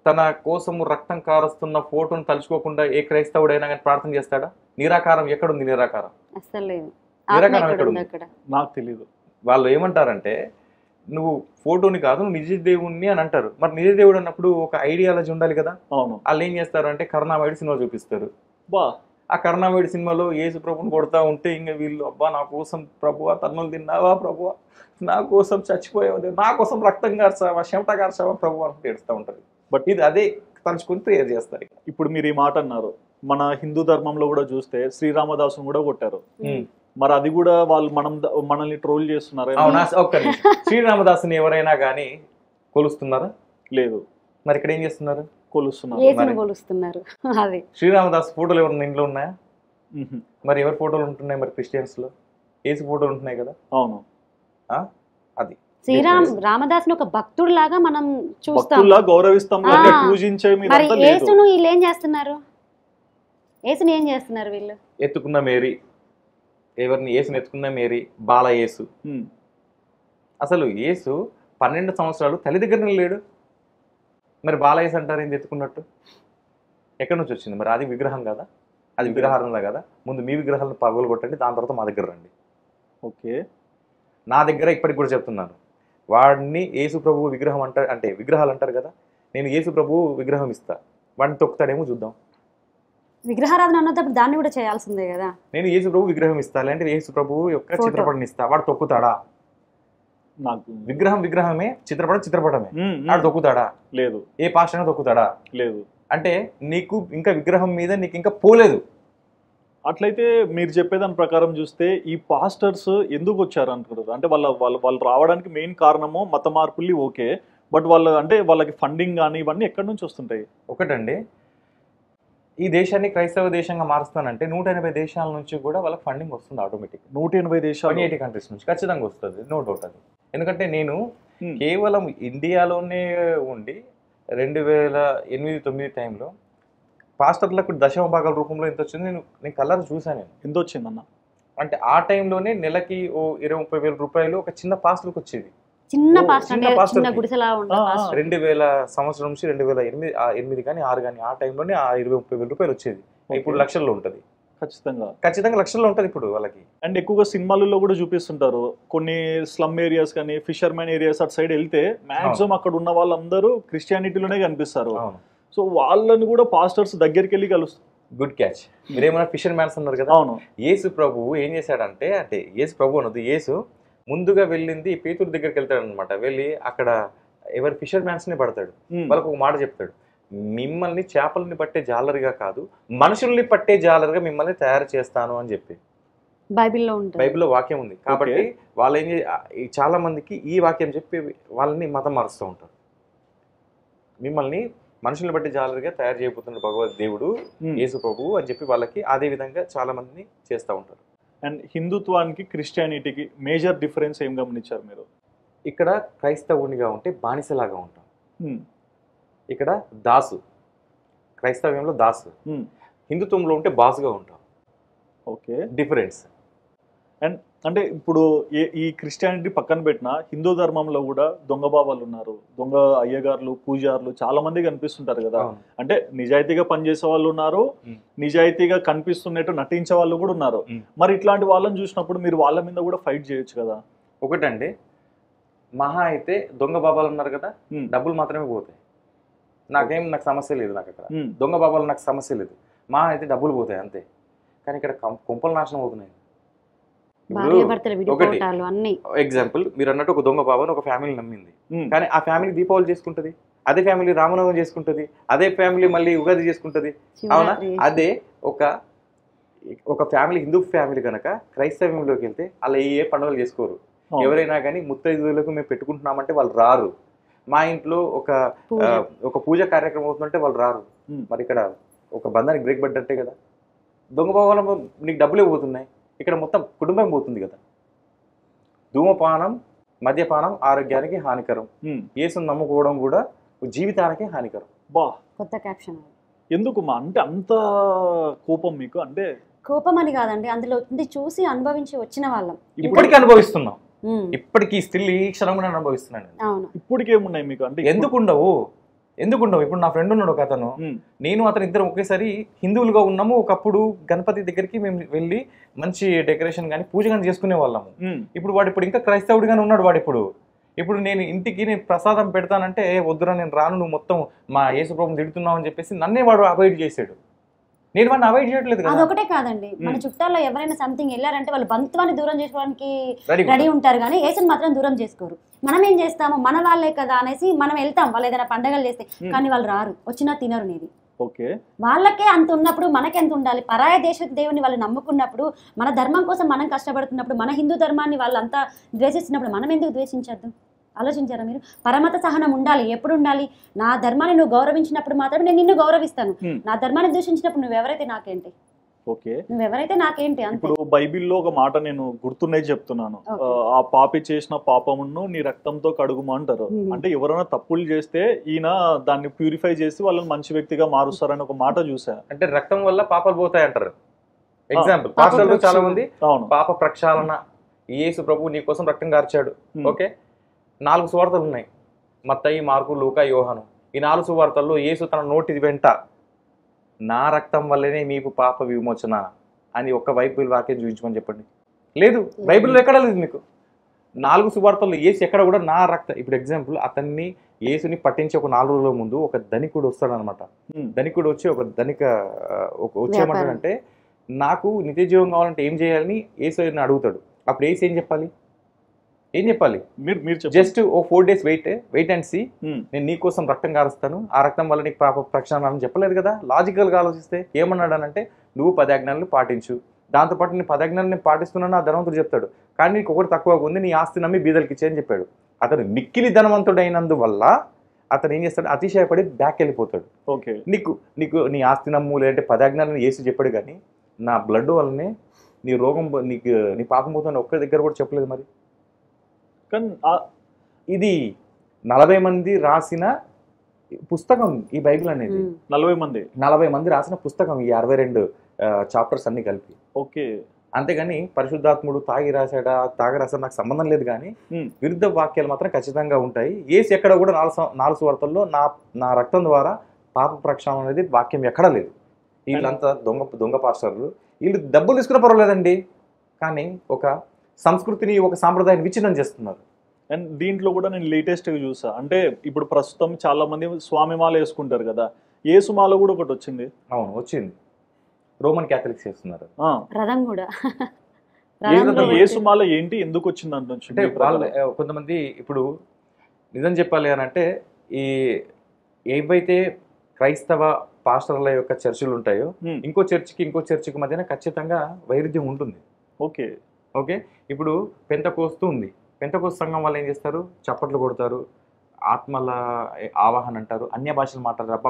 తన కోసము రక్తం కారుస్తున్న ఫోటోను తలుచుకోకుండా ఏ క్రైస్తవుడైనా కానీ ప్రార్థన చేస్తాడా? నిరాకారం ఎక్కడుంది? నిరాకారం నాకు తెలియదు. వాళ్ళు ఏమంటారంటే నువ్వు ఫోటోని కాదు, నువ్వు నిజ దేవుణ్ణి అని అంటారు. మరి నిజ దేవుడు అన్నప్పుడు ఒక ఐడియాలజీ ఉండాలి కదా. వాళ్ళు ఏం చేస్తారు అంటే కరుణామయుడు సినిమా చూపిస్తారు. ఆ కరుణామయుడు సినిమాలో యేసు ప్రభుని కొడతా ఉంటే ఇంకా వీళ్ళు, అబ్బా నా కోసం ప్రభువా తన్నులు తిన్నావా, ప్రభువా నా కోసం చచ్చిపోయావు, నా కోసం రక్తం కార్చావా, చెమట కార్చావా ప్రభు అని ఏడుస్తూ ఉంటారు. బట్ ఇది అదే తలుచుకుని ప్రేయర్ చేస్తారు. ఇప్పుడు మీరు ఈ మాట అన్నారు, మన హిందూ ధర్మంలో కూడా చూస్తే శ్రీరామదాసును కూడా కొట్టారు. మరి అది కూడా వాళ్ళు మనల్ని ట్రోల్ చేస్తున్నారు. అవునా? శ్రీరామదాసుని ఎవరైనా కానీ కొలుస్తున్నారా? లేదు. మరి ఇక్కడ ఏం చేస్తున్నారు? కొలుస్తున్నారు. శ్రీరామదాస్ ఫోటోలు ఎవరైనా ఇంట్లో ఉన్నాయా? మరి ఎవరి ఫోటోలు ఉంటున్నాయి? మరి క్రిస్టియన్స్ లో యేసు ఫోటోలు ఉంటున్నాయి కదా. అవును, అది రామదాస్ ఒక భక్తుడు లాగా మనం చూస్తాం, గౌరవిస్తాం, పూజించే. మరి యేసును వీళ్ళు ఏం చేస్తున్నారు? యేసుని ఏం చేస్తున్నారు వీళ్ళు? ఎత్తుకున్న మేరీ, ఎవరిని? యేసుని ఎత్తుకున్న మేరీ, బాల యేసు. అసలు యేసు 12 సంవత్సరాలు తల్లి దగ్గర లేడు, మరి బాల యేసు అంటారు ఏంది ఎత్తుకున్నట్టు? ఎక్కడి నుంచి వచ్చింది మరి? అది విగ్రహం కదా, అది విగ్రహారంలా కదా. ముందు మీ విగ్రహాలను పగలు కొట్టండి, దాని తర్వాత మా దగ్గర రండి. ఓకే, నా దగ్గర ఇప్పటికి కూడా చెప్తున్నాను, వాడిని యేసు ప్రభువు విగ్రహం అంటారు, అంటే విగ్రహాలు అంటారు కదా, నేను యేసు ప్రభువు విగ్రహం ఇస్తా, వాడిని తొక్కుతాడేమో చూద్దాం. విగ్రహారాధన అన్నప్పుడు దాన్ని కూడా చేయాల్సిందే కదా. నేను యేసు ప్రభు విగ్రహం ఇస్తా, లేదంటే యేసు ప్రభువు యొక్క చిత్రపటం ఇస్తా, వాడు తొక్కుతాడా? నాకు విగ్రహమే, చిత్రపటమే, వాడు తొక్కుతాడా? లేదు. ఏ పాస్టర్ తొక్కుతాడా? లేదు. అంటే నీకు ఇంకా విగ్రహం మీద నీకు ఇంకా పోలేదు. అట్లయితే మీరు చెప్పేదాని ప్రకారం చూస్తే ఈ పాస్టర్స్ ఎందుకు వచ్చారు అనుకుంటారు? అంటే వాళ్ళు రావడానికి మెయిన్ కారణము మత మార్పుల్ని. ఓకే, బట్ వాళ్ళు అంటే వాళ్ళకి ఫండింగ్ కానీ ఇవన్నీ ఎక్కడి నుంచి వస్తుంటాయి? ఒకటండి, ఈ దేశాన్ని క్రైస్తవ దేశంగా మారుస్తానంటే 180 దేశాల నుంచి కూడా వాళ్ళకి ఫండింగ్ వస్తుంది ఆటోమేటిక్. 180 దేశాలు, 180 కంట్రీస్ నుంచి ఖచ్చితంగా వస్తుంది, నో డౌట్ అది. ఎందుకంటే నేను కేవలం ఇండియాలోనే ఉండి 2008-9 టైంలో పాస్టర్లకు దశమ భాగాల రూపంలో ఎంత వచ్చింది నేను కలర్ చూసాను. నేను ఎంత వచ్చిందన్న అంటే ఆ టైంలోనే నెలకి ఓ 20-30 వేల రూపాయలు ఒక చిన్న పాస్టర్కి వచ్చేది. చిన్న పాస్టర్, చిన్న గుడిసెలా ఉండే పాస్టర్. 2000 సంవత్సరం నుంచి 2008 కానీ 6 కానీ ఆ టైంలోనే ఆ 20-30 వేల రూపాయలు వచ్చేది. ఇప్పుడు లక్షల్లో ఉంటుంది, ఖచ్చితంగా లక్షల్లో ఉంటుంది ఇప్పుడు వాళ్ళకి. అండ్ ఎక్కువగా సినిమాలలో కూడా చూపిస్తుంటారు, కొన్ని స్లమ్ ఏరియాస్ కానీ ఫిషర్మెన్ ఏరియాస్ అటు సైడ్ వెళ్తే మాక్సిమం అక్కడ ఉన్న వాళ్ళందరూ క్రిస్టియానిటీలోనే కనిపిస్తారు. సో వాళ్ళని కూడా పాస్టర్స్ దగ్గరికి వెళ్ళి కలుస్తారు. Good catch. మీరేమన్నా ఫిషర్ మ్యాన్స్ అన్నారు కదా. అవును. యేసు ప్రభు ఏం చేశాడంటే, అంటే యేసు ప్రభు అన్నది యేసు ముందుగా వెళ్ళింది పేతురు దగ్గరికి వెళ్తాడు అనమాట. వెళ్ళి అక్కడ ఎవరి ఫిషర్ మ్యాన్స్ ని పడతాడు. వాళ్ళకు ఒక మాట చెప్తాడు, మిమ్మల్ని చేపలని పట్టే జాలరిగా కాదు మనుషుల్ని పట్టే జాలరిగా మిమ్మల్ని తయారు చేస్తాను అని చెప్పి బైబిల్లో వాక్యం ఉంది. కాబట్టి వాళ్ళు ఏం చాలా మందికి ఈ వాక్యం చెప్పి వాళ్ళని మతం మారుస్తూ ఉంటారు. మిమ్మల్ని మనుషుల్ని బట్టి జాలరిగా తయారు చేయబోతున్న భగవద్ దేవుడు యేసు ప్రభువు అని చెప్పి వాళ్ళకి అదే విధంగా చాలా మందిని చేస్తూ ఉంటారు. అండ్ హిందుత్వానికి క్రిస్టియానిటీకి మేజర్ డిఫరెన్స్ ఏం గమనించారు మీరు? ఇక్కడ క్రైస్తవునిగా ఉంటే బానిసలాగా ఉంటాం, ఇక్కడ దాసు. క్రైస్తవ్యంలో దాసు, హిందుత్వంలో ఉంటే బాసుగా ఉంటాం. Okay, difference. అండ్ అంటే ఇప్పుడు ఈ క్రిస్టియానిటీ పక్కన పెట్టిన హిందూ ధర్మంలో కూడా దొంగ బాబాలు ఉన్నారు, దొంగ అయ్యగారులు, పూజారులు చాలా మంది కనిపిస్తుంటారు కదా. అంటే నిజాయితీగా పనిచేసే వాళ్ళు ఉన్నారు, నిజాయితీగా కనిపిస్తున్నట్టు నటించే వాళ్ళు కూడా ఉన్నారు. మరి ఇట్లాంటి వాళ్ళని చూసినప్పుడు మీరు వాళ్ళ మీద కూడా ఫైట్ చేయొచ్చు కదా. ఒకటండి, మహా అయితే దొంగ బాబాలు ఉన్నారు కదా, డబ్బులు మాత్రమే పోతాయి. నాకు సమస్య లేదు. నాకు అక్కడ దొంగ బాబాలు నాకు సమస్య లేదు. మహా అయితే డబ్బులు పోతాయి అంతే. కానీ ఇక్కడ కుంపలు నాశనం అవుతున్నాయి. ఒకటి ఎగ్జాంపుల్, మీరు అన్నట్టు ఒక దొంగ బాబాను ఒక ఫ్యామిలీ నమ్మింది, కానీ ఆ ఫ్యామిలీ దీపావళి చేసుకుంటది, అదే ఫ్యామిలీ రామనవమి చేసుకుంటది, అదే ఫ్యామిలీ మళ్ళీ ఉగాది చేసుకుంటది, అవునా? అదే ఒక ఫ్యామిలీ హిందూ ఫ్యామిలీ కనుక క్రైస్తవ్యంలోకి వెళ్తే అలా ఏ పండుగలు చేసుకోరు. ఎవరైనా కానీ ముత్తైదువులకు మేము పెట్టుకుంటున్నామంటే వాళ్ళు రారు. మా ఇంట్లో ఒక పూజ కార్యక్రమం అవుతుందంటే వాళ్ళు రారు. మరి ఇక్కడ ఒక బంధానికి బ్రేక్ పడ్డట్టే కదా. దొంగ బాబాల నీకు డబ్బులే పోతున్నాయి, ఇక్కడ మొత్తం కుటుంబం పోతుంది కదా. ధూమపానం, మద్యపానం ఆరోగ్యానికి హానికరం, యేసుని నమ్ముకోవడం కూడా జీవితానికి హానికరం. బా, కొత్త క్యాప్షన్. ఎందుకు మా అంటే అంత కోపం మీకు? అంటే కోపం అని కాదండి, అందులో చూసి అనుభవించి వచ్చిన వాళ్ళం. ఇప్పటికీ అనుభవిస్తున్నాం, ఇప్పటికీ స్టిల్ ఈ క్షణం కూడా అనుభవిస్తున్నాను. ఇప్పటికేమున్నాయి మీకు? అంటే ఎందుకుండవు? ఇప్పుడు నా ఫ్రెండ్ ఉన్నాడు ఒక అతను, నేను అతను ఇద్దరం ఒకేసారి హిందువులుగా ఉన్నాము. ఒకప్పుడు గణపతి దగ్గరికి మేము వెళ్ళి మంచి డెకరేషన్ కానీ పూజ కానీ చేసుకునే వాళ్ళము. ఇప్పుడు ఇంకా క్రైస్తవుడిగానే ఉన్నాడు వాడు. ఇప్పుడు నేను ఇంటికి ప్రసాదం పెడతానంటే వద్దురా నేను రాను, నువ్వు మొత్తం మా యేసు ప్రభువుని తిడుతున్నావు అని చెప్పేసి నన్నే వాడు అవాయిడ్ చేశాడు. నేను వాడిని అవాయిడ్ చేయట్లేదు కదా. అదొకటే కాదండి, మన చుట్టాల్లో ఎవరైనా సంథింగ్ వెళ్ళారంటే వాళ్ళు బంధుత్వాన్ని దూరం చేసుకోవడానికి రెడీ ఉంటారు, కానీ యేసుని మాత్రం దూరం చేసుకోరు. మనం ఏం చేస్తాము, మన వాళ్ళే కదా అనేసి మనం వెళ్తాం, వాళ్ళు ఏదైనా పండగలు చేస్తే, కానీ వాళ్ళు రారు, వచ్చినా తినరు. నీది వాళ్ళకే అంత ఉన్నప్పుడు మనకెంత ఉండాలి? పరాయ దేశ దేవుని వాళ్ళు నమ్ముకున్నప్పుడు, మన ధర్మం కోసం మనం కష్టపడుతున్నప్పుడు, మన హిందూ ధర్మాన్ని వాళ్ళంతా ద్వేషిస్తున్నప్పుడు మనం ఎందుకు ద్వేషించద్దు? ఆలోచించారా మీరు? పరమత సహనం ఉండాలి. ఎప్పుడు ఉండాలి? నా ధర్మాన్ని నువ్వు గౌరవించినప్పుడు మాత్రం నేను నిన్ను గౌరవిస్తాను. నా ధర్మాన్ని దూషించినప్పుడు నువ్వెవరైతే నాకేంటి, నువ్వెవరైతే నాకేంటి. ఇప్పుడు బైబిల్లో ఒక మాట నేను గుర్తున్నది చెప్తున్నాను, ఆ పాపి చేసిన పాపమును నీ రక్తంతో కడుగుమా అంటారు. అంటే ఎవరైనా తప్పులు చేస్తే ఈయన దాన్ని ప్యూరిఫై చేసి వాళ్ళని మంచి వ్యక్తిగా మారుస్తారని ఒక మాట చూసా. అంటే రక్తం వల్ల పాపాలు పోతాయి అంటారు. ఎగ్జాంపుల్, పాస్టర్లు చాలా మంది పాప ప్రక్షాళన, యేసు ప్రభు నీ కోసం రక్తం కార్చాడు. ఓకే, 4 సువార్తలు ఉన్నాయి, మత్తయి, మార్కు, లూకా, యోహాను. ఈ 4 సువార్తల్లో యేసు తన నోటి వెంట నా రక్తం వల్లనే మీకు పాప విమోచన అని ఒక్క బైబిల్ వాక్యం చూపించమని చెప్పండి. లేదు, బైబిల్లో ఎక్కడ లేదు మీకు. 4 సువార్తల్లో యేసు ఎక్కడ కూడా నా రక్తం. ఇప్పుడు ఎగ్జాంపుల్, అతన్ని యేసుని పట్టించి ఒక 4 రోజుల ముందు ఒక ధనికుడు వస్తాడనమాట. ధనికుడు వచ్చి వచ్చేయమంటాడంటే నాకు నిత్య జీవం కావాలంటే ఏం చేయాలని యేసు అడుగుతాడు. అప్పుడు యేసు ఏం చెప్పాలి? జస్ట్ ఓ 4 days వెయిట్ అండ్ సీ, నేను నీ కోసం రక్తం కారుస్తాను, ఆ రక్తం వల్ల నీకు పాప ప్రక్షాళన అని చెప్పలేదు కదా. లాజికల్ గా ఆలోచిస్తే ఏమన్నాడు అంటే, నువ్వు 10 ఆజ్ఞలను పాటించు, దాంతోపాటు నీ 10 ఆజ్ఞలను నేను పాటిస్తున్నాను ఆ ధనవంతుడు చెప్తాడు. కానీ నీకు ఒకటి తక్కువగా ఉంది, నీ ఆస్తి నమ్మి బీదలకి ఇచ్చే అని చెప్పాడు. అతను మిక్కిలి ధనవంతుడైనందువల్ల అతను ఏం చేస్తాడు, అతిశయపడి బ్యాక్ వెళ్ళిపోతాడు. ఓకే, నీకు నీకు నీ ఆస్తి నమ్ము లేదంటే 10 ఆజ్ఞలను యేసు చెప్పాడు, కానీ నా బ్లడ్ వల్లనే నీ రోగం నీకు నీ పాపం పోతుంది ఒక్కరి దగ్గర కూడా చెప్పలేదు. మరి కానీ ఇది 40 మంది రాసిన పుస్తకం ఈ బైబిల్ అనేది. 40 మంది రాసిన పుస్తకం ఈ 62 చాప్టర్స్ అన్ని కలిపి. ఓకే, అంతేగాని పరిశుద్ధాత్ముడు తాగి రాశాడా తాగి రాశాడు నాకు సంబంధం లేదు, కానీ విరుద్ధ వాక్యాలు మాత్రం ఖచ్చితంగా ఉంటాయి. ఏసు ఎక్కడ కూడా 4 సువార్తల్లో నా రక్తం ద్వారా పాప ప్రక్షాళన అనేది వాక్యం ఎక్కడా లేదు. వీళ్ళంతా దొంగ పాస్టర్లు, వీళ్ళు డబ్బులు తీసుకున్న పర్వాలేదండి, కానీ ఒక సంస్కృతిని ఒక సాంప్రదాయాన్ని విచ్ఛిన్నం చేస్తున్నారు. అండ్ దీంట్లో కూడా నేను లేటెస్ట్గా చూసా, అంటే ఇప్పుడు ప్రస్తుతం చాలా మంది స్వామి మాల వేసుకుంటారు కదా, యేసు మాల కూడా ఒకటి వచ్చింది. అవును, వచ్చింది. రోమన్ క్యాథలిక్స్ చేస్తున్నారు రథం కూడా. యేసు మాల ఏంటి, ఎందుకు వచ్చింది అంటే వాళ్ళు కొంతమంది ఇప్పుడు నిజం చెప్పాలి అని అంటే ఈ ఏవైతే క్రైస్తవ పాస్టర్ల యొక్క చర్చిలు ఉంటాయో ఇంకో చర్చికి మధ్యన ఖచ్చితంగా వైరుధ్యం ఉంటుంది. ఓకే ఓకే, ఇప్పుడు పెంతకోస్తు ఉంది. పెంతకోస్తు సంఘం వాళ్ళు ఏం చేస్తారు, చప్పట్లు కొడతారు, ఆత్మల ఆవాహన అంటారు, అన్య భాషలు మాట్లాడతారు,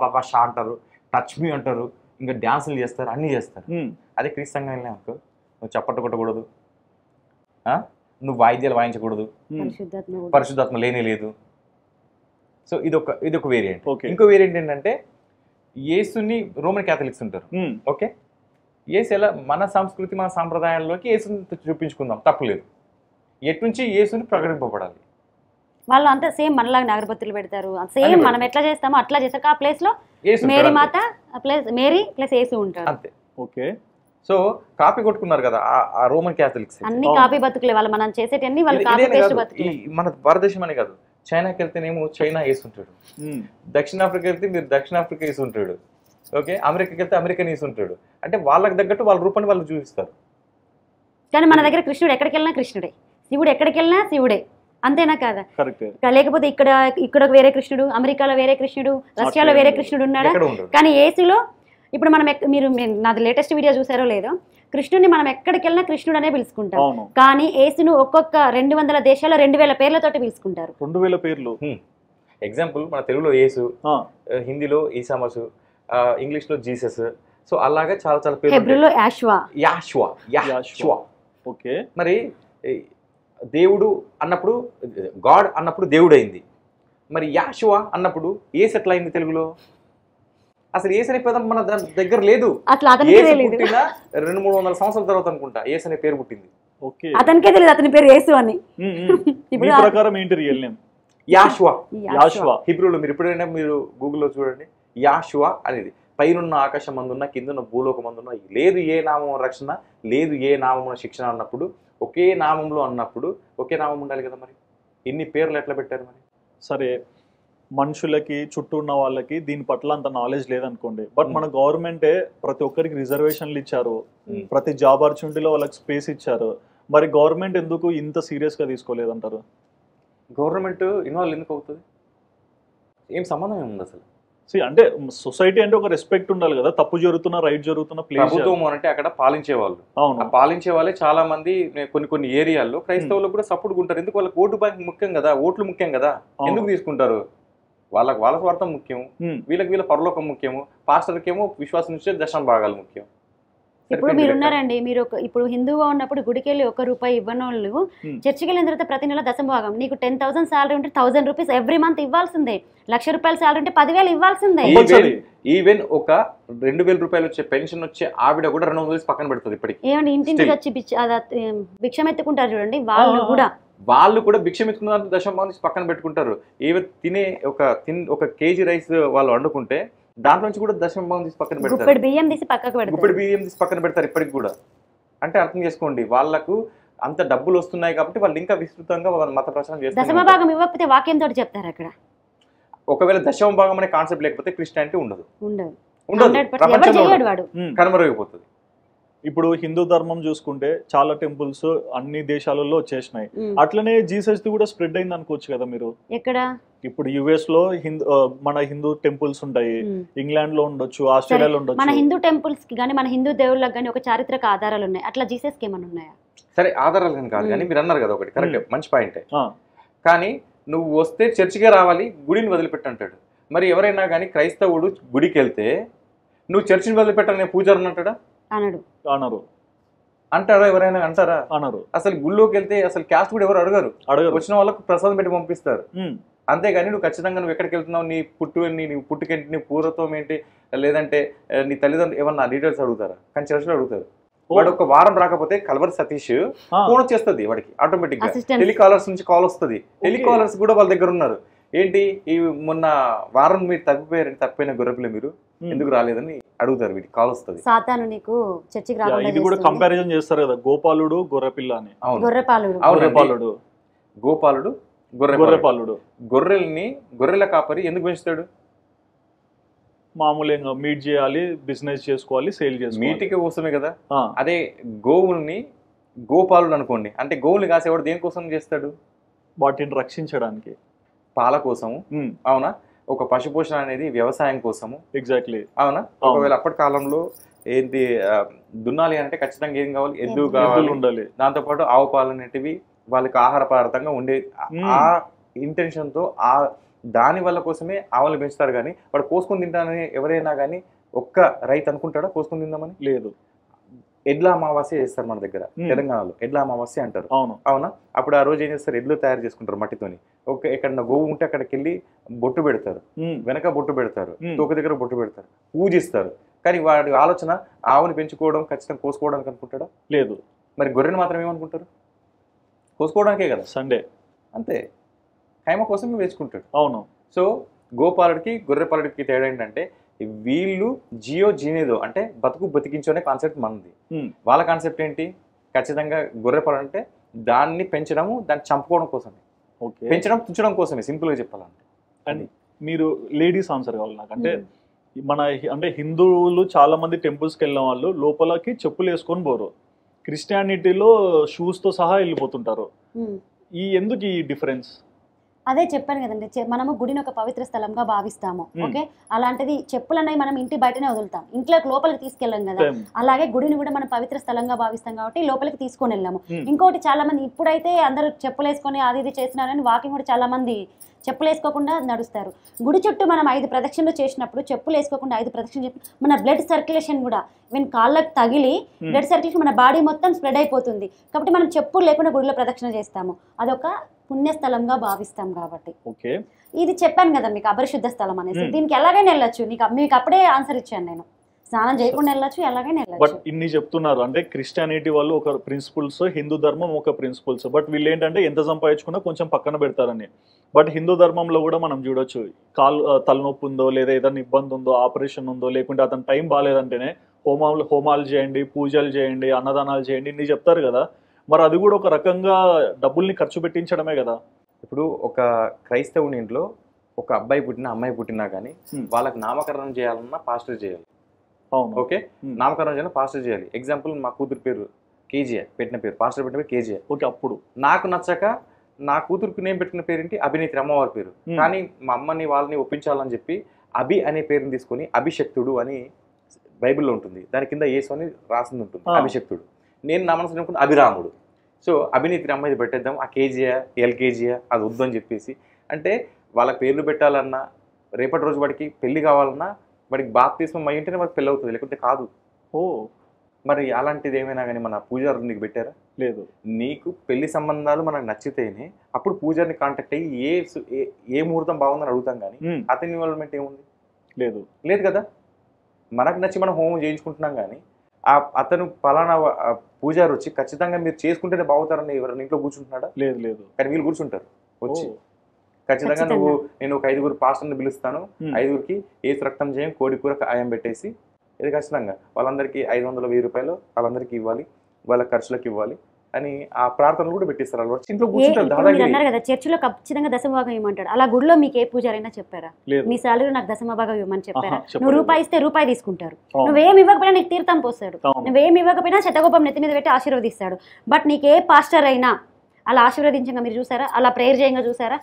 అబ్బా షా అంటారు, టచ్ మీ అంటారు, ఇంకా డ్యాన్సులు చేస్తారు, అన్నీ చేస్తారు. అదే క్రీస్తు సంఘం వెళ్ళినా అనుకో, నువ్వు చప్పట్లు కొట్టకూడదు, నువ్వు వాయిద్యాలు వాయించకూడదు, పరిశుద్ధాత్మ లేనే లేదు. సో ఇదొక వేరియంట్. ఇంకో వేరియంట్ ఏంటంటే యేసుని రోమన్ క్యాథలిక్స్ ఉంటారు. ఓకే, యేసు ఎలా మన సంస్కృతి మన సాంప్రదాయాల్లోకి యేసుని చూపించుకుందాం, తప్పులేదు. ఎట్నుంచి యేసుని ప్రకటింపబడాలి. వాళ్ళు అంతా సేమ్ మనలాగా అగరబత్తులు పెడతారు, సేమ్ మనం ఎట్లా చేస్తామో అట్లా చేస్తారు. ఆ ప్లేస్ లో మేరీ మాత ప్లస్ మేరీ ప్లస్ యేసు ఉంటారు అంతే. ఓకే, సో కాపీ కొట్టుకున్నారు కదా ఆ రోమన్ క్యాథలిక్స్, అన్ని కాపీ బతుకులే వాళ్ళు. మనం చేసేటన్ని వాళ్ళు కాపీ పేస్ట్ బతుకులే. మన భారతదేశం అనే కాదు, చైనాకి వెళ్తేనేమో చైనా యేసు ఉంటాడు, దక్షిణాఫ్రికా వెళ్తే మీరు దక్షిణాఫ్రికా యేసు ఉంటాడు, ఓకే, అమెరికాకి వెళ్తే అమెరికన్ యేసు ఉంటాడు. అంటే వాళ్ళకి తగ్గట్టు వాళ్ళ రూపాన్ని వాళ్ళు చూపిస్తారు. కానీ మన దగ్గర కృష్ణుడు ఎక్కడికి వెళ్ళినా కృష్ణుడే, శివుడు ఎక్కడికి వెళ్ళినా శివుడే, అంతేనా కాదా? లేకపోతే ఇక్కడ వేరే కృష్ణుడు, అమెరికాలో వేరే కృష్ణుడు, రష్యాలో వేరే కృష్ణుడు ఉన్నాడా? కానీ యేసులో ఇప్పుడు మనం మీరు నాది లేటెస్ట్ వీడియో చూసారో లేదో, కృష్ణుడిని మనం ఎక్కడికి వెళ్ళినా కృష్ణుడు అనే పిలుచుకుంటాం. కానీ యేసును ఒక్కొక్క 200 దేశాల్లో 2000 పేర్లతోటి పిలుచుకుంటారు. 2000 పేర్లు. ఎగ్జాంపుల్ మన తెలుగులో యేసు, హిందీలో ఈసామసు, ఇంగ్లీష్ లో జీసస్. సో అలాగే చాలా చాలా పేర్లు. హెబ్రూలో యాష్వా. ఓకే, మరి దేవుడు అన్నప్పుడు గాడ్ అన్నప్పుడు దేవుడు అయింది. మరి యాషువా అన్నప్పుడు ఏసు ఎట్లా అయింది తెలుగులో? అసలు ఏసు అనే పదం మన దగ్గర లేదు. పుట్టిన 200-300 సంవత్సరాల తర్వాత అనుకుంటా ఏసు అనే పేరు పుట్టింది. అతనికే తెలియదు అతని పేరు యేసు అని. యాషువా హిబ్రూలో మీరు ఎప్పుడైనా మీరు గూగుల్లో చూడండి, యాషువా అనేది పైనున్న ఆకాశం అందున్న కిందన్న భూలోకం అందున్న, లేదు ఏ నామం రక్షణ, లేదు ఏ నామం శిక్షణ అన్నప్పుడు, ఒకే నామంలో అన్నప్పుడు ఒకే నామం ఉండాలి కదా. మరి ఇన్ని పేర్లు ఎట్లా పెట్టారు? మరి సరే, మనుషులకి చుట్టూ ఉన్న వాళ్ళకి దీని పట్ల అంత నాలెడ్జ్ లేదనుకోండి, బట్ మన గవర్నమెంటే ప్రతి ఒక్కరికి రిజర్వేషన్లు ఇచ్చారు, ప్రతి జాబ్ ఆపర్చునిటీలో వాళ్ళకి స్పేస్ ఇచ్చారు. మరి గవర్నమెంట్ ఎందుకు ఇంత సీరియస్గా తీసుకోలేదంటారు? గవర్నమెంట్ ఇన్వాల్వ్ ఎందుకు అవుతుంది? ఏం సంబంధం ఏముంది అసలు? అంటే సొసైటీ అంటే ఒక రెస్పెక్ట్ ఉండాలి కదా, తప్పు జరుగుతున్నా రైట్ జరుగుతున్న ప్లేస్. ప్రభుత్వం అంటే అక్కడ పాలించే వాళ్ళు, ఆ పాలించే వాళ్ళే చాలా మంది కొన్ని ఏరియాల్లో క్రైస్తవులకు కూడా సపోర్ట్ ఉంటారు. ఎందుకు? వాళ్ళకి ఓటు బ్యాంక్ ముఖ్యం కదా, ఓట్లు ముఖ్యం కదా. ఎందుకు తీసుకుంటారు? వాళ్ళ స్వార్థం ముఖ్యం, వీళ్ళ పరలోకం ముఖ్యము, పాస్టర్కేమో విశ్వాసం నుంచి దశమ భాగాలు ముఖ్యం. ఇప్పుడు మీరున్నారండి, మీరు ఇప్పుడు హిందువుగా ఉన్నప్పుడు గుడికి వెళ్ళి ₹1 ఇవ్వని వాళ్ళు చర్చికి వెళ్ళిన తర్వాత ప్రతి నెల దశమ భాగం, నీకు 10,000 శాలరీ ఉంటే ₹1,000 ఎవ్రీ మంత్ ఇవ్వాల్సిందే, ₹1,00,000 శాలరీ ఉంటే 10,000 ఇవ్వాల్సిందే. ఈవెన్ ఒక ₹2,000 వచ్చే పెన్షన్ వచ్చే ఆవిడ కూడా 200 పక్కన పెడుతుంది ఇప్పటికి. ఏమండి, ఇంటింటికి వచ్చి భిక్షం ఎత్తుకుంటారు చూడండి, వాళ్ళు కూడా భిక్షం ఎత్తుకున్న దశమ భాగం పక్కన పెట్టుకుంటారు. ఈవెన్ ఒక కేజీ రైస్ వాళ్ళు వండుకుంటే దాంట్లో నుంచి కూడా దశమ భాగం తీసి పక్కన పెడతారు, గుప్పెడు బియ్యం తీసి పక్కన పెడతారు ఇప్పటికి కూడా. అంటే అర్థం చేసుకోండి, వాళ్ళకు అంత డబ్బులు వస్తున్నాయి కాబట్టి వాళ్ళు ఇంకా విస్తృతంగా మత ప్రచారం చేస్తారు. దశమ భాగం ఇవ్వకపోతే వాక్యంతో చెప్తారు అక్కడ. ఒకవేళ దశమ భాగం అనే కాన్సెప్ట్ లేకపోతే క్రిస్టియానిటీ ఉండదు, కనుమరుగైపోతుంది. ఇప్పుడు హిందూ ధర్మం చూసుకుంటే చాలా టెంపుల్స్ అన్ని దేశాలలో వచ్చేసినాయి, అట్లనే జీసస్ ది కూడా స్ప్రెడ్ అయింది అనుకోవచ్చు కదా మీరు. ఎక్కడ ఇప్పుడు యుఎస్ లో మన హిందూ టెంపుల్స్ ఉంటాయి, ఇంగ్లాండ్ లో ఉండొచ్చు, ఆస్ట్రేలియాలో ఉండొచ్చు. మన హిందూ టెంపుల్స్ కి కానీ మన హిందూ దేవుళ్ళకి కానీ ఒక చారిత్రక ఆధారాలు ఉన్నాయి, అట్లా జీసస్ కి ఏమైనా ఉన్నాయా? సరే ఆధారాలు కానీ కాదు, కానీ మీరు అన్నారు కదా ఒకటి కరెక్ట్, మంచి పాయింటే. కానీ నువ్వు వస్తే చర్చికే రావాలి, గుడిని వదిలిపెట్టి అంటాడు. మరి ఎవరైనా కానీ క్రైస్తవుడు గుడికి వెళ్తే నువ్వు చర్చిని వదిలిపెట్టాలనే పూజారు అంటాడా? అనడు. అనరు. అంటారా? ఎవరైనా అంటారా? అనరు. అసలు గుళ్ళోకి వెళ్తే అసలు క్యాస్ట్ కూడా ఎవరు అడగరు, వచ్చిన వాళ్ళకు ప్రసాదం పెట్టి పంపిస్తారు. అంతేగాని నువ్వు ఖచ్చితంగా నువ్వు ఎక్కడికి వెళ్తున్నావు, నీ పుట్టుకేంటి, నీ పూర్వత్వం ఏంటి, లేదంటే నీ తల్లిదండ్రులు ఏమన్నా డీటెయిల్స్ అడుగుతారా? కానీ చర్చిలో అడుగుతారు. వాడు ఒక వారం రాకపోతే కల్వర్ సతీష్ ఫోన్ వచ్చేస్తుంది వాడికి ఆటోమేటిక్ గా, టెలికాలర్స్ నుంచి కాల్ వస్తుంది. టెలికాలర్స్ కూడా వాళ్ళ దగ్గర ఉన్నారు. ఏంటి ఈ మొన్న వారం మీరు తప్పిపోయిన గొర్రెపిల్ల మీరు ఎందుకు రాలేదని అడుగుతారు, వీటికి కాల్ వస్తుంది. సాతాను నీకు చర్చికి రాకుండా ఇది కూడా కంపారిజన్ చేస్తారు కదా, గోపాలుడు గొర్రెపిల్ల అని. గొర్రెపాలుడు గోపాలుడు గొర్రెపాలుడు. గొర్రెల కాపరి ఎందుకు పెంచుతాడు? మామూలుగా మీట్ చేయాలి, బిజినెస్ చేసుకోవాలి, సేల్ చేసుకోవాలి, మీటికి కోసమే కదా. అదే గోవుల్ని గోపాలుడు అనుకోండి, అంటే గోవుల్ని కాసేవాడు దేనికోసం చేస్తాడు? వాటిని రక్షించడానికి, పాల కోసము. అవునా? ఒక పశుపోషణ అనేది వ్యవసాయం కోసము. ఎగ్జాక్ట్లీ. అవునా? ఒకవేళ అప్పటి కాలంలో ఏంటి దున్నాలి అంటే ఖచ్చితంగా ఏం కావాలి? ఎద్దు కావాలి, ఉండాలి. దాంతోపాటు ఆవు పాలు అనేటివి వాళ్ళకి ఆహార పదార్థంగా ఉండే. ఆ ఇంటెన్షన్ తో దాని వల్ల కోసమే ఆవులు పెంచుతారు. కానీ వాడు కోసుకొని తింటానని ఎవరైనా కానీ ఒక్క రైతు అనుకుంటాడా కోసుకొని తిందామని? లేదు. ఎడ్ల అమావాస్య చేస్తారు మన దగ్గర తెలంగాణలో, ఎడ్ల అమావాస్య అంటారు. అవునా? అప్పుడు ఆ రోజు ఏం చేస్తారు? ఎడ్లు తయారు చేసుకుంటారు మట్టితోని. ఎక్కడన్నా గోవు ఉంటే అక్కడికి వెళ్ళి బొట్టు పెడతారు, వెనక బొట్టు పెడతారు, తోక దగ్గర బొట్టు పెడతారు, పూజిస్తారు. కానీ వాడి ఆలోచన ఆవుని పెంచుకోవడం, ఖచ్చితంగా కోసుకోవడానికి అనుకుంటాడా? లేదు. మరి గొర్రెని మాత్రం ఏమనుకుంటారు? కోసుకోవడానికే కదా, సండే అంతే, ఖైమ కోసం వేసుకుంటాడు. అవును. సో గోపాలుడికి గొర్రెపాలుడికి తేడా ఏంటంటే, వీళ్ళు జియో జీనేదో అంటే బతుకు బతికించు కాన్సెప్ట్ మనది. వాళ్ళ కాన్సెప్ట్ ఏంటి? ఖచ్చితంగా గొర్రెపాలు అంటే దాన్ని పెంచడము, దాన్ని చంపుకోవడం కోసమే, పెంచడం తుంచడం కోసమే, సింపుల్ గా చెప్పాలంటే. అండ్ మీరు లేడీస్ ఆన్సర్ కావాలి నాకు. అంటే అంటే హిందువులు చాలా మంది టెంపుల్స్కి వెళ్ళిన వాళ్ళు లోపలకి చెప్పులు వేసుకొని పోరు, క్రిస్టియానిటీలో షూస్ తో సహా వెళ్ళిపోతుంటారు. ఎందుకు ఈ డిఫరెన్స్? అదే చెప్పాను కదండి, మనము గుడిని ఒక పవిత్ర స్థలంగా భావిస్తాము. ఓకే, అలాంటిది చెప్పులు అనేవి మనం ఇంటి బయటనే వదులుతాం, ఇంట్లో లోపలికి తీసుకెళ్ళాం కదా. అలాగే గుడిని కూడా మనం పవిత్ర స్థలంగా భావిస్తాం కాబట్టి లోపలికి తీసుకొని వెళ్ళాము. ఇంకోటి చాలా మంది ఇప్పుడైతే అందరూ చెప్పులు వేసుకొని అది ఇది చేసినారని వాకింగ్ కూడా చాలా మంది చెప్పులు వేసుకోకుండా నడుస్తారు. గుడి చుట్టూ మనం 5 ప్రదక్షిణలు చేసినప్పుడు చెప్పులు వేసుకోకుండా 5 ప్రదక్షిణలు చేసి మన బ్లడ్ సర్క్యులేషన్ కూడా ఈవెన్ కాళ్ళకి తగిలి బ్లడ్ సర్క్యులేషన్ మన బాడీ మొత్తం స్ప్రెడ్ అయిపోతుంది. కాబట్టి మనం చెప్పులు లేకుండా గుడిలో ప్రదక్షిణ చేస్తాము, అదొక పుణ్యస్థలంగా భావిస్తాం కాబట్టి. ఓకే, ఇది చెప్పాను కదా మీకు అపరిశుద్ధ స్థలం అనేసి. దీనికి ఎలాగైనా వెళ్ళొచ్చు, మీకు అప్పుడే ఆన్సర్ ఇచ్చాను నేను. స్నానం చేయకుండా వెళ్ళొచ్చు, ఎలాగైనా వెళ్ళొచ్చు. బట్ ఇన్ని చెప్తున్నారు అంటే క్రిస్టియానిటీ వాళ్ళు ఒక ప్రిన్సిపల్స్, హిందూ ధర్మం ఒక ప్రిన్సిపల్స్, బట్ వీళ్ళు ఏంటంటే ఎంత సంపాదించుకున్నా కొంచెం పక్కన పెడతారని. బట్ హిందూ ధర్మంలో కూడా మనం చూడొచ్చు, తలనొప్పి ఉందో లేదా ఏదైనా ఇబ్బంది ఉందో, ఆపరేషన్ ఉందో, లేకుంటే అతను టైం బాగాలేదంటేనే హోమాలు చేయండి, పూజలు చేయండి, అన్నదానాలు చేయండి, ఇన్ని చెప్తారు కదా. మరి అది కూడా ఒక రకంగా డబ్బుల్ని ఖర్చు పెట్టించడమే కదా. ఇప్పుడు ఒక క్రైస్తవుని ఇంట్లో ఒక అబ్బాయి పుట్టినా అమ్మాయి పుట్టినా కానీ వాళ్ళకి నామకరణం చేయాలన్నా పాస్టర్ చేయాలి. అవును. ఓకే, నామకరణం చేయాలి, పాస్టర్ చేయాలి. ఎగ్జాంపుల్ మా కూతురు పేరు కేజీఆర్ పెట్టిన పేరు, పాస్టర్ పెట్టిన పేరు కేజీఆర్. ఓకే, అప్పుడు నాకు నచ్చక నా కూతురుకు నేను పెట్టిన పేరేంటి అభినేత్రి, అమ్మవారి పేరు. కానీ మా అమ్మని వాళ్ళని ఒప్పించాలని చెప్పి అభి అనే పేరుని తీసుకొని అభిషక్తుడు అని బైబిల్లో ఉంటుంది, దాని కింద యేసు అని రాసింది ఉంటుంది, అభిషక్తుడు. నేను నా మనసు అనుకున్న అభిరాముడు. సో అభినేత్రి అమ్మాయి పెట్టేద్దాం, ఆ కేజీయా ఎల్కేజీయా అది వద్దు అని చెప్పేసి. అంటే వాళ్ళ పేర్లు పెట్టాలన్నా, రేపటి రోజు వాడికి పెళ్లి కావాలన్నా, వాడికి బాప్తిస్మం అయి ఉంటేనే వాడికి పెళ్ళి అవుతుంది, లేకపోతే కాదు. ఓ, మరి అలాంటిది ఏమైనా కానీ మన పూజారు నీకు పెట్టారా? లేదు. నీకు పెళ్లి సంబంధాలు మనకు నచ్చితేనే అప్పుడు పూజారిని కాంటాక్ట్ అయ్యి ఏ ముహూర్తం బాగుందని అడుగుతాం. కానీ అతని ఇన్వాల్వ్మెంట్ ఏముంది? లేదు. లేదు కదా. మనకు నచ్చి మనం హోమం చేయించుకుంటున్నాం. కానీ అతను పలానా పూజారి వచ్చి ఖచ్చితంగా మీరు చేసుకుంటేనే బాగుతారని ఎవరైనా ఇంట్లో కూర్చుంటున్నాడా? లేదు. లేదు. కానీ వీళ్ళు కూర్చుంటారు వచ్చి. ఖచ్చితంగా నేను ఒక 5 పాస్టర్ని పిలుస్తాను, 5 ఏసు రక్తం చేయం, కోడి కూర ఆయం పెట్టేసి, ఇది ఖచ్చితంగా వాళ్ళందరికీ 500-1000 రూపాయలు వాళ్ళందరికీ ఇవ్వాలి, వాళ్ళ ఖర్చులకు ఇవ్వాలి. అని ఆ ప్రార్థనలు కూడా పెట్టిస్తారు. వాళ్ళు వచ్చి ఇంట్లో ఇప్పుడు కూర్చుంటారు. మీరు దాదాగిరి అన్నారు కదా చర్చిలో ఖచ్చితంగా దశమభాగం ఇవ్వమంటాడు. అలా గుడిలో మీకు ఏ పూజారైనా చెప్పారా? మీ శాలరీ నాకు దశమభాగం ఇవ్వమని చెప్పారా? నువ్వు రూపాయి ఇస్తే రూపాయి తీసుకుంటారు. నువ్వేమి ఇవ్వకపోయినా నీకు తీర్థం పోస్తాడు. నువ్వేమి ఇవ్వకపోయినా శతగోపం నెత్తి మీద పెట్టి ఆశీర్వదిస్తాడు. బట్ నీకు ఏ పాస్టర్ అయినా అలా ఆశీర్వదించగా మీరు చూసారా? అలా ప్రేయర్ చేయంగా చూసారా?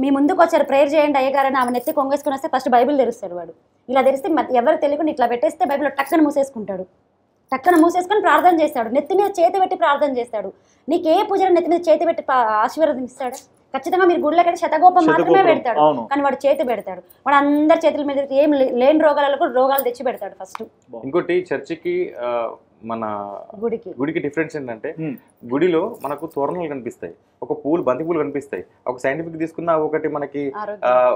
మీ ముందుకు వచ్చారు ప్రేయర్ చేయండి అయ్యగారని ఆమె నెత్తి కొంగేసుకుని వస్తే ఫస్ట్ బైబిల్ తెరుస్తాడు వాడు. ఇలా తెరిస్తే ఎవరు తెలియకుండా ఇట్లా పెట్టేస్తే బైబిల్ టక్కన మూసేసుకుంటాడు. టక్కన మూసేసుకొని ప్రార్థన చేస్తాడు. నెత్తి మీద చేతి పెట్టి ప్రార్థన చేస్తాడు. నీకు ఏ పూజలో నెత్తి మీద చేతి పెట్టి ఆశీర్వదిస్తాడు? ఖచ్చితంగా మీరు గుడిలోకి శతగోపం మాత్రమే పెడతాడు. కానీ వాడు చేతి పెడతాడు. వాడు అందరి చేతుల మీద ఏం లేని రోగాలకు రోగాలు తెచ్చి పెడతాడు ఫస్ట్. ఇంకోటి చర్చికి మన గుడికి డిఫరెన్స్ ఏంటంటే గుడిలో మనకు తోరణాలు కనిపిస్తాయి, ఒక పూలు బంతి పూలు కనిపిస్తాయి. ఒక సైంటిఫిక్ తీసుకున్న ఒకటి మనకి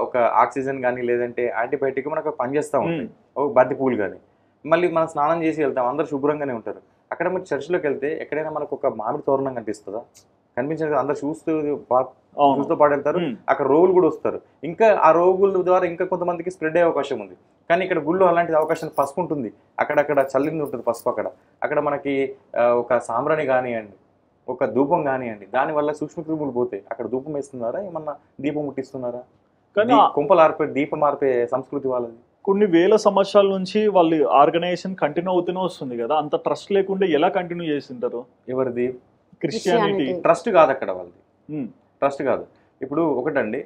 ఒక ఆక్సిజన్ కానీ లేదంటే యాంటీబయాటిక్ మనకు పనిచేస్తూ ఉంటాయి, ఒక బంతి పూలు కానీ. మళ్ళీ మనం స్నానం చేసి వెళ్తాం, అందరు శుభ్రంగానే ఉంటారు. అక్కడ మీరు చర్చిలోకి వెళ్తే ఎక్కడైనా మనకు ఒక మామిడి తోరణం కనిపిస్తుందా? కనిపించదు. అందరు చూస్తూ పాటు వెళ్తారు. అక్కడ రోగులు కూడా వస్తారు. ఇంకా ఆ రోగుల ద్వారా ఇంకా కొంతమందికి స్ప్రెడ్ అయ్యే అవకాశం ఉంది. కానీ ఇక్కడ గుళ్ళో అలాంటి అవకాశం పసుపు ఉంటుంది, అక్కడక్కడ చల్లింది ఉంటుంది పసుపు. అక్కడ మనకి ఒక సాంబ్రాణి కానివ్వండి, ఒక ధూపం కానివ్వండి, దానివల్ల సూక్ష్మక్రిములు పోతాయి. అక్కడ ధూపం వేస్తున్నారా, ఏమన్నా దీపం ముట్టిస్తున్నారా? కానీ కుంపలు ఆర్పే దీపం ఆర్పే సంస్కృతి వాళ్ళది. కొన్ని వేల సంవత్సరాల నుంచి వాళ్ళు ఆర్గనైజేషన్ కంటిన్యూ అవుతూనే వస్తుంది కదా, అంత ట్రస్ట్ లేకుండా ఎలా కంటిన్యూ చేస్తుంటారు? ఎవరిది? క్రిస్టియానిటీ. ట్రస్ట్ కాదు అక్కడ వాళ్ళది, ట్రస్ట్ కాదు. ఇప్పుడు ఒకటండి,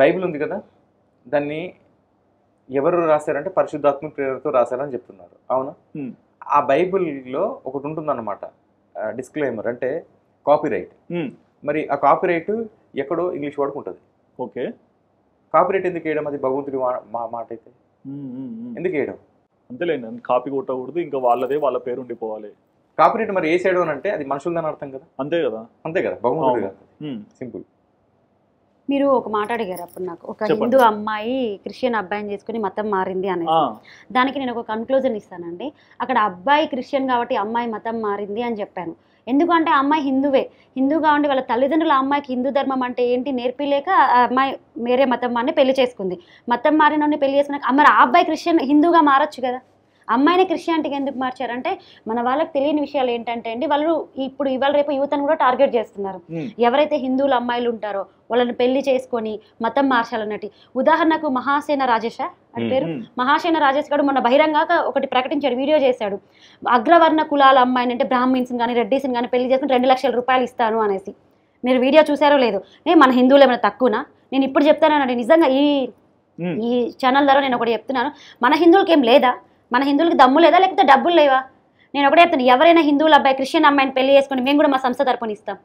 బైబిల్ ఉంది కదా, దాన్ని ఎవరు రాశారంటే పరిశుద్ధాత్మ ప్రేరణతో రాశారని చెప్తున్నారు, అవునా? ఆ బైబిల్లో ఒకటి ఉంటుందన్నమాట, డిస్క్లైమర్ అంటే కాపీరైట్. మరి ఆ కాపీరైట్ ఎక్కడో ఇంగ్లీష్ వాడుకు ఉంటుంది. ఓకే, కాపీరైట్ ఎందుకు వేయడం? అది భగవంతుడి మాట అయితే ఎందుకు వేయడం? అంతేలేండి, కాపీ కొట్టకూడదు, ఇంకా వాళ్ళదే వాళ్ళ పేరు ఉండిపోవాలి. కాపీరైట్ మరి వేసేయడం అంటే అది మనుషులదని అర్థం కదా. అంతే కదా, భగవంతుడు కాదు, సింపుల్. మీరు ఒక మాట అడిగారు అప్పుడు నాకు, ఒక హిందూ అమ్మాయి క్రిస్టియన్ అబ్బాయిని చేసుకుని మతం మారింది అనేది. దానికి నేను ఒక కన్క్లూజన్ ఇస్తానండి. అక్కడ అబ్బాయి క్రిస్టియన్ కాబట్టి అమ్మాయి మతం మారింది అని చెప్పాను. ఎందుకంటే అమ్మాయి హిందూగా ఉండి వాళ్ళ తల్లిదండ్రుల అమ్మాయికి హిందూ ధర్మం అంటే ఏంటి నేర్పిలేక ఆ అమ్మాయి వేరే మతం వాడిని పెళ్లి చేసుకుంది. మతం మారిన పెళ్లి చేసుకున్నాక మరి ఆ అబ్బాయి హిందూగా మారచ్చు కదా. అమ్మాయిని క్రిస్టియానిటీకి ఎందుకు మార్చారంటే మన వాళ్ళకి తెలియని విషయాలు ఏంటంటే అండి, వాళ్ళు ఇప్పుడు ఇవాళ రేపు యువతను కూడా టార్గెట్ చేస్తున్నారు. ఎవరైతే హిందువుల అమ్మాయిలు ఉంటారో వాళ్ళని పెళ్లి చేసుకొని మతం మార్చాలన్నట్టు. ఉదాహరణకు మహాసేన రాజేష్ అని పేరు, మహాసేన రాజేష్ గారు మొన్న బహిరంగంగా ఒకటి ప్రకటించాడు, వీడియో చేశాడు. అగ్రవర్ణ కులాల అమ్మాయిని అంటే బ్రాహ్మిన్స్ కానీ రెడ్డిస్ని కానీ పెళ్లి చేసుకుని 2 లక్షల రూపాయలు ఇస్తాను అనేసి. మీరు వీడియో చూసారో లేదు? మన హిందువులు ఏమైనా తక్కువనా? నేను ఇప్పుడు చెప్తానండి, నిజంగా ఈ ఛానల్ ద్వారా నేను ఒకటి చెప్తున్నాను, మన హిందువులకి ఏం లేదా? మన హిందువులకి దమ్ము లేదా, లేకపోతే డబ్బులు లేవా? నేను ఒకటే చెప్తాను, ఎవరైనా హిందువుల అబ్బాయి క్రిస్టియన్ అమ్మాయిని పెళ్లి చేసుకుని మేము కూడా మా సంస్థ తరపున ఇస్తాం.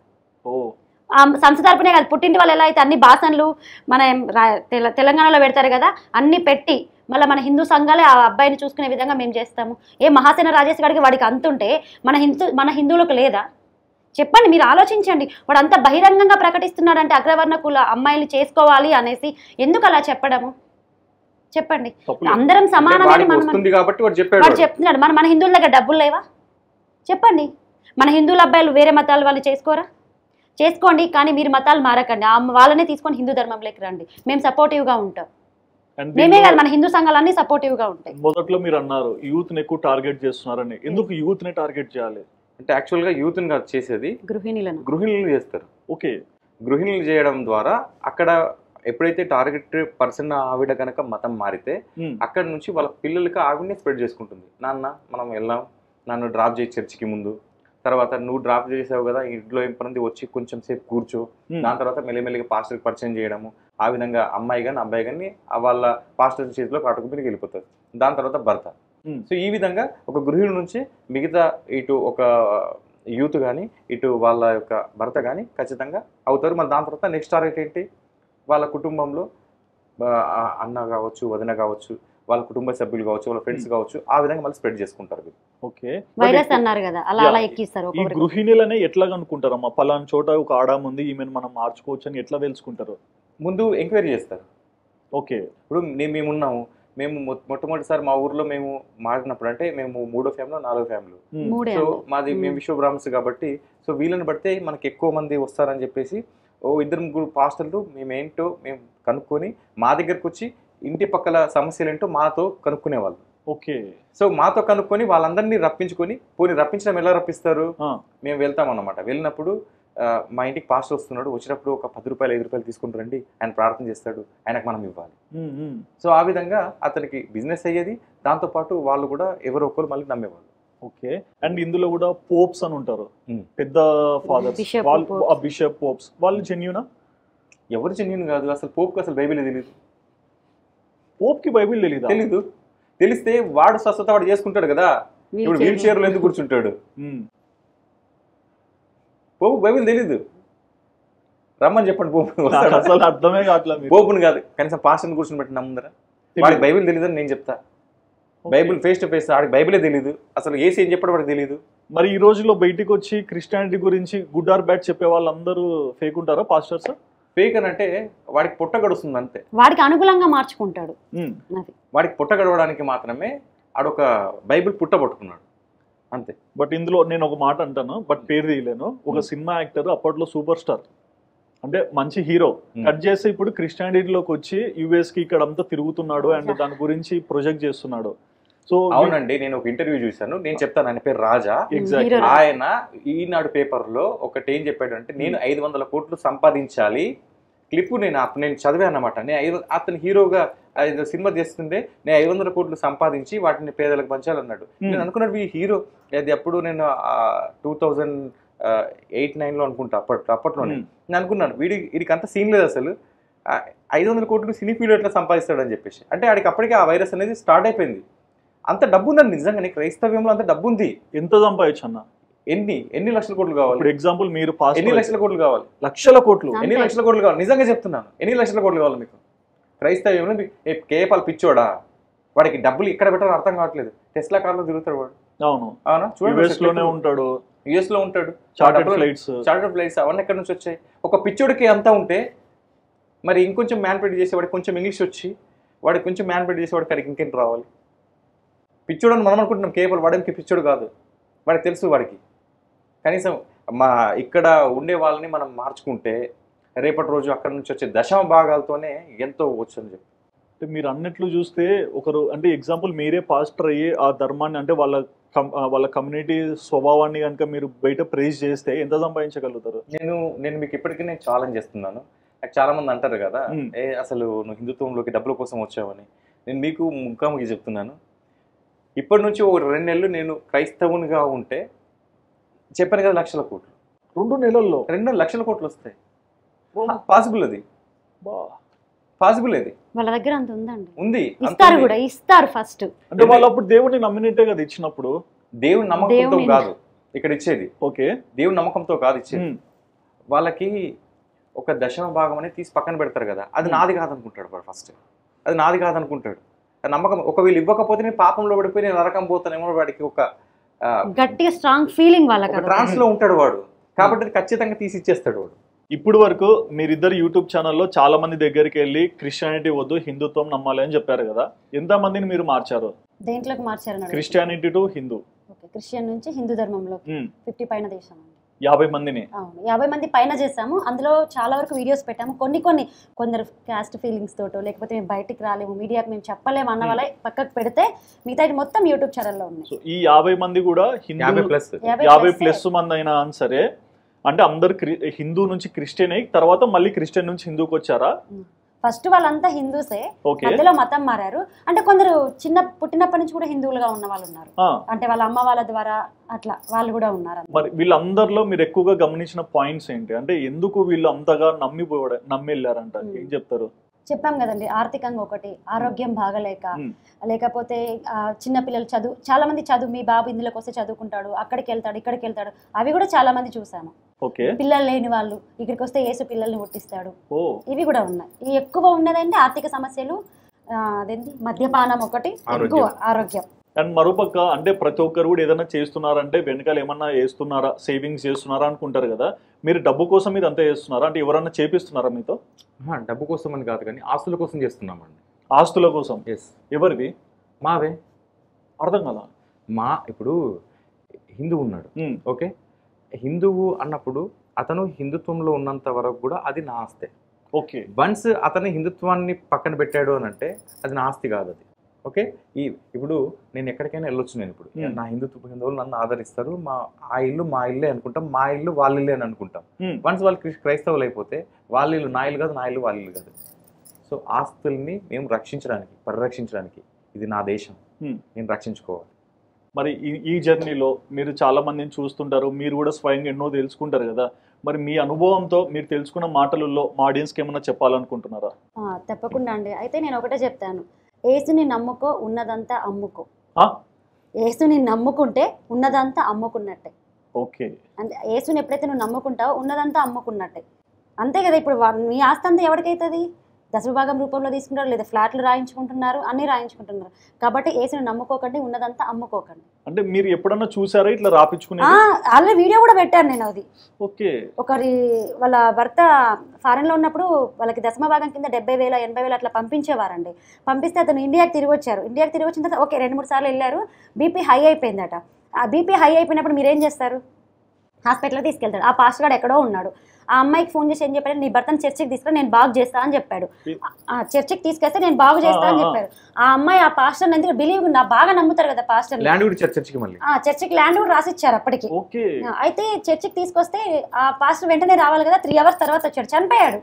ఆ సంస్థ తరపునే కాదు, పుట్టింటి వాళ్ళు ఎలా అయితే అన్ని బాసన్లు మన తెలంగాణలో పెడతారు కదా, అన్ని పెట్టి మళ్ళీ మన హిందూ సంఘాలే ఆ అబ్బాయిని చూసుకునే విధంగా మేము చేస్తాము. మహాసేన రాజేష్ గారికి వాడికి అంతుంటే మన హిందువులకు లేదా? చెప్పండి, మీరు ఆలోచించండి. వాడు అంత బహిరంగంగా ప్రకటిస్తున్నాడంటే అగ్రవర్ణ కుల అమ్మాయిలు చేసుకోవాలి అనేసి, ఎందుకు అలా చెప్పడము? చెప్పండి, అందరం సమానమని వాడు చెప్తున్నాడు. మన హిందువుల దగ్గర డబ్బులు లేవా? చెప్పండి, మన హిందువుల అబ్బాయిలు వేరే మతాల వాళ్ళు చేసుకోరా? చేసుకోండి, కానీ మీరు మతాలు మారకండి, వాళ్ళనే తీసుకొని హిందూ ధర్మంలోకి రండి. మేము సపోర్టివ్గా ఉంటాం. మేమే కాదు, మన హిందూ సంఘాలన్నీ సపోర్టివ్గా ఉంటాయి. మొదట్లో మీరు అన్నారు యూత్ ని ఎక్కువ టార్గెట్ చేస్తున్నారని. ఎందుకు యూత్ ని టార్గెట్ చేయాలి అంటే, యాక్చువల్ గా యూత్ ని కాదు చేసేది, గృహిణులు చేస్తారు. ఓకే, గృహిణులు చేయడం ద్వారా అక్కడ ఎప్పుడైతే టార్గెట్ పర్సన్ ఆవిడ కనుక మతం మారితే అక్కడ నుంచి వాళ్ళ పిల్లలకి ఆవిడనే స్ప్రెడ్ చేసుకుంటుంది. నాన్న మనం వెళ్దాం, నన్ను డ్రాప్ చేయి చర్చికి ముందు, తర్వాత నువ్వు డ్రాప్ చేసావు కదా ఇంట్లో ఎంపమంది వచ్చి కొంచెం సేపు కూర్చో, దాని తర్వాత మెల్లిమెల్లిగా పాస్టర్కి పరిచయం చేయడము. ఆ విధంగా అమ్మాయి కానీ అబ్బాయి కానీ వాళ్ళ పాస్టర్ చేతిలో కాటుకుని వెళ్ళిపోతారు. దాని తర్వాత భర్త. సో ఈ విధంగా ఒక గృహిణి నుంచి మిగతా ఇటు ఒక యూత్ కానీ ఇటు వాళ్ళ యొక్క భర్త కానీ ఖచ్చితంగా అవుతారు. మరి దాని తర్వాత నెక్స్ట్ టార్గెట్ ఏంటి? వాళ్ళ కుటుంబంలో అన్న కావచ్చు, వదిన కావచ్చు, వాళ్ళ కుటుంబ సభ్యులు కావచ్చు, వాళ్ళ ఫ్రెండ్స్ కావచ్చు, ఆ విధంగా మళ్ళీ స్ప్రెడ్ చేసుకుంటారు. ఓకే, వైరస్ అన్నారు కదా, అలా అలా ఎక్కిస్తారు. ఈ గృహిణులనే ఎట్లా అనుకుంటారమ్మా? పలానా చోట ఒక ఆడాం ఉంది, ఈమెను మనం మార్చుకోవచ్చు అని ఎట్లా తెలుసుకుంటారు? ముందు ఎంక్వైరీ చేస్తారు. ఓకే, ఇప్పుడు మేమున్నాము, మేము మొట్టమొదటిసారి మా ఊర్లో మేము మారినప్పుడు అంటే మేము 3వ ఫ్యామిలీ 4వ ఫ్యామిలీ. సో మాది మేము విశ్వబ్రాహ్మణ్స్ కాబట్టి సో వీళ్ళని బడితే మనకి ఎక్కువ మంది వస్తారని చెప్పేసి 2-3 పాస్టర్లు మేమేంటో మేము కనుక్కొని మా దగ్గరకు వచ్చి ఇంటి పక్కల సమస్యలు ఏంటో మాతో కనుక్కునేవాళ్ళు. ఓకే. సో మాతో కనుక్కొని వాళ్ళందరినీ రప్పించుకొని, పోనీ రప్పించడం ఎలా రప్పిస్తారు, మేము వెళ్తాం అన్నమాట. వెళ్ళినప్పుడు మా ఇంటికి పాస్టర్ వస్తున్నాడు, వచ్చినప్పుడు ఒక 10 రూపాయలు 5 రూపాయలు తీసుకుని రండి, ఆయన ప్రార్థన చేస్తాడు, ఆయనకు మనం ఇవ్వాలి. సో ఆ విధంగా అతనికి బిజినెస్ అయ్యేది, దాంతోపాటు వాళ్ళు కూడా ఎవరో ఒకరు మళ్ళీ నమ్మేవాళ్ళు. ఓకే. అండ్ ఇందులో కూడా పోప్స్ అని ఉంటారు, పెద్ద ఫాదర్స్, బిషప్ పోప్స్, వాళ్ళు జెన్యూనా? ఎవరు జెన్యూన్ కాదు. అసలు పోప్కి అసలు బైబిల్ తెలియదు. పోప్కి బైబిల్ తెలీదు. తెలిస్తే వాడు స్వస్థత వాడు చేసుకుంటాడు కదా. ఇప్పుడు వీల్ చైర్లో ఎందుకు కూర్చుంటాడు? పోపు బైబిల్ తెలీదు. రమ్మని చెప్పండి పోపు. అసలు అర్థమే కావట్లేదు. పోపుని కాదు, కనీసం పాస్టర్ని కూర్చొని పెట్టి నమ్ముదరా? వాడికి బైబిల్ తెలియదు అని నేను చెప్తా. బైబిల్ ఫేస్ టు ఫేస్, వాడికి బైబిలే తెలియదు, అసలు ఏసీ ఏం చెప్పాడు వాడికి తెలియదు. మరి ఈ రోజుల్లో బయటికి వచ్చి క్రిస్టియానిటీ గురించి గుడ్ ఆర్ బ్యాడ్ చెప్పే వాళ్ళందరూ ఫేక్ ఉంటారా పాస్టర్స్? ఫేక్ అని అంటే వాడికి పుట్ట గడుస్తుంది అంతే, వాడికి అనుకూలంగా మార్చుకుంటాడు. వాడికి పుట్ట గడవడానికి మాత్రమే ఆడొక బైబిల్ పుట్ట పట్టుకున్నాడు అంతే. బట్ ఇందులో నేను ఒక మాట అంటాను, బట్ పేరు తీయలేను. ఒక సినిమా యాక్టర్ అప్పట్లో సూపర్ స్టార్, అంటే మంచి హీరో, కట్ చేసి ఇప్పుడు క్రిస్టియానిటీలోకి వచ్చి యుఎస్ కి ఇక్కడ అంతా తిరుగుతున్నాడు అండ్ దాని గురించి ప్రొజెక్ట్ చేస్తున్నాడు. సో అవునండి, నేను ఒక ఇంటర్వ్యూ చూశాను, నేను చెప్తాను, ఆయన పేరు రాజా. ఆయన ఈనాడు పేపర్ లో ఒకటి ఏం చెప్పాడు అంటే, నేను 500 కోట్లు సంపాదించాలి. క్లిప్ నేను చదివా అన్నమాట. నేను అతను హీరోగా సినిమా చేస్తుంటే నేను 500 కోట్లు సంపాదించి వాటిని పేదలకు పంచాలన్నాడు. నేను అనుకున్నాడు ఈ హీరో, అది అప్పుడు నేను 2008-9 అనుకుంటా, అప్పట్లోనే నేను అనుకున్నాను వీడికి అంత సీన్ లేదు అసలు, 500 కోట్లు సినీ ఫీల్డ్ ఎట్లా సంపాదిస్తాడని చెప్పేసి. అంటే ఆడికి అప్పటికే ఆ వైరస్ అనేది స్టార్ట్ అయిపోయింది. అంత డబ్బు ఉందండి నిజంగానే, క్రైస్తవ్యంలో అంత డబ్బు ఉంది. ఎంత సంపాదించు అన్న? ఎన్ని లక్షల కోట్లు కావాలి? ఇప్పుడు ఎగ్జాంపుల్ మీరు ఎన్ని లక్షల కోట్లు కావాలి? లక్షల కోట్లు. ఎన్ని లక్షల కోట్లు కావాలి? నిజంగా చెప్తున్నాను, ఎన్ని లక్షల కోట్లు కావాలి మీకు క్రైస్తవ్యంలో? కేపాల్ పిచ్చోడా, వాడికి డబ్బులు ఇక్కడ పెట్టాలో అర్థం కావట్లేదు. టెస్లా కార్లో తిరుగుతాడు వాడు. అవునా? చూడండి, యుఎస్ లో ఉంటాడు. చార్టర్డ్ ఫ్లైట్స్ అవన్నీ ఎక్కడి నుంచి వచ్చాయి? ఒక పిచ్చోడికి అంతా ఉంటే మరి ఇంకొంచెం మ్యాన్పేట్ చేసేవాడికి కొంచెం ఇంగ్లీష్ వచ్చి, వాడికి కొంచెం మ్యాన్పేట్ చేసేవాడికి అక్కడికి ఇంకేంటి రావాలి? పిచ్చోడు అని మనం అనుకుంటున్నాం, కేవలం వాడికి పిచ్చోడు కాదు, వాడికి తెలుసు. వాడికి కనీసం ఇక్కడ ఉండే వాళ్ళని మనం మార్చుకుంటే రేపటి రోజు అక్కడ నుంచి వచ్చే దశమ భాగాలతోనే ఎంతో వచ్చు అని చెప్పి. అంటే మీరు అన్నట్లు చూస్తే ఒకరు, అంటే ఎగ్జాంపుల్ మీరే పాస్టర్ అయ్యి ఆ ధర్మాన్ని, అంటే వాళ్ళ కమ్యూనిటీ స్వభావాన్ని కనుక మీరు బయట ప్రైజ్ చేస్తే ఎంత సంపాదించగలుగుతారు? నేను మీకు ఇప్పటికీ నేను ఛాలెంజ్ చేస్తున్నాను. నాకు చాలా మంది అంటారు కదా, అసలు నువ్వు హిందుత్వంలోకి డబ్బుల కోసం వచ్చావని. నేను మీకు ముఖాముఖి చెప్తున్నాను, ఇప్పటి నుంచి ఒక 2 నెలలు నేను క్రైస్తవునిగా ఉంటే చెప్పాను కదా, లక్షల కోట్లు 2 నెలల్లో 2 లక్షల కోట్లు వస్తాయి. పాసిబుల్, అది పాసిబుల్. అది వాళ్ళ దగ్గర అంత ఉందండి, ఉంది. ఇస్తారు కూడా, ఇస్తారు ఫస్ట్. అంటే వాళ్ళు అప్పుడు దేవుడిని నమ్మినట్టే కదా ఇచ్చినప్పుడు. దేవుని నమ్మకంతో కాదు ఇక్కడ ఇచ్చేది. ఓకే, దేవుని నమ్మకంతో కాదు ఇచ్చేది. వాళ్ళకి ఒక దశమ భాగం అనేది తీసి పక్కన పెడతారు కదా, అది నాది కాదనుకుంటాడు వాడు. ఫస్ట్ అది నాది కాదనుకుంటాడు. నమ్మకం, ఒకవేళ ఇవ్వకపోతే నేను పాపంలో పడిపోయి నేను నరకం పోతానేమో, వాడికి ఒక గట్టిగా స్ట్రాంగ్ ఫీలింగ్, వాళ్ళకి ట్రాన్స్ లో ఉంటాడు వాడు. కాబట్టి ఖచ్చితంగా తీసి ఇచ్చేస్తాడు వాడు. ఇప్పుడు వరకు మీరిద్దరు యూట్యూబ్ ఛానల్లో చాలా మంది దగ్గరికి వెళ్ళి క్రిస్టియానిటీ వద్దు, హిందుత్వం నమ్మాలి అని చెప్పారు కదా, ఎంత మందిని మీరు మార్చారు? దేంట్లోకి మార్చారు? Christianity to Hindu. క్రిస్టియన్ నుంచి హిందూ ధర్మంలో 50 పైన చేశాము. 50 మందిని? 50 మంది పైన చేసాము. అందులో చాలా వరకు వీడియోస్ పెట్టాము. కొందరు క్యాస్ట్ ఫీలింగ్స్ తోటో, లేకపోతే మేము బయటికి రాలేము, మీడియాకి మేము చెప్పలేము అన్న వాళ్ళ పక్కకు పెడితే మిగతా మొత్తం యూట్యూబ్ ఛానల్లో ఉన్నాయి. ఈ 50 మంది కూడా 50+ మంది అయినా సరే, అంటే అందరు హిందూ నుంచి క్రిస్టియన్ అయ్యి తర్వాత మళ్ళీ క్రిస్టియన్ నుంచి హిందూకి వచ్చారా? ఫస్ట్ వాళ్ళంతా హిందూసే, మధ్యలో మతం మారారు. అంటే కొందరు పుట్టినప్పటి నుంచి కూడా హిందువులుగా ఉన్న వాళ్ళు ఉన్నారు, అంటే వాళ్ళ అమ్మ వాళ్ళ ద్వారా అట్లా వాళ్ళు కూడా ఉన్నారు. మరి వీళ్ళందరిలో మీరు ఎక్కువగా గమనించిన పాయింట్స్ ఏంటి? అంటే ఎందుకు వీళ్ళు అంతగా నమ్మి వెళ్ళారంట, ఏం చెప్తారు? చెప్పాం కదండి, ఆర్థికంగా ఒకటి, ఆరోగ్యం బాగలేక, లేకపోతే చిన్నపిల్లలు చాలా మంది మీ బాబు ఇందులోకి వస్తే చదువుకుంటాడు, అక్కడికి వెళ్తాడు, ఇక్కడికి వెళ్తాడు, అవి కూడా చాలా మంది చూసాము. పిల్లలు లేని వాళ్ళు ఇక్కడికి వస్తే యేసు పిల్లల్ని పుట్టిస్తాడు, ఇవి కూడా ఉన్నాయి. ఈ ఎక్కువ ఉన్నదంటే ఆర్థిక సమస్యలు, అదేంటి మద్యపానం ఒకటి, ఎక్కువ ఆరోగ్యం. అండ్ మరోపక్క అంటే ప్రతి ఒక్కరు కూడా ఏదైనా చేస్తున్నారంటే వెనకాల ఏమన్నా చేస్తున్నారా, సేవింగ్స్ చేస్తున్నారా అనుకుంటారు కదా, మీరు డబ్బు కోసం ఇది అంతా చేస్తున్నారా? అంటే ఎవరన్నా చేపిస్తున్నారా మీతో? డబ్బు కోసం అని కాదు కానీ ఆస్తుల కోసం చేస్తున్నామండి. ఆస్తుల కోసం? ఎవరివి? మావే. అర్థం కదా, ఇప్పుడు హిందువు ఉన్నాడు, ఓకే, హిందువు అన్నప్పుడు అతను హిందుత్వంలో ఉన్నంత వరకు కూడా అది నా ఆస్తే. ఓకే, వన్స్ అతను హిందుత్వాన్ని పక్కన పెట్టాడు అని అంటే అది నా ఆస్తి కాదు. అది ఓకే. ఇప్పుడు నేను ఎక్కడికైనా వెళ్ళొచ్చు. నేను ఇప్పుడు నా హిందువులు నన్ను ఆదరిస్తారు, మా ఇల్లే అనుకుంటాం, మా ఇల్లు వాళ్ళ ఇల్లే అని అనుకుంటాం. వన్స్ వాళ్ళు క్రైస్తవులు అయిపోతే వాళ్ళ ఇల్లు నా ఇల్లు కాదు, నా ఇల్లు వాళ్ళ ఇల్లు కాదు. సో ఆస్తుల్ని మేము పరిరక్షించడానికి ఇది నా దేశం, నేను రక్షించుకోవాలి. మరి ఈ జర్నీలో మీరు చాలా మందిని చూస్తుంటారు, మీరు కూడా స్వయంగా ఎన్నో తెలుసుకుంటారు కదా, మరి మీ అనుభవంతో మీరు తెలుసుకున్న మాటలలో మా ఆడియన్స్కి ఏమన్నా చెప్పాలనుకుంటున్నారా? తప్పకుండా అండి. అయితే నేను ఒకటే చెప్తాను, యేసుని నమ్ముకో ఉన్నదంతా అమ్ముకో. యేసుని నమ్ముకుంటే ఉన్నదంతా అమ్ముకున్నట్టే. ఓకే. అంటే యేసుని ఎప్పుడైతే నువ్వు నమ్ముకుంటావో ఉన్నదంతా అమ్ముకున్నట్టే, అంతే కదా. ఇప్పుడు మీ ఆస్తి అంతా ఎవరికైతుంది? దశభాగం రూపంలో తీసుకుంటారు, లేదా ఫ్లాట్లు రాయించుకుంటున్నారు, అన్ని రాయించుకుంటున్నారు. కాబట్టి యేసుని నమ్ముకోకండి, ఉన్నదంతా అమ్ముకోకండి. అంటే మీరు ఎప్పుడన్నా చూసారా ఇట్లా రాపించుకునే? ఆల్రెడీ వీడియో కూడా పెట్టాను నేను. అది ఓకే. ఒకరి వాళ్ళ భర్త ఫారెన్ లో ఉన్నప్పుడు వాళ్ళకి దశమ భాగం కింద 70,000 80,000 అట్లా పంపించేవారండి. పంపిస్తే అతను ఇండియాకి తిరిగి వచ్చారు. ఇండియాకి తిరిగి వచ్చిన తర్వాత ఓకే 2-3 సార్లు వెళ్ళారు, బీపీ హై అయిపోయిందట. ఆ బీపీ హై అయిపోయినప్పుడు మీరు ఏం చేస్తారు? హాస్పిటల్కి తీసుకెళ్తాడు. ఆ పాస్టర్ గారు ఎక్కడో ఉన్నాడు. ఆ అమ్మాయికి ఫోన్ చేసి ఏం చెప్పాడు? నీ భర్తను చర్చికి తీసుకుని నేను బాగు చేస్తా అని చెప్పాడు. ఆ చర్చికి తీసుకెళ్తే నేను బాగు చేస్తా అని చెప్పాడు. ఆ అమ్మాయి ఆ పాస్టర్ ఎందుకు బిలీవ్ బాగా నమ్ముతారు కదా పాస్టర్, చర్చికి ల్యాండ్ కూడా రాసిచ్చారు అప్పటికి. అయితే చర్చికి తీసుకొస్తే ఆ పాస్టర్ వెంటనే రావాలి కదా, 3 hours తర్వాత వచ్చాడు, చనిపోయాడు.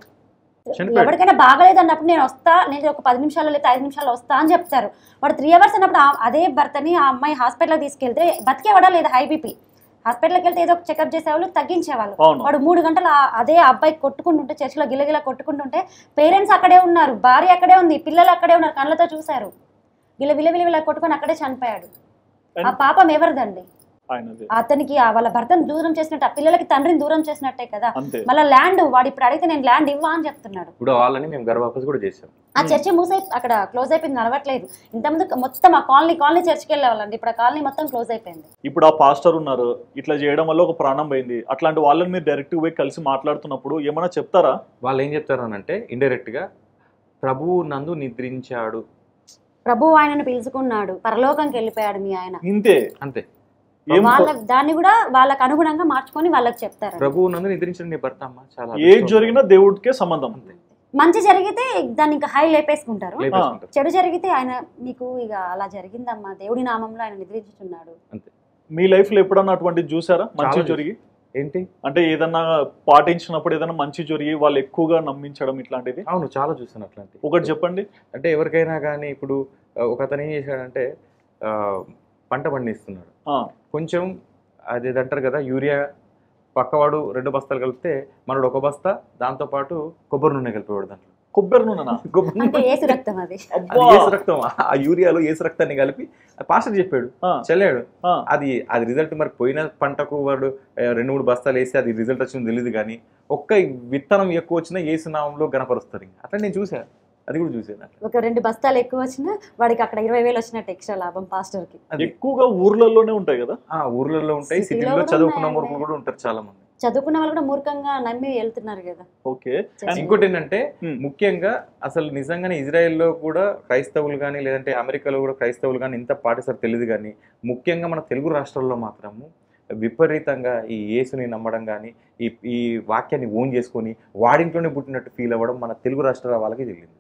ఎవరికైనా బాగలేదు అన్నప్పుడు నేను వస్తా, నేను ఒక 10 నిమిషాలు లేదా 5 నిమిషాలు వస్తా అని చెప్తారు. వాడు 3 hours అన్నప్పుడు అదే భర్తని ఆ అమ్మాయి హాస్పిటల్కి తీసుకెళ్తే బతికేవాడా లేదా? High BP. హాస్పిటల్కి వెళ్తే ఏదో ఒక చెకప్ చేసేవాళ్ళు, తగ్గించేవాళ్ళు. వాడు 3 గంటలు అదే అబ్బాయి కొట్టుకుంటుంటే, చర్చిలో గిలగిలా కొట్టుకుంటుంటే పేరెంట్స్ అక్కడే ఉన్నారు, భార్య అక్కడే ఉంది, పిల్లలు అక్కడే ఉన్నారు, కళ్ళతో చూశారు. విల కొట్టుకొని అక్కడే చనిపోయాడు. ఆ పాపం ఎవరిదండి? అతనికి వాళ్ళ భర్తను దూరం చేసినట్టు, ఆ పిల్లలకి తండ్రిని దూరం చేసినట్టే కదా. మళ్ళీ ల్యాండ్ వాడు ఇప్పుడు అడిగితే నేను ల్యాండ్ ఇవ్వా అని చెప్తున్నాడు. ఆ చర్చి అక్కడ క్లోజ్ అయిపోయింది, నడవట్లేదు. ఇంతకుముందు మొత్తం ఆ కాలనీ చర్చికి వెళ్ళేవాళ్ళండి, ఇప్పుడు ఆ కాలనీ మొత్తం క్లోజ్ అయిపోయింది. ఇప్పుడు ఆ పాస్టర్ ఉన్నారు, ఇట్లా చేయడం వల్ల ఒక ప్రాణం పోయింది. అట్లాంటి వాళ్ళని మీరు డైరెక్ట్ పోయి కలిసి మాట్లాడుతున్నప్పుడు ఏమైనా చెప్తారా? వాళ్ళు ఏం చెప్తారు అని అంటే, ఇండైరెక్ట్ గా ప్రభువు నందు నిద్రించాడు, ప్రభువు ఆయనను పిలుచుకున్నాడు, పరలోకంకి వెళ్ళిపోయాడు మీ ఆయన, ఇంతే అంతే. దాన్ని కూడా వాళ్ళకి అనుగుణంగా మార్చుకొని వాళ్ళకి చెప్తారు. ప్రభువు నందు నిద్రించండి నీ భర్త అమ్మ, చాలా ఏది జరిగినా దేవుడికే సంబంధం. మంచి జరిగితే దాన్ని ఇంకా హై లేపేసుకుంటారు, చెడు జరిగితే ఆయన మీకు ఇక అలా జరిగిందమ్మా, దేవుడి నామంలో ఆయన నిద్రించుచున్నాడు. మీ లైఫ్ లో ఎప్పుడన్నా అటువంటి చూసారా మంచి జరిగి? ఏంటి అంటే ఏదన్నా పాటించినప్పుడు ఏదైనా మంచి జరిగి వాళ్ళు ఎక్కువగా నమ్మించడం ఇట్లాంటిది? అవును, చాలా చూసాను అట్లాంటి. ఒకటి చెప్పండి. అంటే ఎవరికైనా కానీ ఇప్పుడు ఒక అతను ఏం చేశాడంటే పంట పండిస్తున్నాడు, కొంచెం అదేదంటారు కదా యూరియా, పక్కవాడు 2 బస్తాలు కలిపితే మనోడు 1 బస్తా, దాంతో పాటు కొబ్బరి నూనె కలిపేవాడు. దాంట్లో కొబ్బరి నూనె, ఏసు రక్తం, అది ఏసు రక్తం, ఆ యూరియాలో ఏసు రక్తాన్ని కలిపి పాస్టర్ చెప్పాడు, చల్లాడు. అది రిజల్ట్ మరి పోయిన పంటకు వాడు 2-3 బస్తాలు వేసి అది రిజల్ట్ వచ్చింది తెలియదు, కానీ ఒక్క విత్తనం ఎక్కువ వచ్చినా ఏసు నామంలో గణపరుస్తారు. అట్లా నేను చూసాను, అది కూడా చూసాను. ఒక 2 బస్తాలు ఎక్కువ వచ్చినా వాడికి అక్కడ 20,000 వచ్చినట్టు ఎక్స్ట్రా లాభం పాస్టర్ కి. ఎక్కువగా ఊర్లలోనే ఉంటాయి కదా. ఊర్లలో ఉంటాయి, సిటీలో చదువుకున్న మూర్ఖులు కూడా ఉంటారు, చాలా మంది చదువుకున్న వాళ్ళు కూడా మూర్ఖంగా నమ్మి వెళ్తున్నారు కదా. ఓకే. ఇంకోటి ఏంటంటే ముఖ్యంగా అసలు నిజంగానే ఇజ్రాయెల్లో కూడా క్రైస్తవులు కానీ లేదంటే అమెరికాలో కూడా క్రైస్తవులు కానీ ఇంత పాటిస్తారు తెలియదు, కానీ ముఖ్యంగా మన తెలుగు రాష్ట్రాల్లో మాత్రము విపరీతంగా ఈ యేసుని నమ్మడం కానీ ఈ వాక్యాన్ని ఓన్ చేసుకొని వాడింట్లోనే పుట్టినట్టు ఫీల్ అవ్వడం మన తెలుగు రాష్ట్రాల వాళ్ళకి చెల్లింది,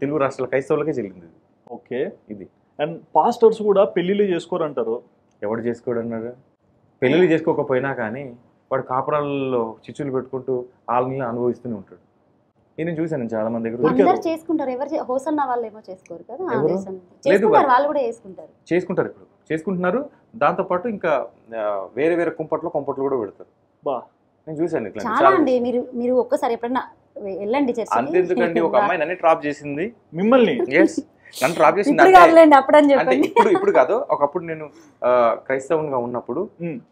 తెలుగు రాష్ట్రాల క్రైస్తవులకే చెల్లింది. ఓకే. ఇది అండ్ పాస్టర్స్ కూడా పెళ్లిళ్ళు చేసుకోరంటారు. ఎవడు చేసుకోడు అన్నారు? పెళ్లిళ్ళు చేసుకోకపోయినా కానీ వాడు కాపురాలలో చిచ్చులు పెట్టుకుంటూ వాళ్ళని అనుభవిస్తూనే ఉంటాడు. నేను చూసాను చాలా మంది దగ్గర చేసుకుంటారు. ఎవరు హోసన్న వాళ్ళు ఏమో చేసుకోరు కదా, వాళ్ళు కూడా చేసుకుంటారు, ఇప్పుడు చేసుకుంటున్నారు. దాంతోపాటు ఇంకా వేరే కొంపట్లు కూడా పెడతారు. నేను చూసాను ఇట్లా చాలా అండి. మీరు ఒక్కసారి ఎప్పుడన్నా వెళ్ళండి చర్చికి. అంతెందుకండి, ఒక అమ్మాయి నన్ను ట్రాప్ చేసింది, మిమ్మల్ని నన్ను ట్రాప్ చేసింది. అంటే ఇప్పుడు కాదు, ఒకప్పుడు నేను క్రైస్తవునిగా ఉన్నప్పుడు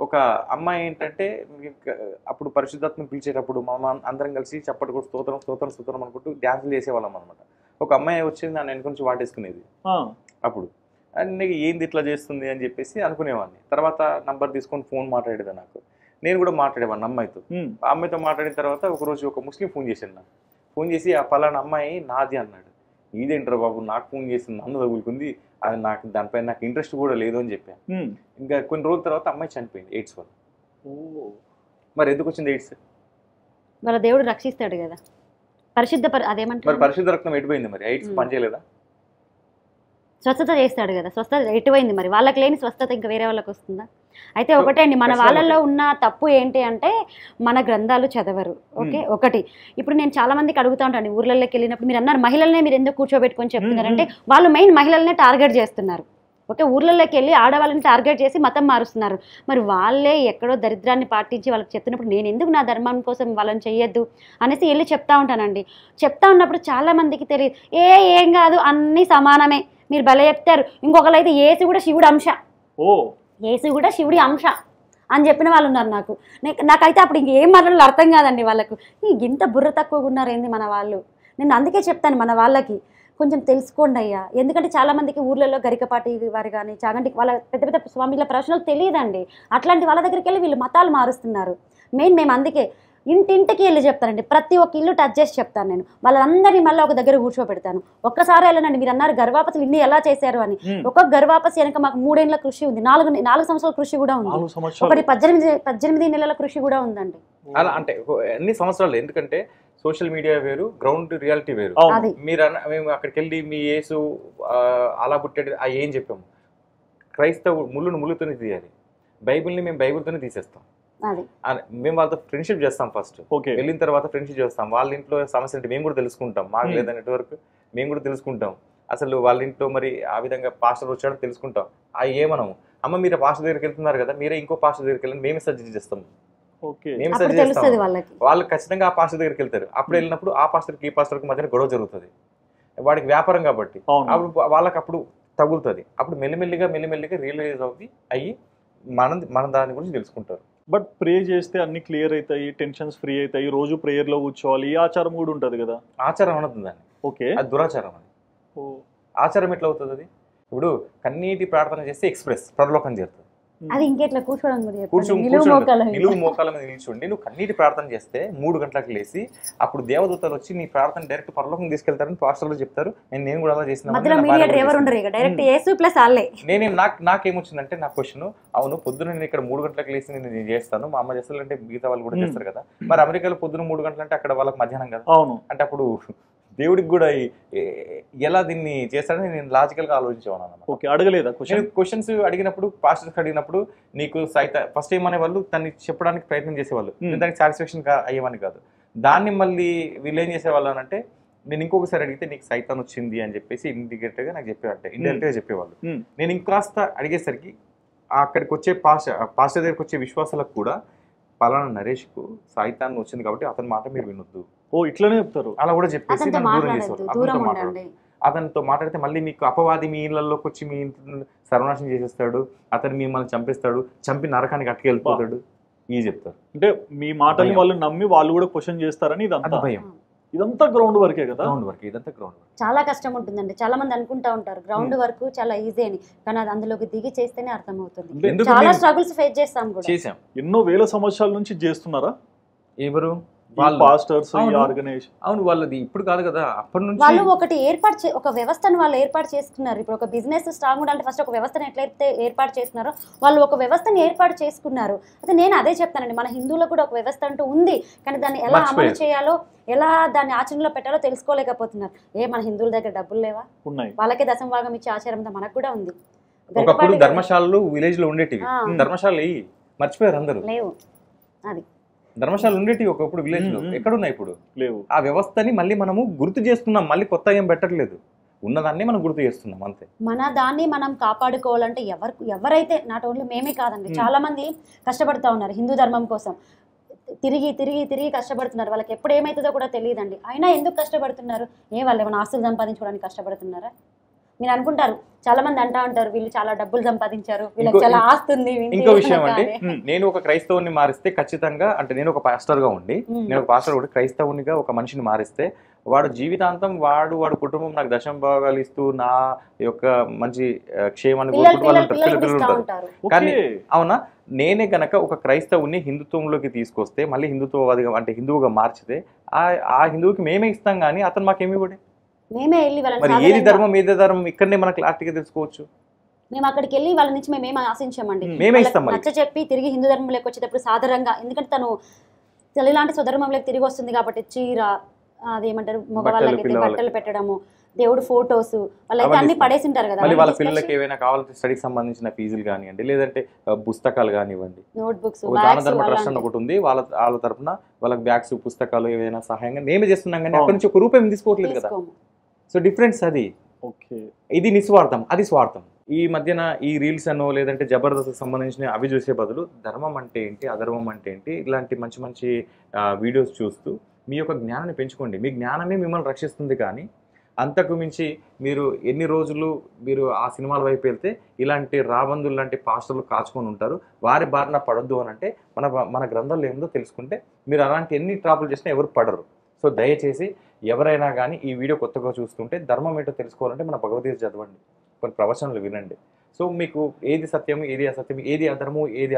ఒక అమ్మాయి ఏంటంటే అప్పుడు పరిశుద్ధాత్మను పిలిచేటప్పుడు మా అందరం కలిసి చప్పటి కూడా స్తోత్రం అనుకుంటూ డ్యాన్సులు చేసేవాళ్ళం అనమాట. ఒక అమ్మాయి వచ్చింది నన్ను వెనక నుంచి వాటేసుకునేది. అప్పుడు నీకు ఏంది ఇట్లా చేస్తుంది అని చెప్పేసి అనుకునేవాడిని. తర్వాత నంబర్ తీసుకొని ఫోన్ మాట్లాడేది నాకు. నేను కూడా మాట్లాడేవాడిని అమ్మాయితో. ఆ అమ్మాయితో మాట్లాడిన తర్వాత ఒకరోజు ఒక ముస్లిం ఫోన్ చేశాను నాకు. ఫోన్ చేసి ఆ పలానా అమ్మాయి నాది అన్నాడు. ఇదేంటారు బాబు, నాకు ఫోన్ చేసి నన్ను తగులుకుంది, అది నాకు దానిపైన నాకు ఇంట్రెస్ట్ కూడా లేదు అని చెప్పాను. ఇంకా కొన్ని రోజుల తర్వాత అమ్మాయి చనిపోయింది ఎయిడ్స్ వల్ల. మరి ఎందుకు వచ్చింది ఎయిడ్స్? వాళ్ళ దేవుడు రక్షిస్తాడు కదా, పరిశుద్ధ అదేమంటారు, మరి పరిశుద్ధ రక్తం ఎడిపోయింది, మరి ఎయిడ్స్ పనిచేయలేదా? స్వస్థత చేస్తాడు కదా, స్వస్థత ఎటువైంది మరి? వాళ్ళకి లేని స్వస్థత ఇంకా వేరే వాళ్ళకి వస్తుందా? అయితే ఒకటే అండి, మన వాళ్ళల్లో ఉన్న తప్పు ఏంటి అంటే మన గ్రంథాలు చదవరు. ఓకే, ఒకటి. ఇప్పుడు నేను చాలా మందికి అడుగుతా ఉంటాను, ఊర్లలోకి వెళ్ళినప్పుడు మీరు అన్నారు మహిళలనే మీరు ఎందుకు కూర్చోబెట్టుకొని చెప్తున్నారంటే వాళ్ళు మెయిన్ మహిళలనే టార్గెట్ చేస్తున్నారు. ఓకే, ఊర్లలోకి వెళ్ళి ఆడవాళ్ళని టార్గెట్ చేసి మతం మారుస్తున్నారు. మరి వాళ్ళే ఎక్కడో దరిద్రాన్ని పాటించి వాళ్ళకి చెప్తున్నప్పుడు నేను ఎందుకు నా ధర్మం కోసం వాళ్ళని చెయ్యొద్దు అనేసి వెళ్ళి చెప్తా ఉంటానండి. చెప్తా ఉన్నప్పుడు చాలా మందికి తెలియదు, ఏం కాదు అన్నీ సమానమే, మీరు భలే చెప్తారు. ఇంకొకరు అయితే ఏసు కూడా శివుడు అంశ, ఏసు కూడా శివుడి అంశ అని చెప్పిన వాళ్ళు ఉన్నారు. నాకైతే అప్పుడు ఇంకేం మాట్లాడాలో అర్థం కాదండి వాళ్ళకు. ఇంత బుర్ర తక్కువగా ఉన్నారు ఏంది మన వాళ్ళు. నేను అందుకే చెప్తాను మన వాళ్ళకి కొంచెం తెలుసుకోండి అయ్యా. ఎందుకంటే చాలామందికి ఊర్లలో గరికపాటి వారు కానీ చాగంటి వాళ్ళ పెద్ద పెద్ద స్వామిల ప్రశ్నలు తెలియదండి. అట్లాంటి వాళ్ళ దగ్గరికి వెళ్ళి వీళ్ళు మతాలు మారుస్తున్నారు. మేము అందుకే ఇంటింటికి వెళ్ళి చెప్తానండి, ప్రతి ఒక్క ఇల్లు టచ్ చేసి చెప్తాను నేను. వాళ్ళందరినీ మళ్ళీ ఒక దగ్గర కూర్చోబెడతాను. ఒక్కసారి వెళ్ళనండి, మీరు అన్నారు గర్వాపసులు ఇన్ని ఎలా చేశారు అని. ఒక్కొక్క గర్వాపసి వెనక మాకు 3 ఏళ్ల కృషి ఉంది, 4 సంవత్సరాల కృషి కూడా ఉంది, ఒకటి 18 నెలల కృషి కూడా ఉందండి. అలా అంటే ఎన్ని సంవత్సరాలు, ఎందుకంటే సోషల్ మీడియా వేరు, గ్రౌండ్ రియాలిటీ వేరు. మీరు మేము అక్కడికి వెళ్ళి మీ యేసు అలా పుట్టాడు ఏం చెప్పాము, క్రైస్తవు ముళ్ళుతోనే తీయాలి, బైబిల్ని మేము బైబిల్తోనే తీసేస్తాం. మేము వాళ్ళతో ఫ్రెండ్షిప్ చేస్తాం. ఫస్ట్ వెళ్ళిన తర్వాత ఫ్రెండ్షిప్ చేస్తాం. వాళ్ళ ఇంట్లో సమస్య అంటే మేము కూడా తెలుసుకుంటాం, మాకు లేదా నెట్వర్క్ మేము కూడా తెలుసుకుంటాం. అసలు వాళ్ళ ఇంట్లో మరి ఆ విధంగా పాస్టర్ వచ్చాడో తెలుసుకుంటాం. ఏమనము, అమ్మ మీరు పాస్టర్ దగ్గరికి వెళ్తున్నారు కదా, మీరే ఇంకో పాస్టర్ దగ్గరికి వెళ్ళండి, మేమే సజెస్ట్ చేస్తాం, మేము సజెస్ట్ చేస్తాం. వాళ్ళు ఖచ్చితంగా ఆ పాస్టర్ దగ్గరికి వెళ్తారు. అప్పుడు వెళ్ళినప్పుడు ఆ పాస్టర్కి ఈ పాస్టర్కి మధ్యన గొడవ జరుగుతుంది. వాడికి వ్యాపారం కాబట్టి అప్పుడు వాళ్ళకి అప్పుడు తగులుతుంది. అప్పుడు మెల్లిమెల్లిగా రియలైజ్ అయ్యి మన దాని గురించి తెలుసుకుంటారు. బట్ ప్రే చేస్తే అన్ని క్లియర్ అవుతాయి, టెన్షన్స్ ఫ్రీ అవుతాయి, రోజు ప్రేయర్ లో కూర్చోవాలి, ఈ ఆచారం కూడా ఉంటది కదా. ఆచారం అనదు దాన్ని, ఓకే, అది దురాచారం. అది ఆచారం ఎట్లా అవుతుంది? అది ఇప్పుడు కన్నీటి ప్రార్థన చేస్తే ఎక్స్ప్రెస్ పరలోకం చేరుతుంది. అది ఇంకెట్లా కూర్చోవడం, నిలువు మోకాల మీద నిల్చుండి నువ్వు కన్నీటి ప్రార్థన చేస్తే 3 గంటలకు లేసి అప్పుడు దేవదూతలు వచ్చి నీ ప్రార్థన డైరెక్ట్ పరలోకం తీసుకెళ్తారని పాస్టర్లు చెప్తారు. నేను కూడా అలా చేసిన నాకేమొచ్చిందంటే నా క్వశ్చన్, అవును పొద్దున నేను ఇక్కడ 3 గంటలకు లేసి నేను చేస్తాను, మా అమ్మ చేస్తానంటే మిగతా వాళ్ళు కూడా చేస్తారు కదా, మరి అమెరికాలో పొద్దున 3 గంటలు అంటే అక్కడ వాళ్ళకి మధ్యాహ్నం కదా. అవును, అంటే అప్పుడు దేవుడికి కూడా ఎలా దీన్ని చేస్తాడని నేను లాజికల్ గా ఆలోచించేవాను. అడగలేదా క్వశ్చన్స్? అడిగినప్పుడు పాస్టర్స్ అడిగినప్పుడు నీకు ఫస్ట్ ఏమనే వాళ్ళు దాన్ని చెప్పడానికి ప్రయత్నం చేసేవాళ్ళు, దానికి సాటిస్ఫాక్షన్ అయ్యేవాని కాదు. దాన్ని మళ్ళీ వీళ్ళు ఏం చేసేవాళ్ళు అని అంటే, నేను ఇంకొకసారి అడిగితే నీకు సైతాన్ వచ్చింది అని చెప్పేసి ఇండికేట్ గా నాకు చెప్పేవాళ్ళు, ఇండైరెక్ట్ గా చెప్పేవాళ్ళు. నేను ఇంకాస్త అడిగేసరికి అక్కడికి వచ్చే పాస్టర్ దగ్గరికి వచ్చే విశ్వాసాలకు కూడా పలానా నరేష్ కు సైతాన్ వచ్చింది కాబట్టి అతని మాట మీరు వినొద్దు, ఇట్లానే చెప్తారు. అలా కూడా చెప్పేసి దూరం చేసేవారు. అతనితో మాట్లాడితే మళ్ళీ మీకు అపవాది మీ ఇళ్లలోకి వచ్చి మీ సర్వనాశనం చేసేస్తాడు, అతను మిమ్మల్ని చంపేస్తాడు, చంపి నరకానికి అట్టుకెళ్ళిపోతాడు, ఇవి చెప్తారు. అంటే మీ మాటని వాళ్ళు నమ్మి వాళ్ళు కూడా క్వశ్చన్ చేస్తారని ఇదంతా భయం. ఇదంతా గ్రౌండ్ వర్కే కదా. గ్రౌండ్ వర్క్, ఇదంతా గ్రౌండ్ వర్క్. చాలా కష్టం ఉంటుందండి. చాలా మంది అనుకుంటా ఉంటారు గ్రౌండ్ వర్క్ చాలా ఈజీ అని, కానీ అది అందులోకి దిగి చేస్తేనే అర్థమవుతుంది. చాలా స్ట్రగుల్స్ ఫేస్ చేస్తాం కూడా. చేసాం, ఎన్నో వేల సంవత్సరాల నుంచి చేస్తున్నారా ఎవరు? Pastors, organisation. అవును, వాళ్ళది ఇప్పుడు కాదు కదా, అప్పటి నుంచి వాళ్ళు ఒకటి ఒక వ్యవస్థను వాళ్ళు ఏర్పాటు చేసుకున్నారు. ఇప్పుడు ఒక బిజినెస్ స్ట్రాంగ్ ఉండాలంటే ఫస్ట్ ఒక వ్యవస్థను ఎట్లయితే ఏర్పాటు చేస్తున్నారో వాళ్ళు ఒక వ్యవస్థను ఏర్పాటు చేసుకున్నారు. అయితే నేను అదే చెప్తానండి, మన హిందువులకు కూడా ఒక వ్యవస్థ అంటూ ఉంది, కానీ దాన్ని ఎలా అమలు చేయాలో, ఎలా దాన్ని ఆచరణలో పెట్టాలో తెలుసుకోలేకపోతున్నారు. మన హిందువుల దగ్గర డబ్బులు లేవా? ఉన్నాయి. వాళ్ళకే దశమ భాగం ఇచ్చే ఆచారం మనకు కూడా ఉంది. ఒకప్పుడు ధర్మశాలలు విలేజ్ లో ఉండేటివి, ధర్మశాలలు మర్చిపోయారు అందరూ. లేవు, అది ధర్మశాలలు ఉండేటివి ఒకప్పుడు విలేజ్ లో, ఎక్కడున్నాయి ఇప్పుడు? లేవు. ఆ వ్యవస్థని మళ్ళీ మనము గుర్తు చేస్తున్నాం, మళ్ళీ కొత్త ఏం పెట్టట్లేదు, ఉన్నదాన్ని మనం గుర్తు చేస్తున్నాం అంతే. మన దాన్ని మనం కాపాడుకోవాలంటే ఎవరైతే నాట్ ఓన్లీ మేమే కాదండి, చాలా మంది కష్టపడుతూ ఉన్నారు హిందూ ధర్మం కోసం, తిరిగి కష్టపడుతున్నారు. వాళ్ళకి ఎప్పుడు ఏమవుతుందో కూడా తెలియదండి. అయినా ఎందుకు కష్టపడుతున్నారు? వాళ్ళు ఏమైనా ఆస్తులు సంపాదించుకోవడానికి కష్టపడుతున్నారా? మీరు అనుకుంటారు, చాలా మంది అంటా ఉంటారు వీళ్ళు చాలా డబ్బులు సంపాదించారు, వీళ్ళకి చాలా ఆస్తుంది. ఇంకో విషయం అంటే, నేను ఒక క్రైస్తవుని మారిస్తే ఖచ్చితంగా, అంటే నేను ఒక పాస్టర్ గా ఉండి, నేను ఒక పాస్టర్ కూడా క్రైస్తవునిగా ఒక మనిషిని మారిస్తే వాడు జీవితాంతం వాడు కుటుంబం నాకు దశమ భాగాలు ఇస్తూ నా యొక్క మంచి క్షేమాన్ని కోరుకుంటూ ఉంటారు. కానీ అవునా, నేనే గనక ఒక క్రైస్తవుని హిందుత్వంలోకి తీసుకొస్తే, మళ్ళీ హిందుత్వవాదిగా అంటే హిందువుగా మార్చితే ఆ హిందువుకి మేమే ఇస్తాం, కానీ అతను మాకేమి ఇవ్వడే. మేమే వెళ్ళి మరి ఏది ధర్మం ఏది ధర్మం ఇక్కడనే మనకు క్లారిటీగా తెలుసుకోవచ్చు. మేము అక్కడికి వెళ్ళి వాళ్ళ నుంచి మేమేం ఆశించామండి, మేమే ఇస్తాం. నచ్చ చెప్పి తిరిగి హిందూ ధర్మంలోకి వచ్చేటప్పుడు సాధారణంగా, ఎందుకంటే తను ఇలాంటి స్వధర్మంలోకి తిరిగి వస్తుంది కాబట్టి చీర అదేమంటారు మగవాళ్ళకి బట్టలు పెట్టడము, దేవుడు ఫోటోస్, వాళ్ళైతే అన్ని పడేసి ఉంటారు కదా. మళ్ళీ వాళ్ళ పిల్లలకి ఏమైనా కావాలంటే స్టడీకి సంబంధించిన ఫీజులు కానివ్వండి, లేదంటే పుస్తకాలు కానివ్వండి, నోట్ బుక్స్, దాన ధర్మ ట్రస్ట్ అని ఒకటి ఉంది, వాళ్ళ తరపున వాళ్ళకి బ్యాగ్స్ పుస్తకాలు ఏదైనా సహాయంగా మేమే చేస్తున్నాం, కానీ అక్కడి నుంచి ఒక రూపాయి తీసుకోవట్లేదు కదా. సో డిఫరెన్స్ అది. ఓకే, ఇది నిస్వార్థం, అది స్వార్థం. ఈ మధ్యన ఈ రీల్స్ అనో లేదంటే జబర్దస్త్ సంబంధించిన అవి చూసే బదులు ధర్మం అంటే ఏంటి, అధర్మం అంటే ఏంటి, ఇలాంటి మంచి మంచి వీడియోస్ చూస్తూ మీ యొక్క జ్ఞానాన్ని పెంచుకోండి. మీ జ్ఞానమే మిమ్మల్ని రక్షిస్తుంది. కానీ అంతకు మించి మీరు ఎన్ని రోజులు మీరు ఆ సినిమాల వైపు వెళ్తే ఇలాంటి రాబందులు లాంటి పాస్టర్లు కాచుకొని ఉంటారు. వారి బారిన పడొద్దు అని అంటే మన గ్రంథంలో ఏముందో తెలుసుకుంటే మీరు అలాంటి ఎన్ని ట్రాపులు చేసినా ఎవరు పడరు. సో దయచేసి ఎవరైనా కానీ ఈ వీడియో కొత్తగా చూస్తుంటే ధర్మం ఏంటో తెలుసుకోవాలంటే మన భగవద్గీత చదవండి, కొన్ని ప్రవచనాలు వినండి. సో మీకు ఏది సత్యము, ఏది అసత్యము, ఏది అధర్మము, ఏది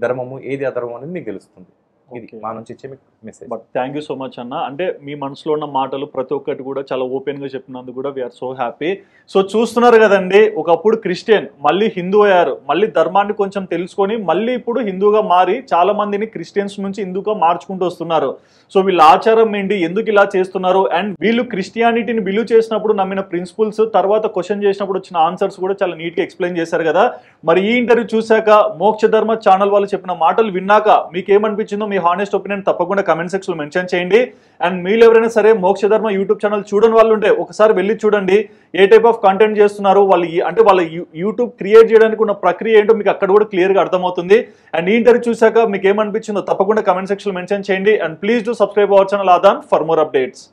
ధర్మము, ఏది అధర్మం అనేది మీకు తెలుస్తుంది. ఇది మా నుంచి ఇచ్చే మీకు message. But thank you so much అన్న. అంటే మీ మనసులో ఉన్న మాటలు ప్రతి ఒక్కటి కూడా చాలా ఓపెన్గా చెప్పినందుకు కూడా వీఆర్ సో హ్యాపీ. సో చూస్తున్నారు కదండి, ఒకప్పుడు క్రిస్టియన్ మళ్ళీ హిందూ అయ్యారు, మళ్ళీ ధర్మాన్ని కొంచెం తెలుసుకొని మళ్ళీ ఇప్పుడు హిందూగా మారి చాలా మందిని క్రిస్టియన్స్ నుంచి హిందూగా మార్చుకుంటూ వస్తున్నారు. సో వీళ్ళ ఆచారం ఏంటి, ఎందుకు ఇలా చేస్తున్నారు, అండ్ వీళ్ళు క్రిస్టియానిటీని బిలీవ్ చేసినప్పుడు నమ్మిన ప్రిన్సిపల్స్, తర్వాత క్వశ్చన్ చేసినప్పుడు వచ్చిన ఆన్సర్స్ కూడా చాలా నీట్గా ఎక్స్ప్లెయిన్ చేశారు కదా. మరి ఈ ఇంటర్వ్యూ చూశాక, మోక్ష ధర్మ ఛానల్ వాళ్ళు చెప్పిన మాటలు విన్నాక మీకు ఏమనిపించిందో మీ హానెస్ట్ ఒపీనియన్ తప్పకుండా కమెంట్ సెక్షన్ లో మెన్షన్ చేయండి. అండ్ మీరు ఎవరైనా సరే మోక్ష ధర్మ యూట్యూబ్ ఛానల్ చూడని వాళ్ళు ఉంటే ఒకసారి వెళ్ళి చూడండి, ఏ టైప్ ఆఫ్ కంటెంట్ చేస్తున్నారు వాళ్ళు, అంటే వాళ్ళ యూట్యూబ్ క్రియేట్ చేయడానికి ఉన్న ప్రక్రియ ఏంటో మీకు అక్కడ కూడా క్లియర్గా అర్థమవుతుంది. అండ్ ఈ ఇంటర్వ్యూ చూశాక మీకు ఏమనిపించిందో తప్పకుండా కమెంట్ సెక్షన్ లో మెన్షన్ చేయండి. And please do subscribe our channel Aadhan for more updates.